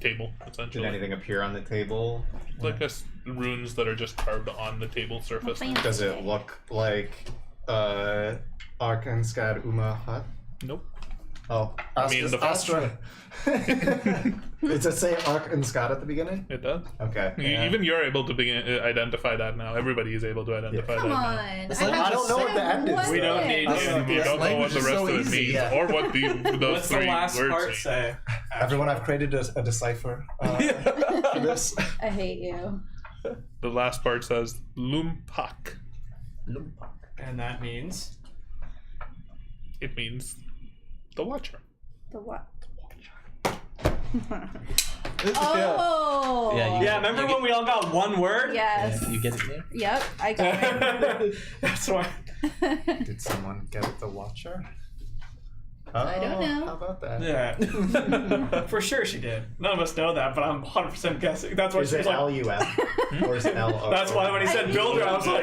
table, Did essentially. anything appear on the table? Like runes that are just carved on the table surface. Fancy. Does it look like Arkanskad Uma Hut? Nope. Oh, I mean, the Astra. Does it say Ark and Scott at the beginning? It does. Okay. Even you're able to identify that now. Everybody is able to identify Come that on. now. It's like, I don't know what the end is. We don't need You to. don't know what language the is rest so of it easy, means, yeah. or what those What's the three last words part mean. say? Everyone, I've created a decipher for this. I hate you. The last part says Lumpak. And that means. It means the Watcher. The what? Yeah. Oh! Yeah, Yeah, remember when we all got one word? Yes. You get it there? Yep, I got That's why. it. Did someone get the Watcher? I don't know. How about that? Yeah. For sure she did. None of us know that, but I'm 100% guessing. That's why Is she it was like. LUM? Or is it LO? That's why when he said builder, I was like.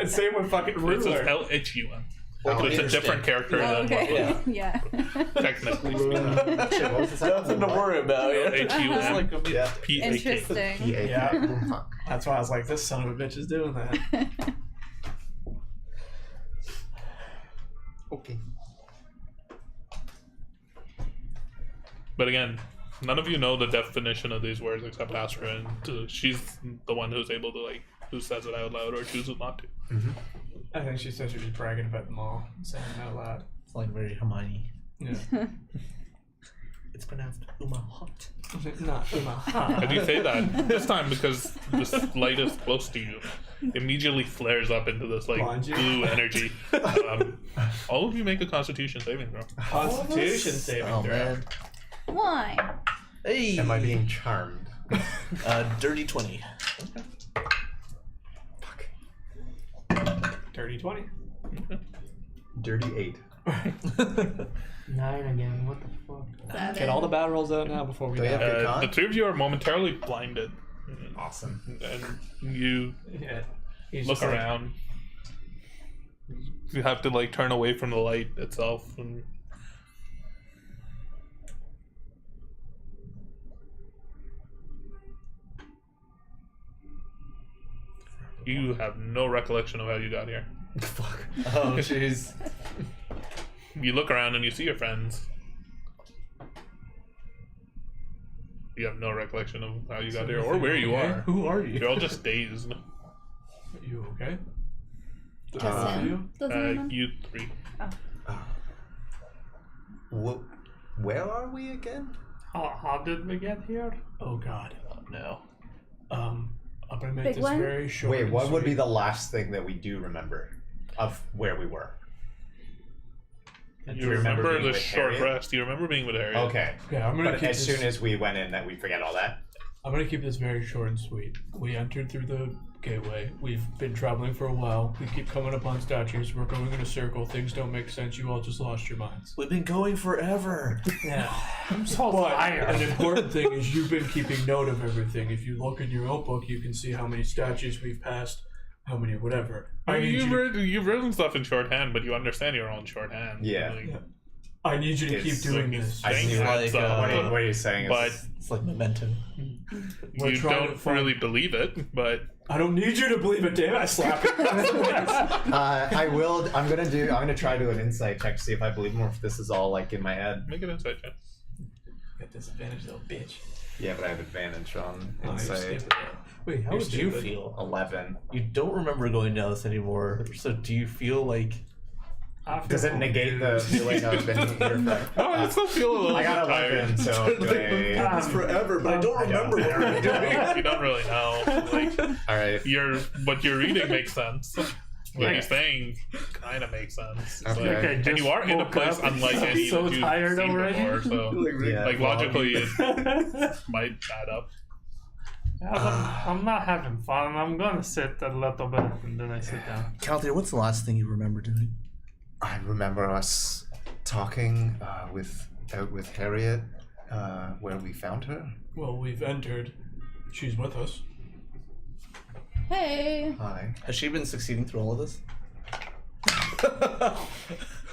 Same with fucking It says ruler. LHUM. Oh, So it's a interesting. different character Oh, than okay. Yeah. technically Shit, what was the second Nothing to one? worry about. Yeah. H-U-M. It's like a Yeah. PAK. Interesting. PAK. Yeah. That's why I was like, this son of a bitch is doing that. Okay. But again, none of you know the definition of these words except Astra, and she's the one who's able to who says it out loud or chooses not to. I think she said she was bragging about them all, saying it out loud. It's like very Hermione. Yeah. It's pronounced Uma Hot. Not How do you say that? This time because the light is close to you. Immediately flares up into this Blind you. blue energy. All of you make a Constitution saving throw. Constitution saving Oh throw. man. Why? Hey. Am I being charmed? Dirty 20. Dirty 20. Dirty 8. 9 again. What the fuck? Seven. Get all the bad rolls out now before we Do we have die. good con? The three of you are momentarily blinded. Awesome. And you Yeah. He's look just like, around. You have to turn away from the light itself, and you have no recollection of how you got here. Fuck. Oh, jeez. You look around and you see your friends. You have no recollection of how you got here or where you Okay, are. Who are you? You're all just dazed. Are you okay? Just him. Doesn't remember. You three. Where are we again? How did we get here? Oh God. Oh, no. I'm gonna make Big this one? very short. Wait, and what would be sweet. the last thing that we do remember of where we were? Do You we remember being the with short Harriet? rest. You remember being with Harriet. Okay. Okay, I'm gonna But keep as this. soon as we went in, that we forget all that. I'm gonna keep this very short and sweet. We entered through the gateway. We've been traveling for a while. We keep coming upon statues. We're going in a circle. Things don't make sense. You all just lost your minds. We've been going forever. Yeah. I'm so But tired. an important thing is you've been keeping note of everything. If you look in your notebook, you can see how many statues we've passed, how many whatever. I need You've written stuff in shorthand, but you understand your own shorthand. Yeah. Like, Yeah. I need you to keep It's doing like this. I things see adds like, up, What are you saying? but It's like memento. We're you trying to don't find- really believe it. But I don't need you to believe it, damn it. I slap you. I will. I'm gonna try to do an insight check to see if I believe more. If this is all like in my head. make an insight check. Got disadvantage, little bitch. Yeah, but I have advantage on Oh, you're insight. stupid. Wait, how You're would you stupid. feel? 11. You don't remember going down this anymore, so do you feel like... I feel Does it negate the feeling of being here for? Oh, I still feel a little I got tired. 11, so do I- It's forever, but I don't remember what we were doing. You don't really know. Like all right. what you're reading makes sense. What Yeah. he's saying kind of makes sense. It's Okay. like- Okay, and just you are in a woke place up. unlike I'm any so that you've tired seen already. before. So, Yeah. like logically, it might add up. I'm not having fun. I'm gonna sit a little bit and then I sit down. Calther, what's the last thing you remember doing? I remember us talking out with Harriet, where we found her. Well, we've entered. She's with us. Hey. Hi. Has she been succeeding through all of this?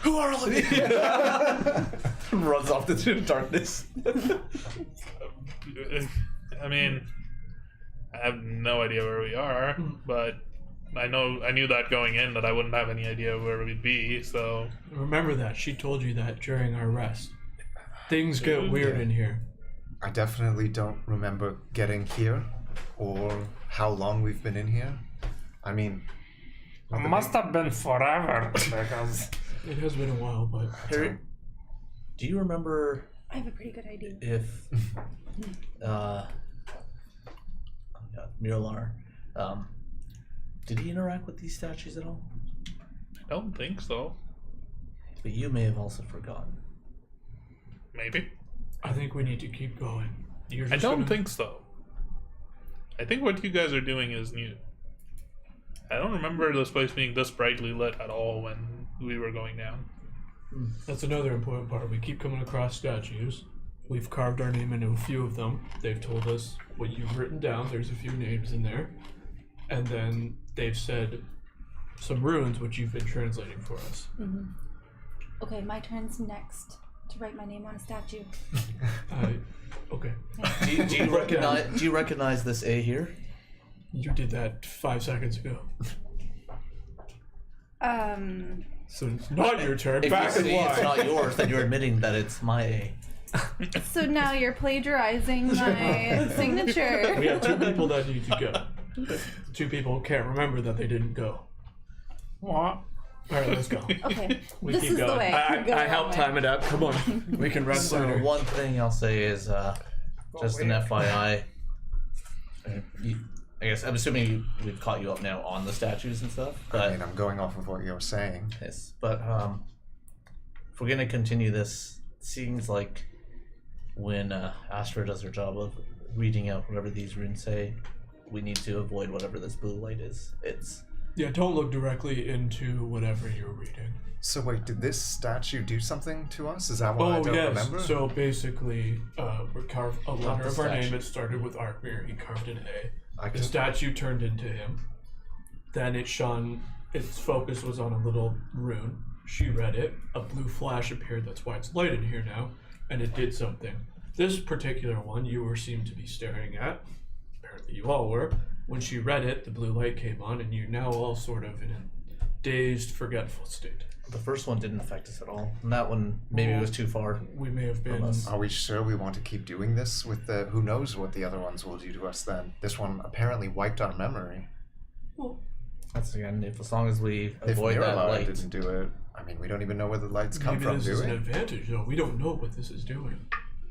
Who are all of you? Runs off into the darkness. I mean, I have no idea where we are, but I knew that going in that I wouldn't have any idea where we'd be. So Remember that. She told you that during our rest. Things get weird in here. I definitely don't remember getting here, or how long we've been in here. I mean, It must have been forever because It has been a while, but Harry, do you remember I have a pretty good idea. if Miralar, did he interact with these statues at all? I don't think so. But you may have also forgotten. Maybe. I think we need to keep going. You're I just don't gonna- think so. I think what you guys are doing is new. I don't remember this place being this brightly lit at all when we were going down. That's another important part. We keep coming across statues. We've carved our name into a few of them. They've told us what you've written down. There's a few names in there. And then they've said some runes, which you've been translating for us. Okay, my turn's next to write my name on a statue. Okay. Do you recognize this A here? You did that 5 seconds ago. So it's not your turn. If Back you and see it's why? not yours, then you're admitting that it's my A. So now you're plagiarizing my signature. We have 2 people that need to go. 2 people can't remember that they didn't go. what? All right, let's go. Okay, We this keep is going. the way. Go I that helped way. time it up. Come on. We can rest So later. one thing I'll say is, just an FYI. I guess I'm assuming we've caught you up now on the statues and stuff. I But mean, I'm going off of what you're saying. yes, but if we're gonna continue this, it seems like when Astra does her job of reading out whatever these runes say, we need to avoid whatever this blue light is. It's Yeah, don't look directly into whatever you're reading. So wait, did this statue do something to us? Is that why I Oh don't yes. remember? So basically, we carved a letter the of our name. statue. It started with Arkmir. He carved an A. I The can, statue turned into him. Then it shone. Its focus was on a little rune. She read it. A blue flash appeared. That's why it's light in here now. And it did something. This particular one you seemed to be staring at. Apparently you all were. When she read it, the blue light came on, and you're now all sort of in dazed, forgetful state. The first one didn't affect us at all. And that one, maybe it was too far. We may have been. us. Are we sure we want to keep doing this with the... Who knows what the other ones will do to us then? This one apparently wiped our memory. Well, That's again, if as long as we If avoid that Mirror light. didn't do it, I mean, we don't even know where the lights come maybe from, this do is we? an advantage, though. We don't know what this is doing.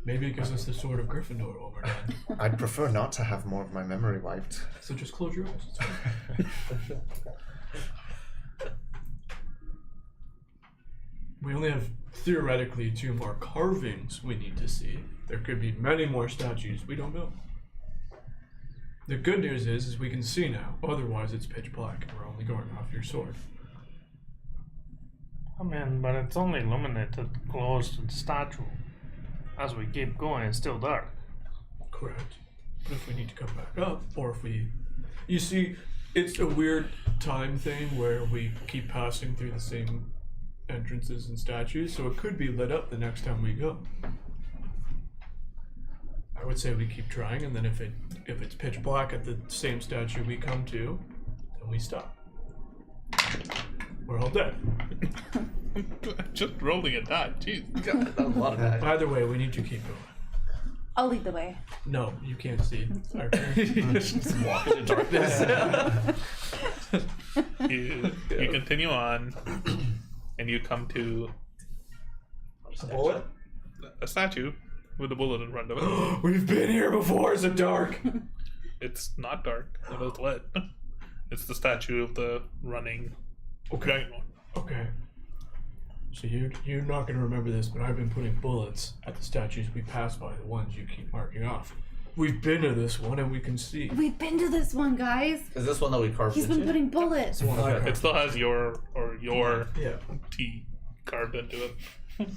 Maybe it gives us the sword of Gryffindor overnight. I'd prefer not to have more of my memory wiped. So just close your eyes. It's fine. We only have theoretically 2 more carvings we need to see. There could be many more statues. We don't know. The good news is we can see now. Otherwise, it's pitch black, and we're only going off your sword. I mean, but it's only illuminated close to the statue. As we keep going, it's still dark. Correct. But if we need to come back up, or if we... You see, it's a weird time thing where we keep passing through the same entrances and statues, so it could be lit up the next time we go. I would say we keep trying, and then if it's pitch black at the same statue we come to, then we stop. We're all dead. Just rolling a die. Jeez. God, that was a lot of that. Either way, we need to keep going. I'll lead the way. No, you can't see. Sorry. Just walk in the darkness. You continue on, and you come to A bullet? a statue with a bullet in front of it. We've been here before. Is it dark? It's not dark. It is lit. It's the statue of the running dragon one. Okay. So you're not going to remember this, but I've been putting bullets at the statues we pass by, the ones you keep marking off. We've been to this one and we can see. We've been to this one, guys. Is this one that we carved He's into? been putting bullets. It's one I It carved. still has your Yeah. T carved into it.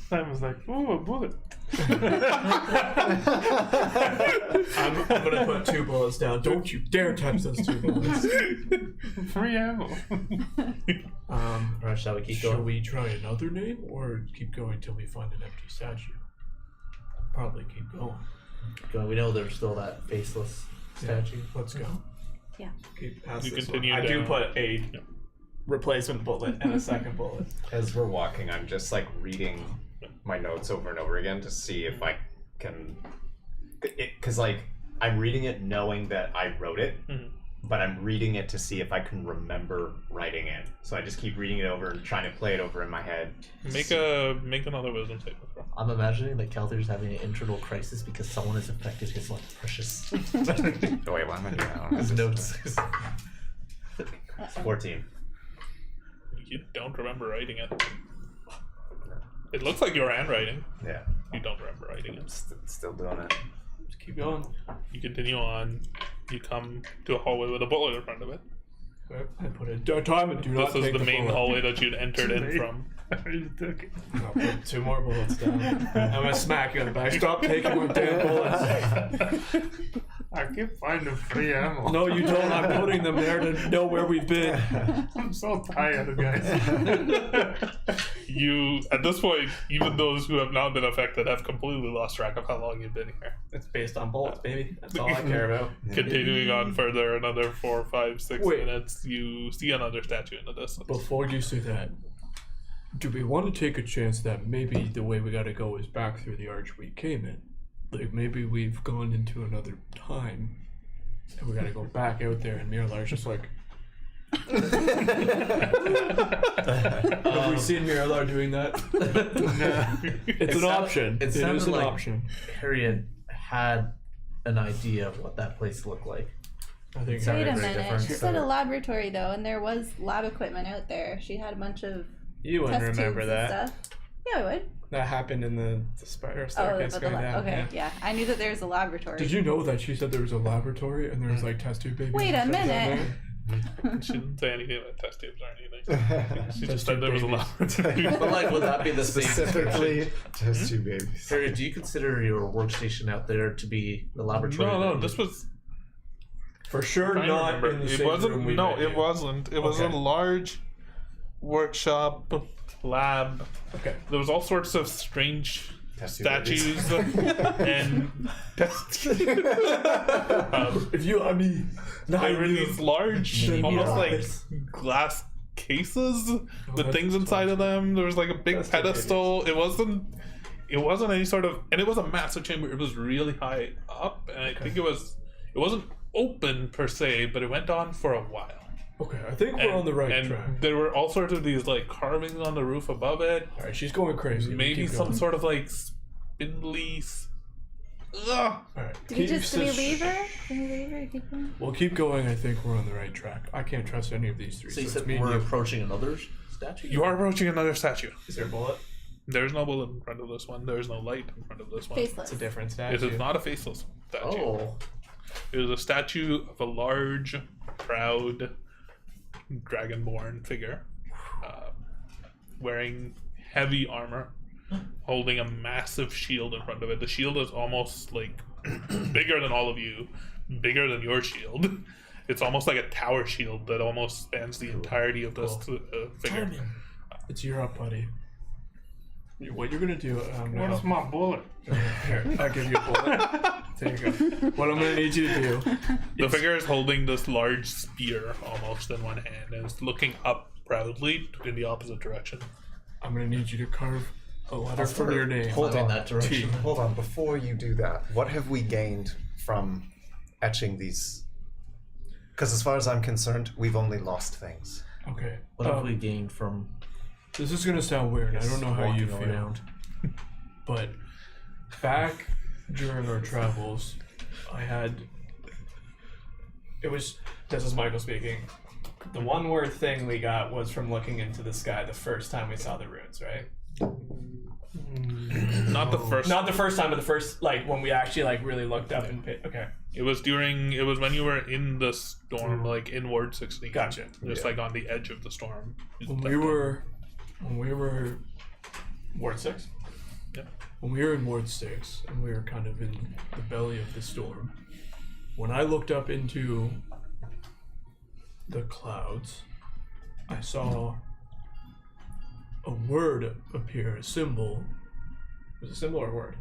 Sam was like, "Ooh, a bullet." I'm going to put 2 bullets down. Don't you dare touch those 2 bullets. Free ammo. Or shall we keep Shall going? we try another name or keep going till we find an empty statue? Probably keep going. We know there's still that faceless statue. Let's go. Yeah. Keep past You this continue one. I do down. put a replacement bullet and a second bullet. As we're walking, I'm just like reading my notes over and over again to see if I can. Because like I'm reading it knowing that I wrote it, but I'm reading it to see if I can remember writing it. So I just keep reading it over and trying to play it over in my head. Make another wisdom saving throw. I'm imagining that Kelther's having an internal crisis because someone has affected his like precious Oh wait, what am I doing now? his notes. 14. You don't remember writing it. It looks like your handwriting. Yeah, You don't remember writing it. Still doing it. Just keep going. You continue on. You come to a hallway with a bullet in front of it. I put a time and do not This is take the main bullet. hallway that you'd entered in from. You took it. I'll put 2 more bullets down. I'm gonna smack you in the back. Stop taking my damn bullets. I keep finding free ammo. No, you don't. I'm putting them there to know where we've been. I'm so tired, guys. You, at this point, even those who have not been affected have completely lost track of how long you've been here. It's based on bullets, baby. That's all I care about. Continuing on further, another 4, 5, 6 Wait. minutes, you see another statue in the distance. Before you say that, do we want to take a chance that maybe the way we gotta go is back through the arch we came in? Like maybe we've gone into another time and we gotta go back out there and Miralar's just like have we seen Miralar doing that? It's an option. It It sounded is an like option. Harriet had an idea of what that place looked like. I think Sorry, Wait a very minute. different. She said a laboratory though, and there was lab equipment out there. She had a bunch of You wouldn't test remember tubes that. and stuff. Yeah, I would. That happened in the spider Oh, staircase but the going down. okay, yeah. I knew that there was a laboratory. Did you know that she said there was a laboratory and there was like test tube babies? Wait and a stuff down minute. there? She didn't say anything about test tubes or anything. She just said there was a laboratory. But like, would that be the same description? Specifically, just 2 babies. Harriet, do you consider your workstation out there to be the laboratory? No, this was. For sure I not remember. in the It same wasn't. room we No, met it you. wasn't. It was a Okay. large workshop lab. Okay. There was all sorts of strange Test tube babies. statues and test. If you, I mean, not There were you. these large, Maybe almost not. like glass cases with that's things inside of them. There was like a big That's pedestal. It wasn't any sort of, and it was a massive chamber. It was really high up, and I think it wasn't open per se, but it went on for a while. Okay, I think we're on the right and track. there were all sorts of these like carvings on the roof above it. All right, she's going crazy. Maybe Keep some going. sort of like spindly. Ugh. All right. Did we keep leave her? Did we leave her? Keep going? We'll keep going. I think we're on the right track. I can't trust any of these three. So you it's said me and we're you. approaching another statue? You are approaching another statue. Is there a bullet? There's no bullet in front of this one. There's no light in front of this one. Faceless. It's a different It statue. is not a faceless statue. Oh. It is a statue of a large, proud, dragonborn figure, wearing heavy armor, holding a massive shield in front of it. The shield is almost like bigger than all of you, bigger than your shield. It's almost like a tower shield that almost spans the entirety of this figure. It's your up, buddy. What you're gonna do? I'm gonna Where's help. my bullet? Here, I'll give you a bullet. There you go. What I'm gonna need you to do. The figure is holding this large spear almost in one hand and is looking up proudly in the opposite direction. I'm gonna need you to carve a letter from your name. Hold in on. that direction. Hold on. Before you do that, what have we gained from etching these? Because as far as I'm concerned, we've only lost things. Okay. What have we gained from This is gonna sound weird. I don't know how you walking feel, around? but back during our travels, This is Michael speaking. The one word thing we got was from looking into the sky the first time we saw the runes, right? Not the first. Not the first time, but the first, like, when we actually, like, really looked up and paid. Okay. It was when you were in the storm, like in Ward 16. Gotcha. Just like on the edge of the storm. when we were Ward 6? Yep. when we were in Ward 6 and we were kind of in the belly of the storm, when I looked up into the clouds, I saw a word appear, a symbol. Was it a symbol or a word?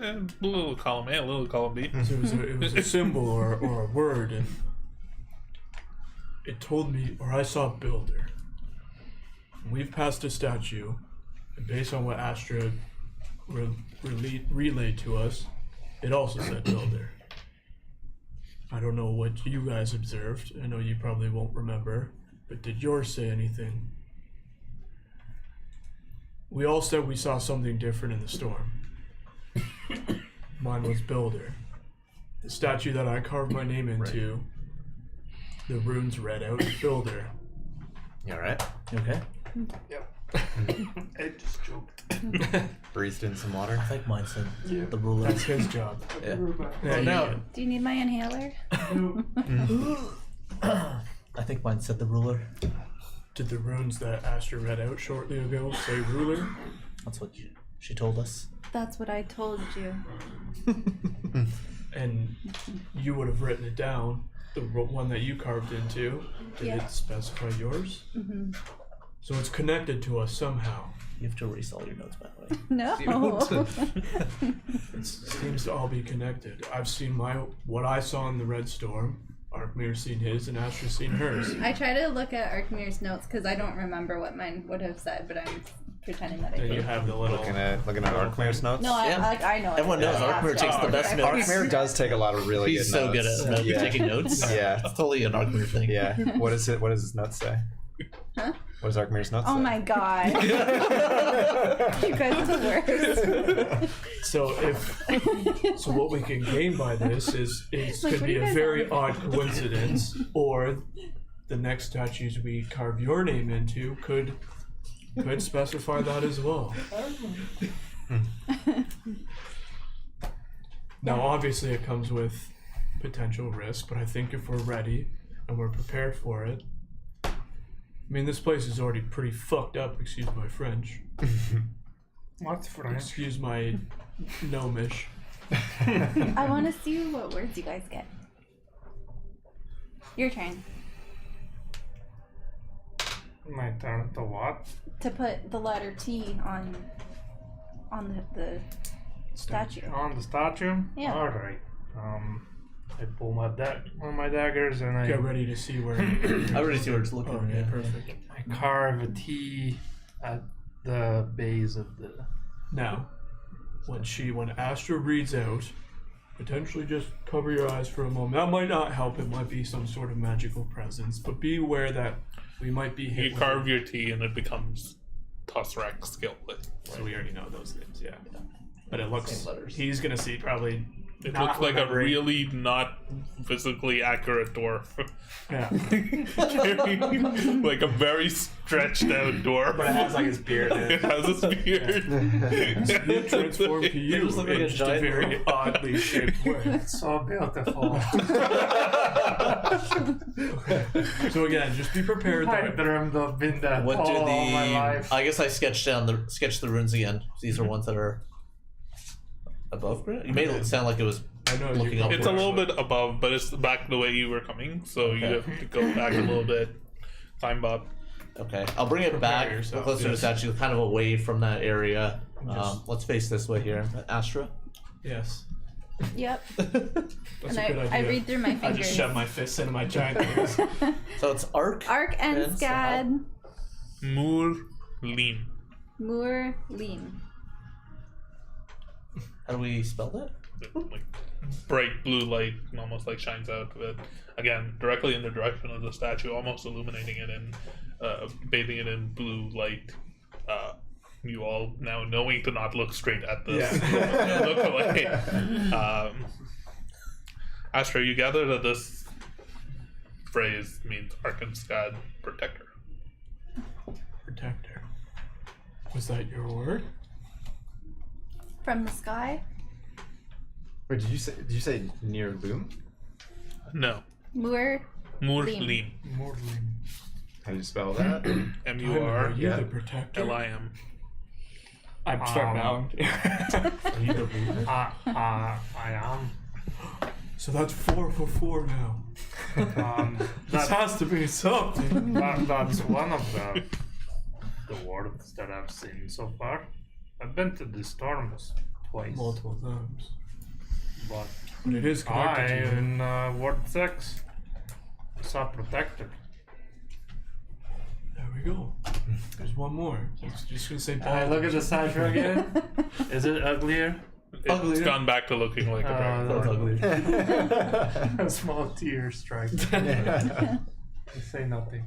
A little column A, a little column B. So it was a symbol or a word, and it told me, or I saw builder. We've passed a statue, and based on what Astra relayed to us, it also said builder. I don't know what you guys observed. I know you probably won't remember, but did yours say anything? We all said we saw something different in the storm. Mine was builder. The statue that I carved my name into, the runes read out builder. You alright? Okay. I just choked. Breathed in some water. I think mine said the ruler. That's his job. Yeah. Yeah, no. Do you need my inhaler? I think mine said the ruler. Did the runes that Astra read out shortly ago say ruler? That's what she told us. That's what I told you. And you would have written it down, the one that you carved into. Did Yeah. it specify yours? Mm-hmm. So it's connected to us somehow. You have to erase all your notes, by the way. No. It seems to all be connected. I've seen what I saw in the Red Storm. Arkmir's seen his, and Astra's seen hers. I try to look at Arkmir's notes because I don't remember what mine would have said, but I'm pretending that I And do. you have the little. Looking at Arkmir's notes. No, Yeah. I know. Everyone knows Arkmir takes the best notes. Arkmir does take a lot of really He's good so notes. good at taking notes. Yeah. It's totally an Arkmir thing. Yeah. What is it? What does his notes say? Huh? What does Arkmir's notes Oh say? my god. You guys are the worst. So what we can gain by this is Like, could what be are you a guys very on? odd coincidence, or the next statues we carve your name into could specify that as well. Now, obviously, it comes with potential risk, but I think if we're ready and we're prepared for it, I mean, this place is already pretty fucked up. Excuse my French. What's French? Excuse my gnomish. I want to see what words you guys get. Your turn. My turn to what? To put the letter T on the statue. On the statue? Yeah. Alright. I pull one of my daggers and I Get ready to see where. I already see where it's looking. Okay, yeah. perfect. I carve a T at the base of the. Now, when Astra reads out, potentially just cover your eyes for a moment. That might not help. It might be some sort of magical presence, but be aware that we might be hit. You with carve your T and it becomes Tosrak skilllet. So we already know those things, yeah. But it looks. Same letters. He's gonna see probably. It not looks like a remembering. really not physically accurate dwarf. Yeah. Carrying, like a very stretched out dwarf. But it has like his beard. In It it. has a beard. You transform to you looks like a in just a giant very oddly shaped way. So beautiful. So again, just be prepared I that dreamed of being that What do all my the? life. I guess I sketched the runes again. These are ones that are above ground. You made it sound like it was. I know Looking you up. It's a little bit above, but it's back the way you were coming, so you have to go back a little bit, climb up. Okay, I'll bring it back yourself, closer to the yes. statue, kind of away from that area. Just- Let's face this way here, Astra. Yes. Yep. That's And a good idea. I read through my I fingers. just shoved my fists into my giant ears. So it's Arc. Arc and And Scad. Moor lean. Moor lean. How do we spell that? Like bright blue light almost like shines out of it. Again, directly in the direction of the statue, almost illuminating it in bathing it in blue light. You all now knowing to not look straight at this. Look away. Astra, you gather that this phrase means Arkansas protector. Protector. Was that your word? From the sky. Wait, did you say near Loom? No. Moor. Moor Lean. lean. Morlin. How do you spell that? Are you Yeah. the protector? M-U-R-L-I-M. I'm starting out. Are you the ruler? I am. So that's 4 for 4 now. This has to be something. That's one of the worlds that I've seen so far. I've been to the storms twice, Multiple times. but But it is I connected to you. in World 6 saw Protector. There we go. There's one more. It's just gonna say I look at the statue again. Is it uglier? It's gone back to looking like a dragon. That's ugly. A small tear strikes. I say nothing.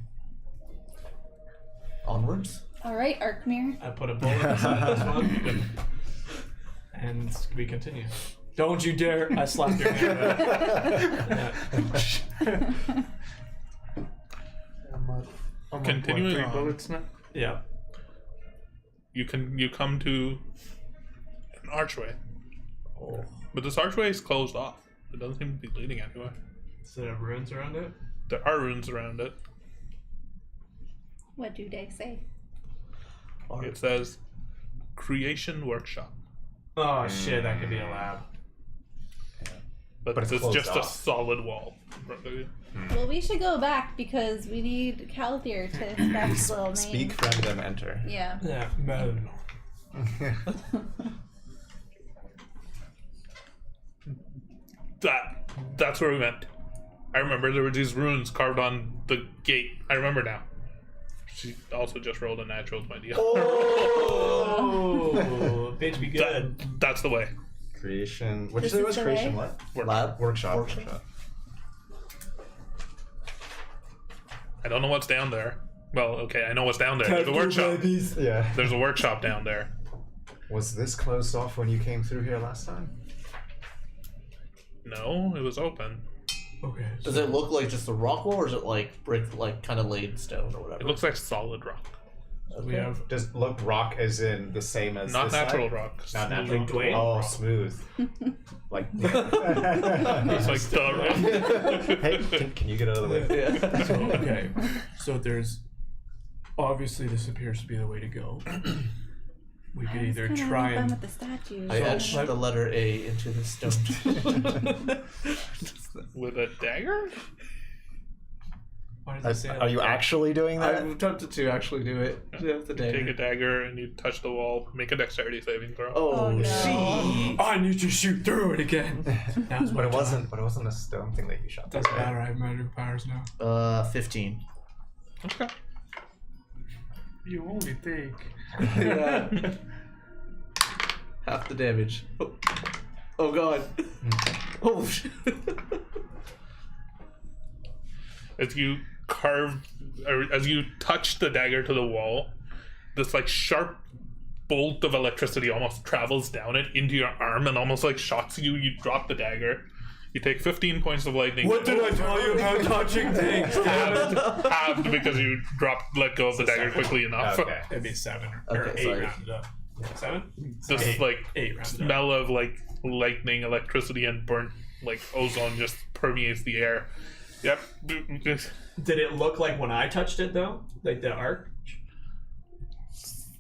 Onwards. Alright, Arkmir. I put a bullet inside this one. And we continue. Don't you dare! I slapped your hand. I'm Continuing on, on. 3 bullets now. Yeah. You come to an archway, Oh. but this archway is closed off. It doesn't seem to be leading anywhere. Does it have ruins around it? There are runes around it. What do they say? It says Creation Workshop, Oh shit! That could be a lab. but it's it's closed just a off. solid wall. Well, we should go back because we need Calthier to inspect his little name. Speak, friend, them enter. Yeah. Yeah. Man. That's where we went. I remember there were these runes carved on the gate. I remember now. She also just rolled a natural 20. Oh, bitch, be good. That's the way. Creation. What did This you say it is was? the Creation way? what? Lab. Workshop. Workshop. I don't know what's down there. Well, okay, I know what's down there. There's a workshop. Yeah. There's a workshop down there. Was this closed off when you came through here last time? No, it was open. Okay. So Does it look like just a rock wall, or is it like brick, like kind of laid stone or whatever? It looks like solid rock. we have. Does look rock as in the same as Not this natural side? rock. Not Smooth natural. Like Dwayne? Oh, Rock. smooth. Like. It's like the rock. Hey, can you get out of the way? Yeah. So, okay. So there's. Obviously, this appears to be the way to go. We could either Kinda try having fun and. with the statues. I etched the letter A into the stone. With a dagger? Why does it say it Are like you that? actually doing that? I'm tempted to actually do it. The Take a dagger and you touch the wall. Make a dexterity saving throw. Oh, no. See, I need to shoot through it again. Now's my But it time. wasn't. But it wasn't a stone thing that you shot. Doesn't matter. I have magic powers now. 15. Okay. You only take. Yeah. Half the damage. Oh god. Oh shit. As you as you touch the dagger to the wall, this like sharp bolt of electricity almost travels down it into your arm and almost like shocks you. You drop the dagger. You take 15 points of lightning. What did I tell you about touching things? Halved because you let go of the dagger quickly enough. Okay. It'd be 7 or Okay, 8 sorry. rounded up. 7? This Eight. like 8 rounded up. smell of like lightning, electricity, and burnt like ozone just permeates the air. Yep. Did it look like when I touched it though? Like the arc?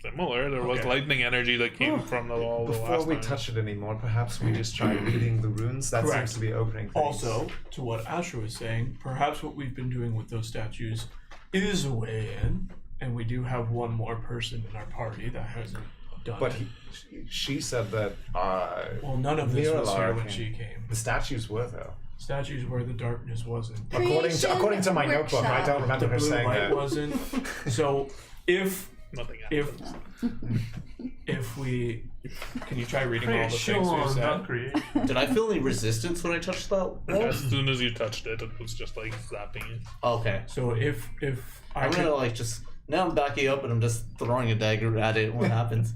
Similar. There was Okay. lightning energy that came from the wall the Before last we time. touch it anymore, perhaps we just try reading the runes. That Correct. seems to be opening things. Also, to what Asher was saying, perhaps what we've been doing with those statues is a way in, and we do have one more person in our party that hasn't done But it. she said that Well, none of this was here Miralar when came. she came. the statues were though. Statues where the darkness wasn't. According to my notebook, I don't remember The her blue saying light that. wasn't. So if Nothing if happened. if we can you try reading all Pretty the sure things we on said? that creation. Did I feel any resistance when I touched that wall? As soon as you touched it, it was just like zapping you. Okay. So if I I'm could, gonna like just now I'm backing up and I'm just throwing a dagger at it. What happens?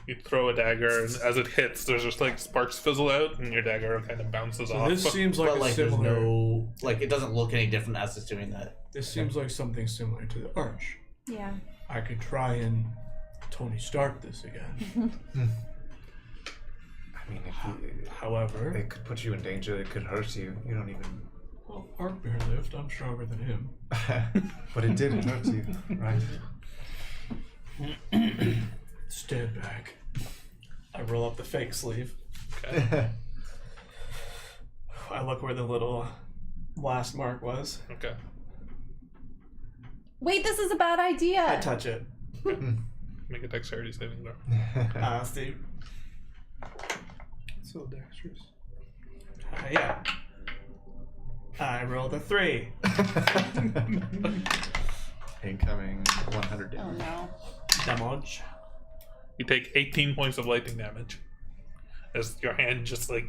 You throw a dagger, and as it hits, there's just like sparks fizzle out, and your dagger kind of bounces so off. this seems like But a like there's similar. no like it doesn't look any different as it's doing that. This seems like something similar to the arch. Yeah. I could try and Tony Stark this again. I mean, if However, it could put you in danger. It could hurt you. You don't even. well, Arc Bear lived. I'm stronger than him. But it did hurt you, right? Stand back. I roll up the fake sleeve. Okay. I look where the little blast mark was. Okay. Wait, this is a bad idea. I touch it. Make a dexterity saving throw. Steve. So dexterous. Yeah. I rolled a 3. Incoming 100 Oh damage. no. Damage. You take 18 points of lightning damage. As your hand just like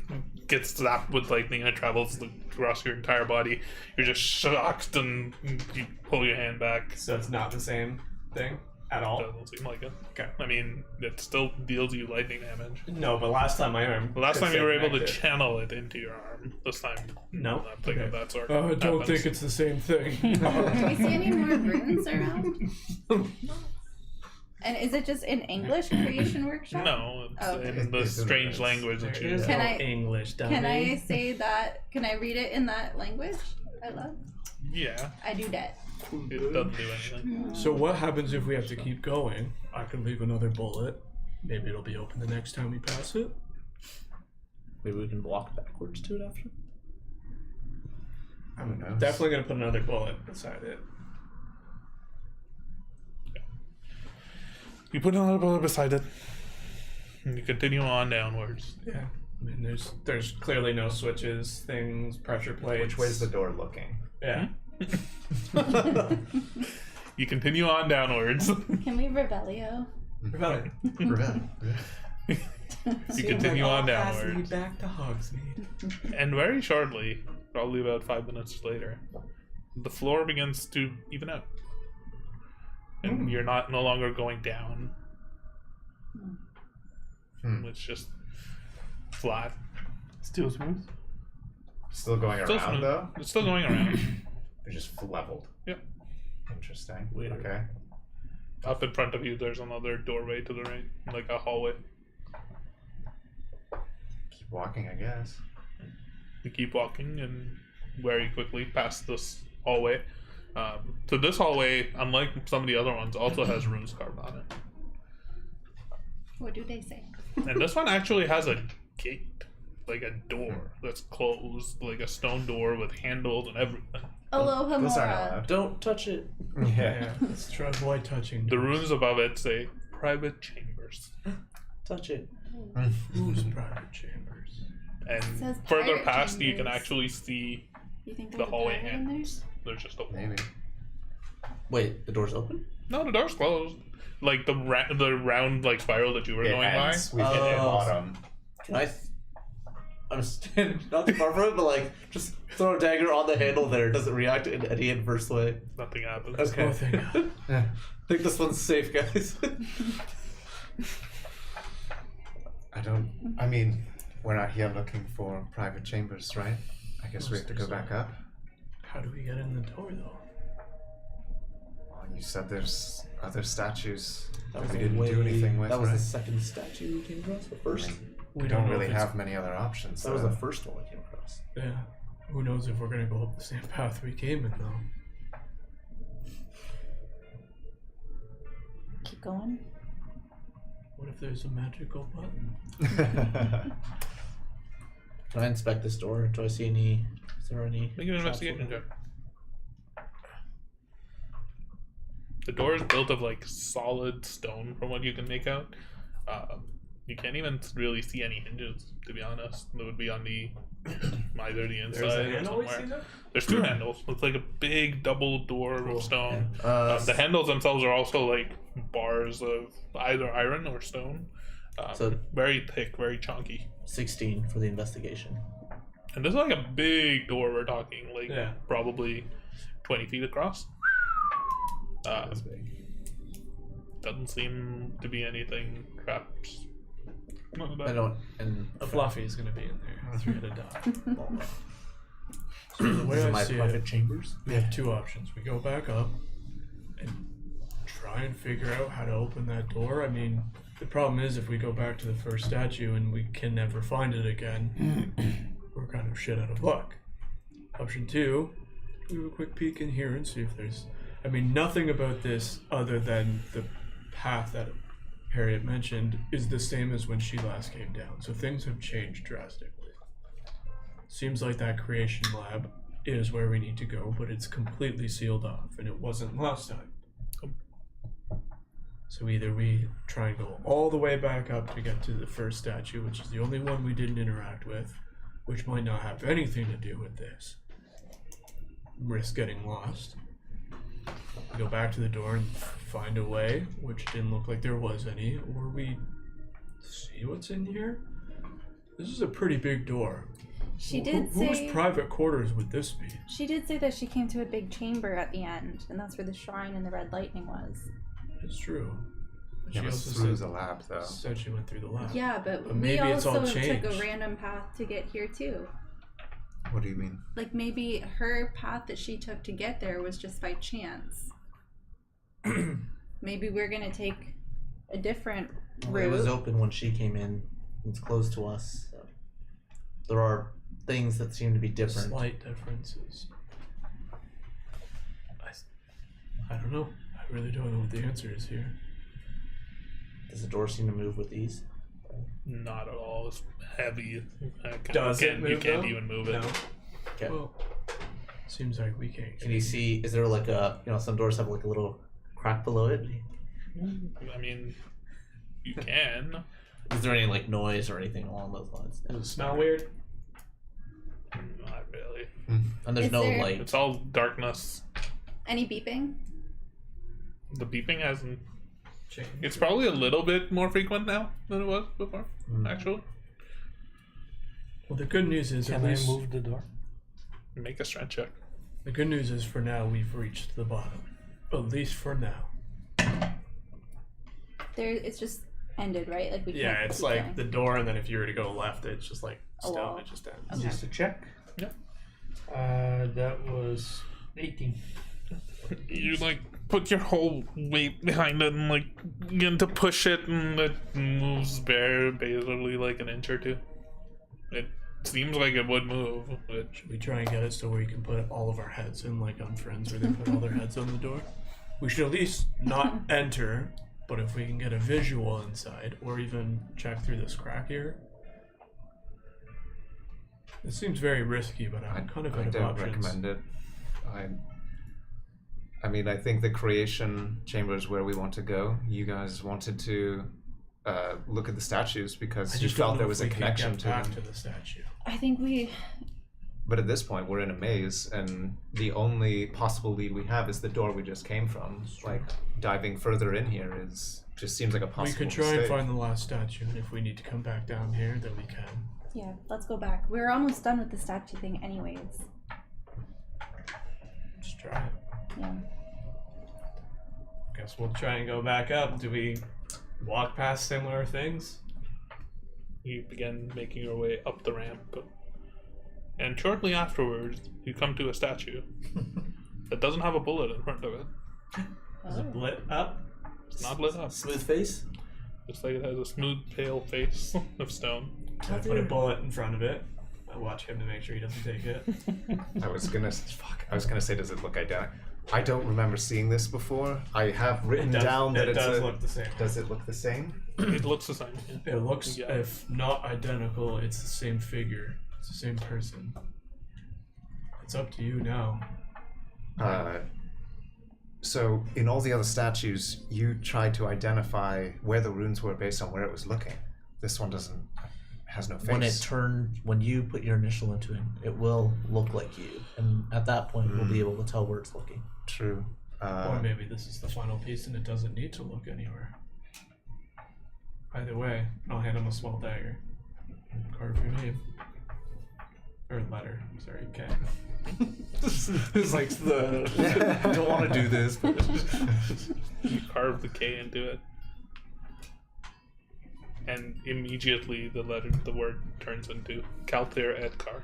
gets zapped with lightning and it travels across your entire body. You're just shocked and you pull your hand back. So it's not the same thing at all? Doesn't seem like it. Okay. I mean, it still deals you lightning damage. No, but last time my arm. The last could time you were able to connect it. channel it into your arm. This time, No. nothing of that sort. I don't happens. think it's the same thing. Do we see any more runes around? And is it just in English creation workshop? No, it's Oh, okay. in the It's in strange the- language that There you. is Can no I- English, dummy. Can I say that? Can I read it in that language? I love. Yeah, I do that. it doesn't do anything. So what happens if we have to keep going? I can leave another bullet. Maybe it'll be open the next time we pass it. Maybe we can walk backwards to it after. I'm knows? definitely gonna put another bullet beside it. You put another bullet beside it, and you continue on downwards. Yeah. I mean, there's clearly no switches, things, pressure plates. Which way's the door looking? Yeah. You continue on downwards. Can we Rebellio? Rebellion. Rebellion. You continue on downwards. Back to Hogsmeade. And very shortly, probably about 5 minutes later, the floor begins to even out. And you're no longer going down. It's just flat. Still smooth. Still going Still around smooth. though. It's still going around. They're just leveled. Yep. Interesting. Weird. Okay. Up in front of you, there's another doorway to the right, like a hallway. Keep walking, I guess. You keep walking and very quickly past this hallway. So this hallway, unlike some of the other ones, also has runes carved on it. What do they say? And this one actually has a gate. like a door that's closed, like a stone door with handles and everything. Aloha Those aren't Mora. allowed. Don't touch it. Yeah. Yeah, let's try avoid touching. The runes above it say private chambers, Touch it. Whose private chambers? and says further pirate past you can chambers. actually see You think the there's a hallway pirate in there? ends. There's just a wall. Maybe. Wait, the door's open? No, the door's closed. Like the round like spiral that you were It going ends. by. We've hit the Oh. bottom. Can I? I'm standing not too far from it, but like just throw a dagger on the handle there. Does it react in any adverse way? Nothing happens. Okay. Oh, thank God. I think this one's safe, guys. I mean, we're not here looking for private chambers, right? I guess we have to go back up. How do we get in the door, though? Well, you said there's other statues That that was we the didn't way, do anything with, That was right? the second statue we came across. The first. We don't don't know really if it's- have many other options. That was the first one we came across. Yeah. Who knows if we're gonna go up the same path we came in, though? Keep going. What if there's a magical button? Can I inspect this door? Do I see any? Is there any? Make an traps investigation or- check. The door is built of like solid stone, from what you can make out. You can't even really see any hinges, to be honest. It would be on the either the inside There's a or handle we see somewhere. there? There's two handles. It's like a big double door Cool. of stone. The The handles themselves are also like bars of either iron or stone. So- Very thick, very chunky. 16 for the investigation. And this is like a big door. We're talking like Yeah. probably 20 feet across. That's big. Doesn't seem to be anything trapped. I don't. And Fluffy is gonna be in there. Three-headed dog. So the way These are I my see private it, chambers. we have two options. We go back up and try and figure out how to open that door. I mean, the problem is if we go back to the first statue and we can never find it again, we're kind of shit out of luck. Option two, do a quick peek in here and see if there's... I mean, nothing about this other than the path that Harriet mentioned is the same as when she last came down. So things have changed drastically. Seems like that creation lab is where we need to go, but it's completely sealed off, and it wasn't last time. So either we try and go all the way back up to get to the first statue, which is the only one we didn't interact with, which might not have anything to do with this. Risk getting lost. We go back to the door and find a way, which didn't look like there was any, or we see what's in here. This is a pretty big door. She did Whose say private quarters would this be? she did say that she came to a big chamber at the end, and that's where the shrine and the red lightning was. It's true. But Yeah, she it was also through said, the lab, though. said she went through the lab. Yeah, but But we maybe it's all also took a changed. random path to get here too. What do you mean? Like maybe her path that she took to get there was just by chance. Maybe we're gonna take a different It was route. open when she came in. It's closed to us. So. There are things that seem to be different. Slight differences. I don't know. I really don't know what the answer is here. Does the door seem to move with ease? Not at all. It's heavy. Does you it can't, move, you can't though? even move it. No. Okay. Well, seems like we can't. Can you see? Is there like a? Some doors have like a little crack below it. I mean, you can. Is there any like noise or anything along those lines? Does it smell weird? Not really. And there's Is no there- light. It's all darkness. Any beeping? The beeping hasn't. Change. It's probably a little bit more frequent now than it was before, actually. Well, the good news is Can at I least move the door? Make a strength check. the good news is for now we've reached the bottom. At least for now. It's just ended, right? Like we Yeah, can't it's keep like going. the door, and then if you were to go left, it's just like A stone. wall. It just ends. Okay. Just a check. Yeah. That was 18. You like put your whole weight behind it and like begin to push it, and it moves basically like an inch or two. It seems like it would move, but Should we try and get it so we can put all of our heads in, like on Friends, where they put all their heads on the door? We should at least not enter, but if we can get a visual inside, or even check through this crack here. It seems very risky, but I'm kind of I out of don't options. recommend it. I mean, I think the creation chamber is where we want to go. You guys wanted to look at the statues I because you just don't felt know there if was a we can connection get to back them. to the statue. I think we. But at this point, we're in a maze, and the only possible lead we have is the door we just came from. Like, diving further in here just seems like a possible We could try mistake. and find the last statue, and if we need to come back down here, then we can. Yeah, let's go back. We're almost done with the statue thing, anyways. Let's try it. Yeah. Guess we'll try and go back up. Do we walk past similar things? You begin making your way up the ramp, and shortly afterwards, you come to a statue that doesn't have a bullet in front of it. Is it lit up? It's not lit up. Smooth face. Looks like it has a smooth, pale face of stone. I put a bullet in front of it. I watch him to make sure he doesn't take it. I was gonna say, does it look identical? I don't remember seeing this before. I have written down that it it's does a, look the same. Does it look the same? It looks the same. Yeah. It looks, Yeah. if not identical, it's the same figure. It's the same person. It's up to you now. So in all the other statues, you tried to identify where the runes were based on where it was looking. This one has no face. When you put your initial into it, it will look like you, and at that point, we'll be able to tell where it's looking. True. Or maybe this is the final piece and it doesn't need to look anywhere. Either way, I'll hand him a small dagger. Carve your name. Or letter. Sorry, K. It's like I don't want to do this, but You carve the K into it, and immediately the word turns into Kalthir Edkar.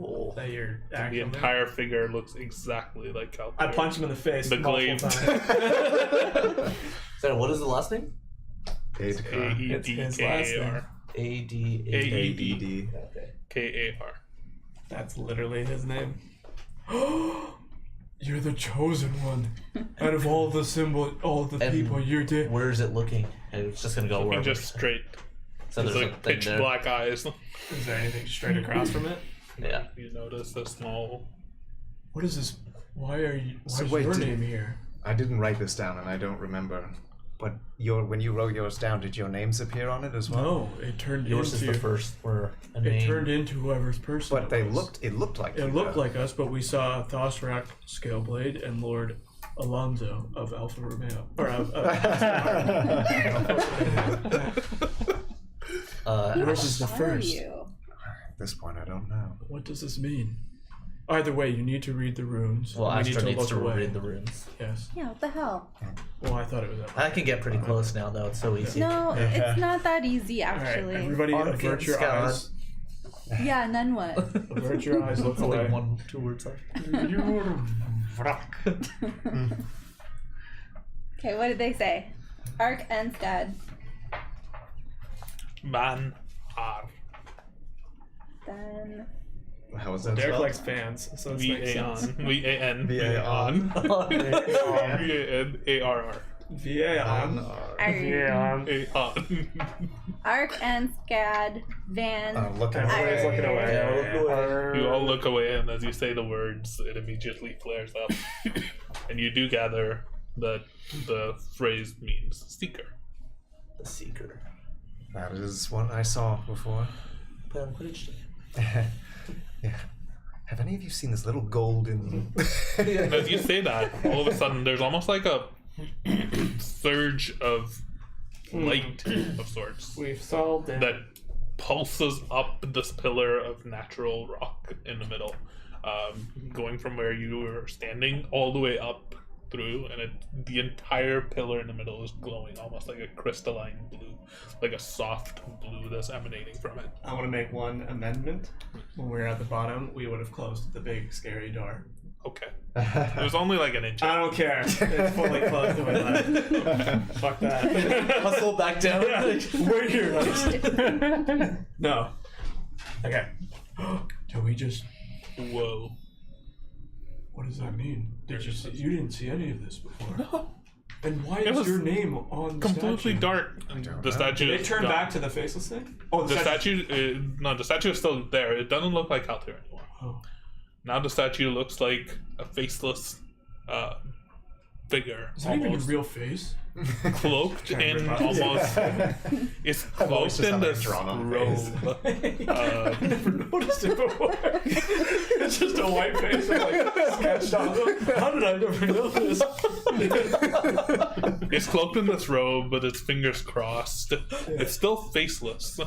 Oh, Is that your The actual name? entire figure looks exactly like Kalthir. I punch him in the face The multiple glaive. times. sorry. What is the last name? It's his last name. AEDKAR. AD. ADD. Okay. KAR. That's literally his name. You're the chosen one. Out of all the And people, you're dead. Where is it looking? It's just gonna go Looking wherever. just straight. So It's there's like a thing pitch there. black eyes. Is there anything straight across from it? Yeah. You notice a small. What is this? Why are you? Why So is wait, your did- name here? I didn't write this down, and I don't remember. But when you wrote yours down, did your names appear on it as well? No, it turned Yours is into. the first where a It name. turned into whoever's person. But it was. it looked like It you, looked though. like us, but we saw Thosrak Scaleblade and Lord Alonzo of Alpha Romeo. Or of yours is the How are first. you? At this point, I don't know. What does this mean? Either way, you need to read the runes. Well, we need Astra to needs look to away. read the runes. Yes. Yeah, what the hell? Well, I thought it was up. I can get pretty close now, though. It's so easy. No, it's not that easy, All right, actually. everybody, On avert against your God. eyes. Yeah, and then what? Avert your eyes. Look It's only away. 1-2 words left. Okay, what did they say? Ark and Stad. Van Ar. Then. How was that Derek spelled? likes fans, so this makes sense. VAN. V-A-N. VANARR. VA on. Ark. Ark and Scad. Van. Looking Everybody's away. looking away. You all look away, and as you say the words, it immediately flares up. And you do gather that the phrase means seeker. The Seeker. That is what I saw before. Play on Quidditch. Yeah. Have any of you seen this little golden? And as you say that, all of a sudden, there's almost like a surge of light of sorts We've solved it. that pulses up this pillar of natural rock in the middle, going from where you were standing all the way up through, and the entire pillar in the middle is glowing almost like a crystalline blue, like a soft blue that's emanating from it. I want to make one amendment. When we were at the bottom, we would have closed the big scary door. Okay. It was only like an inch. I don't care. It's fully closed and we left. Fuck that. Hustle back down. We're here. No. Okay. Did we just? Whoa. What does that mean? You didn't see any of this before? And why It is was your name on the completely statue? dark. And the statue. Did is it turn gone. back to the faceless thing? Oh, The statue. No, the statue is still there. It doesn't look like Altair anymore. Oh. Now the statue looks like a faceless figure. Is that even a Almost real face? cloaked in almost. It's always cloaked just in had, like, this drawn on robe. I never noticed it before. It's just a white face with like sketched on it. How did I never know this? It's cloaked in this robe, but its fingers crossed. It's still faceless,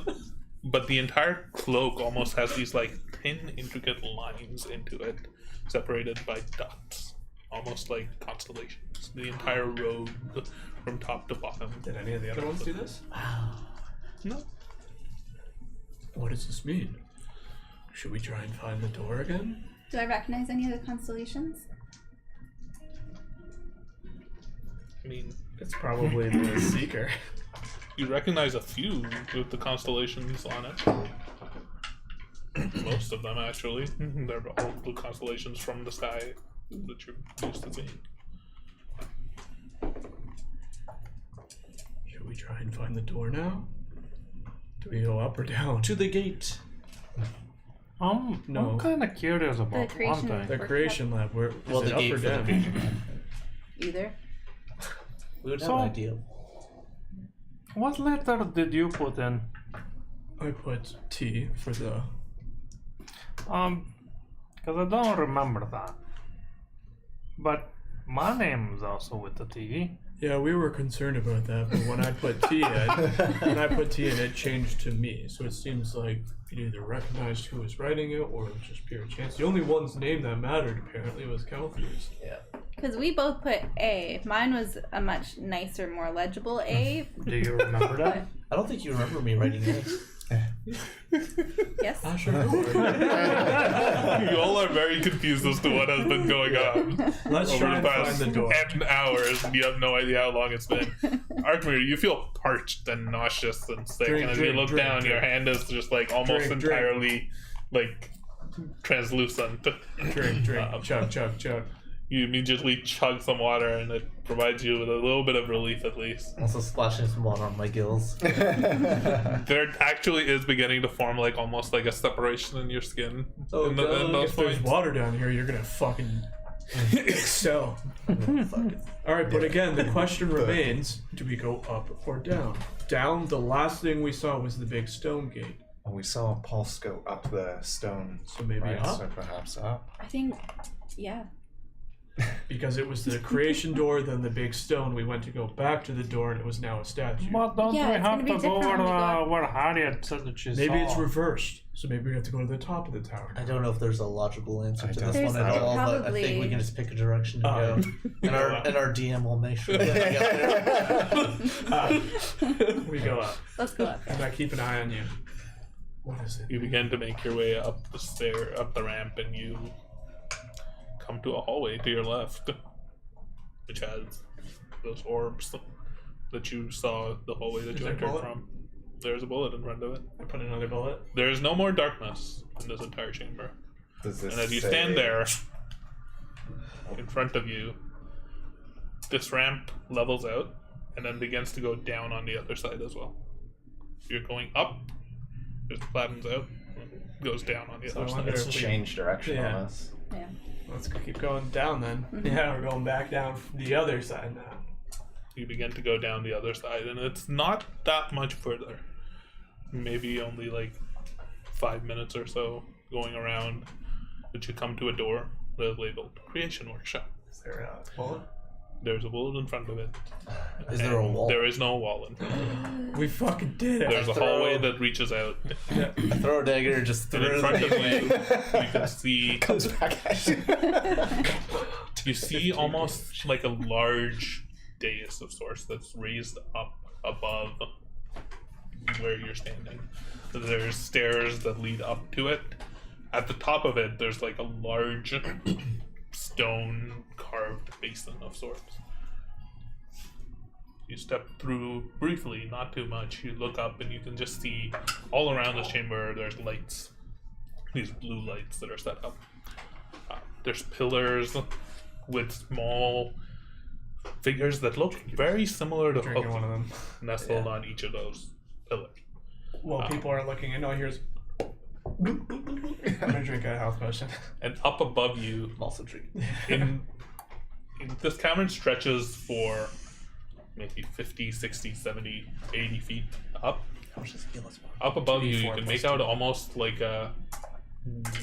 but the entire cloak almost has these like thin, intricate lines into it, separated by dots, almost like constellations. The entire robe, from top to bottom. Did any of the other ones do this? No. What does this mean? Should we try and find the door again? Do I recognize any of the constellations? I mean, It's probably the Seeker. you recognize a few with the constellations on it. Most of them, actually. They're all the constellations from the sky that you're used to seeing. Should we try and find the door now? Do we go up or down? To the gate. No. I'm kind of curious The about one creation. thing. The creation lab. Where is Well, it the up gate or for the down? creation lab. Either. We would have So- an idea. What letter did you put in? I put T for the. Because I don't remember that. But my name is also with the T. Yeah, we were concerned about that, but when I put T in, it changed to me. So it seems like it either recognized who was writing it or it was just pure chance. The only one's name that mattered apparently was Calthier's. Because we both put A. Mine was a much nicer, more legible A. Do you remember that? I don't think you remember me writing it. Yes. Ah, sure. You all are very confused as to what has been going on Let's over try the and find past the door. 10 hours, and you have no idea how long it's been. Arkmir, you feel parched and nauseous and sick, Drink, and as drink, you look drink, down, your drink. hand is just like almost Drink, entirely like translucent. Drink, chug, chug, chug. You immediately chug some water, and it provides you with a little bit of relief at least. Also splashing some water on my gills. There actually is beginning to form like almost like a separation in your skin. Oh, in God. those If there's points. water down here, you're gonna fucking excel. Fuck it. Alright, but again, the question remains, do we go up or down? Down, the last thing we saw was the big stone gate. Well, we saw a pulse go up the stone. So maybe Right, up? so perhaps up. I think, yeah. Because it was the creation door, then the big stone. We went to go back to the door, and it was now a statue. But don't Yeah, we it's have gonna be to go different where, when we go- where Harriet said that she Maybe saw? it's reversed. So maybe we have to go to the top of the tower. I don't know if there's a logical answer I to don't this one think at so. all, but I Probably. think we can just pick a direction to go. And our DM will make sure that we get there. We go up. Let's go up. And I keep an eye on you. What is it? You begin to make your way up the ramp, and you come to a hallway to your left, which has those orbs that you saw the hallway that Is you there a entered bullet? from. There's a bullet in front of it. I put another bullet. There is no more darkness in this entire chamber. Does this And as you say- stand there, in front of you, this ramp levels out and then begins to go down on the other side as well. You're going up, just flattens out, and goes down on the So other I wonder side. It's if we- changed direction Yeah. on us. Yeah. Let's keep going down then. Yeah, we're going back down the other side now. You begin to go down the other side, and it's not that much further. Maybe only like 5 minutes or so going around, but you come to a door that is labeled Creation Workshop. Is there a bullet? There's a bullet in front of it. Is there a and wall? There is no wall in front of it. We fucking did it. There's a throw- hallway that reaches out, I throw a dagger, just and throw in it front of away. you can see Comes back at you. you see almost like a large dais of sorts that's raised up above where you're standing. There's stairs that lead up to it. At the top of it, there's like a large stone carved basin of sorts. You step through briefly, not too much. You look up and you can just see all around this chamber there's lights. These blue lights that are set up. There's pillars with small figures that look very similar to Drinking Hoku one of them. nestled on each of those pillars. Well, people are looking, and all here's. I'm gonna drink a health potion. And up above you, I'm also drinking. in this cavern stretches for maybe 50, 60, 70, 80 feet up. How much does it heal us? Up above you, 2d4 you can make plus out almost like a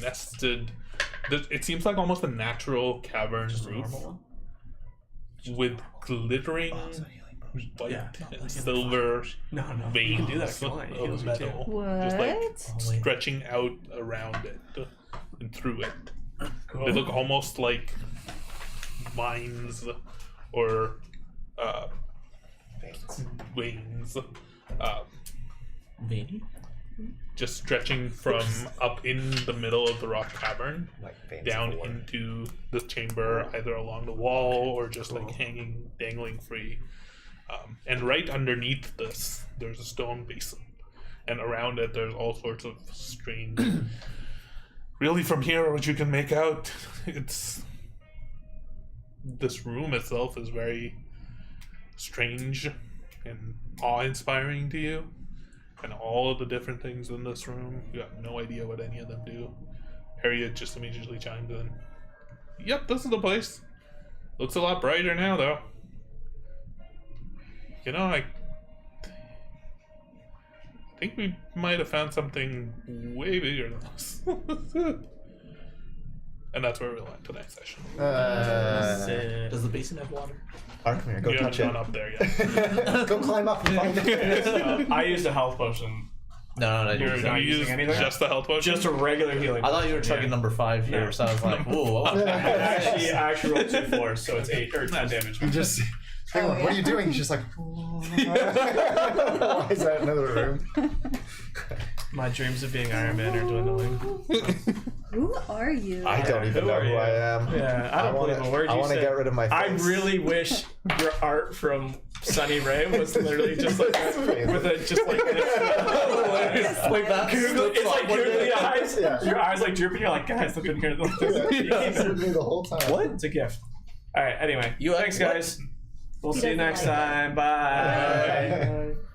nested. It seems like almost a natural cavern roof with glittering white Yeah, not and like in silver No, you veins can do that if you want. It of heals you too. metal, just like What? Oh, wait. stretching out around it and through it. Cool. They look almost like vines or wings, Veiny? just stretching from up in the middle of the rock cavern Like veins down of water. into the chamber, either along the wall or just like hanging, dangling free. And right underneath this, there's a stone basin, and around it, there's all sorts of strange. Really, from here, what you can make out, it's this room itself is very strange and awe-inspiring to you. And all of the different things in this room, you have no idea what any of them do. Harriet just immediately chimed in. Yep, this is the place. Looks a lot brighter now, though. You know, I think we might have found something way bigger than this. And that's where we'll end tonight's session. Does the basin have water? Arkmir, go You haven't touch gone it. up there yet. Go climb up and find it. I used a health potion. No, You're not you using use anything? just the health potion? Just a regular healing. I thought you were chugging number 5 here, No. so I was like, whoa. I actually rolled 2 4s, so it's 8 or 10 damage. You just. Hang on, what are you doing? He's just like. Why is that another room? My dreams of being Iron Man are dwindling. Who are you? I don't even know who I am. Yeah, I don't wanna- believe a word I you wanna said. get rid of my I face. really wish your art from Sunny Ray was literally just like that, with a just like this. Like that? Google, it's like googly eyes. Yeah. Your eyes like drooping. You're like, guys, look in here. Look He this. keeps with me the whole time. What? It's a gift. All right. Anyway, thanks, guys. We'll He see you doesn't next like it. time. Bye. Bye.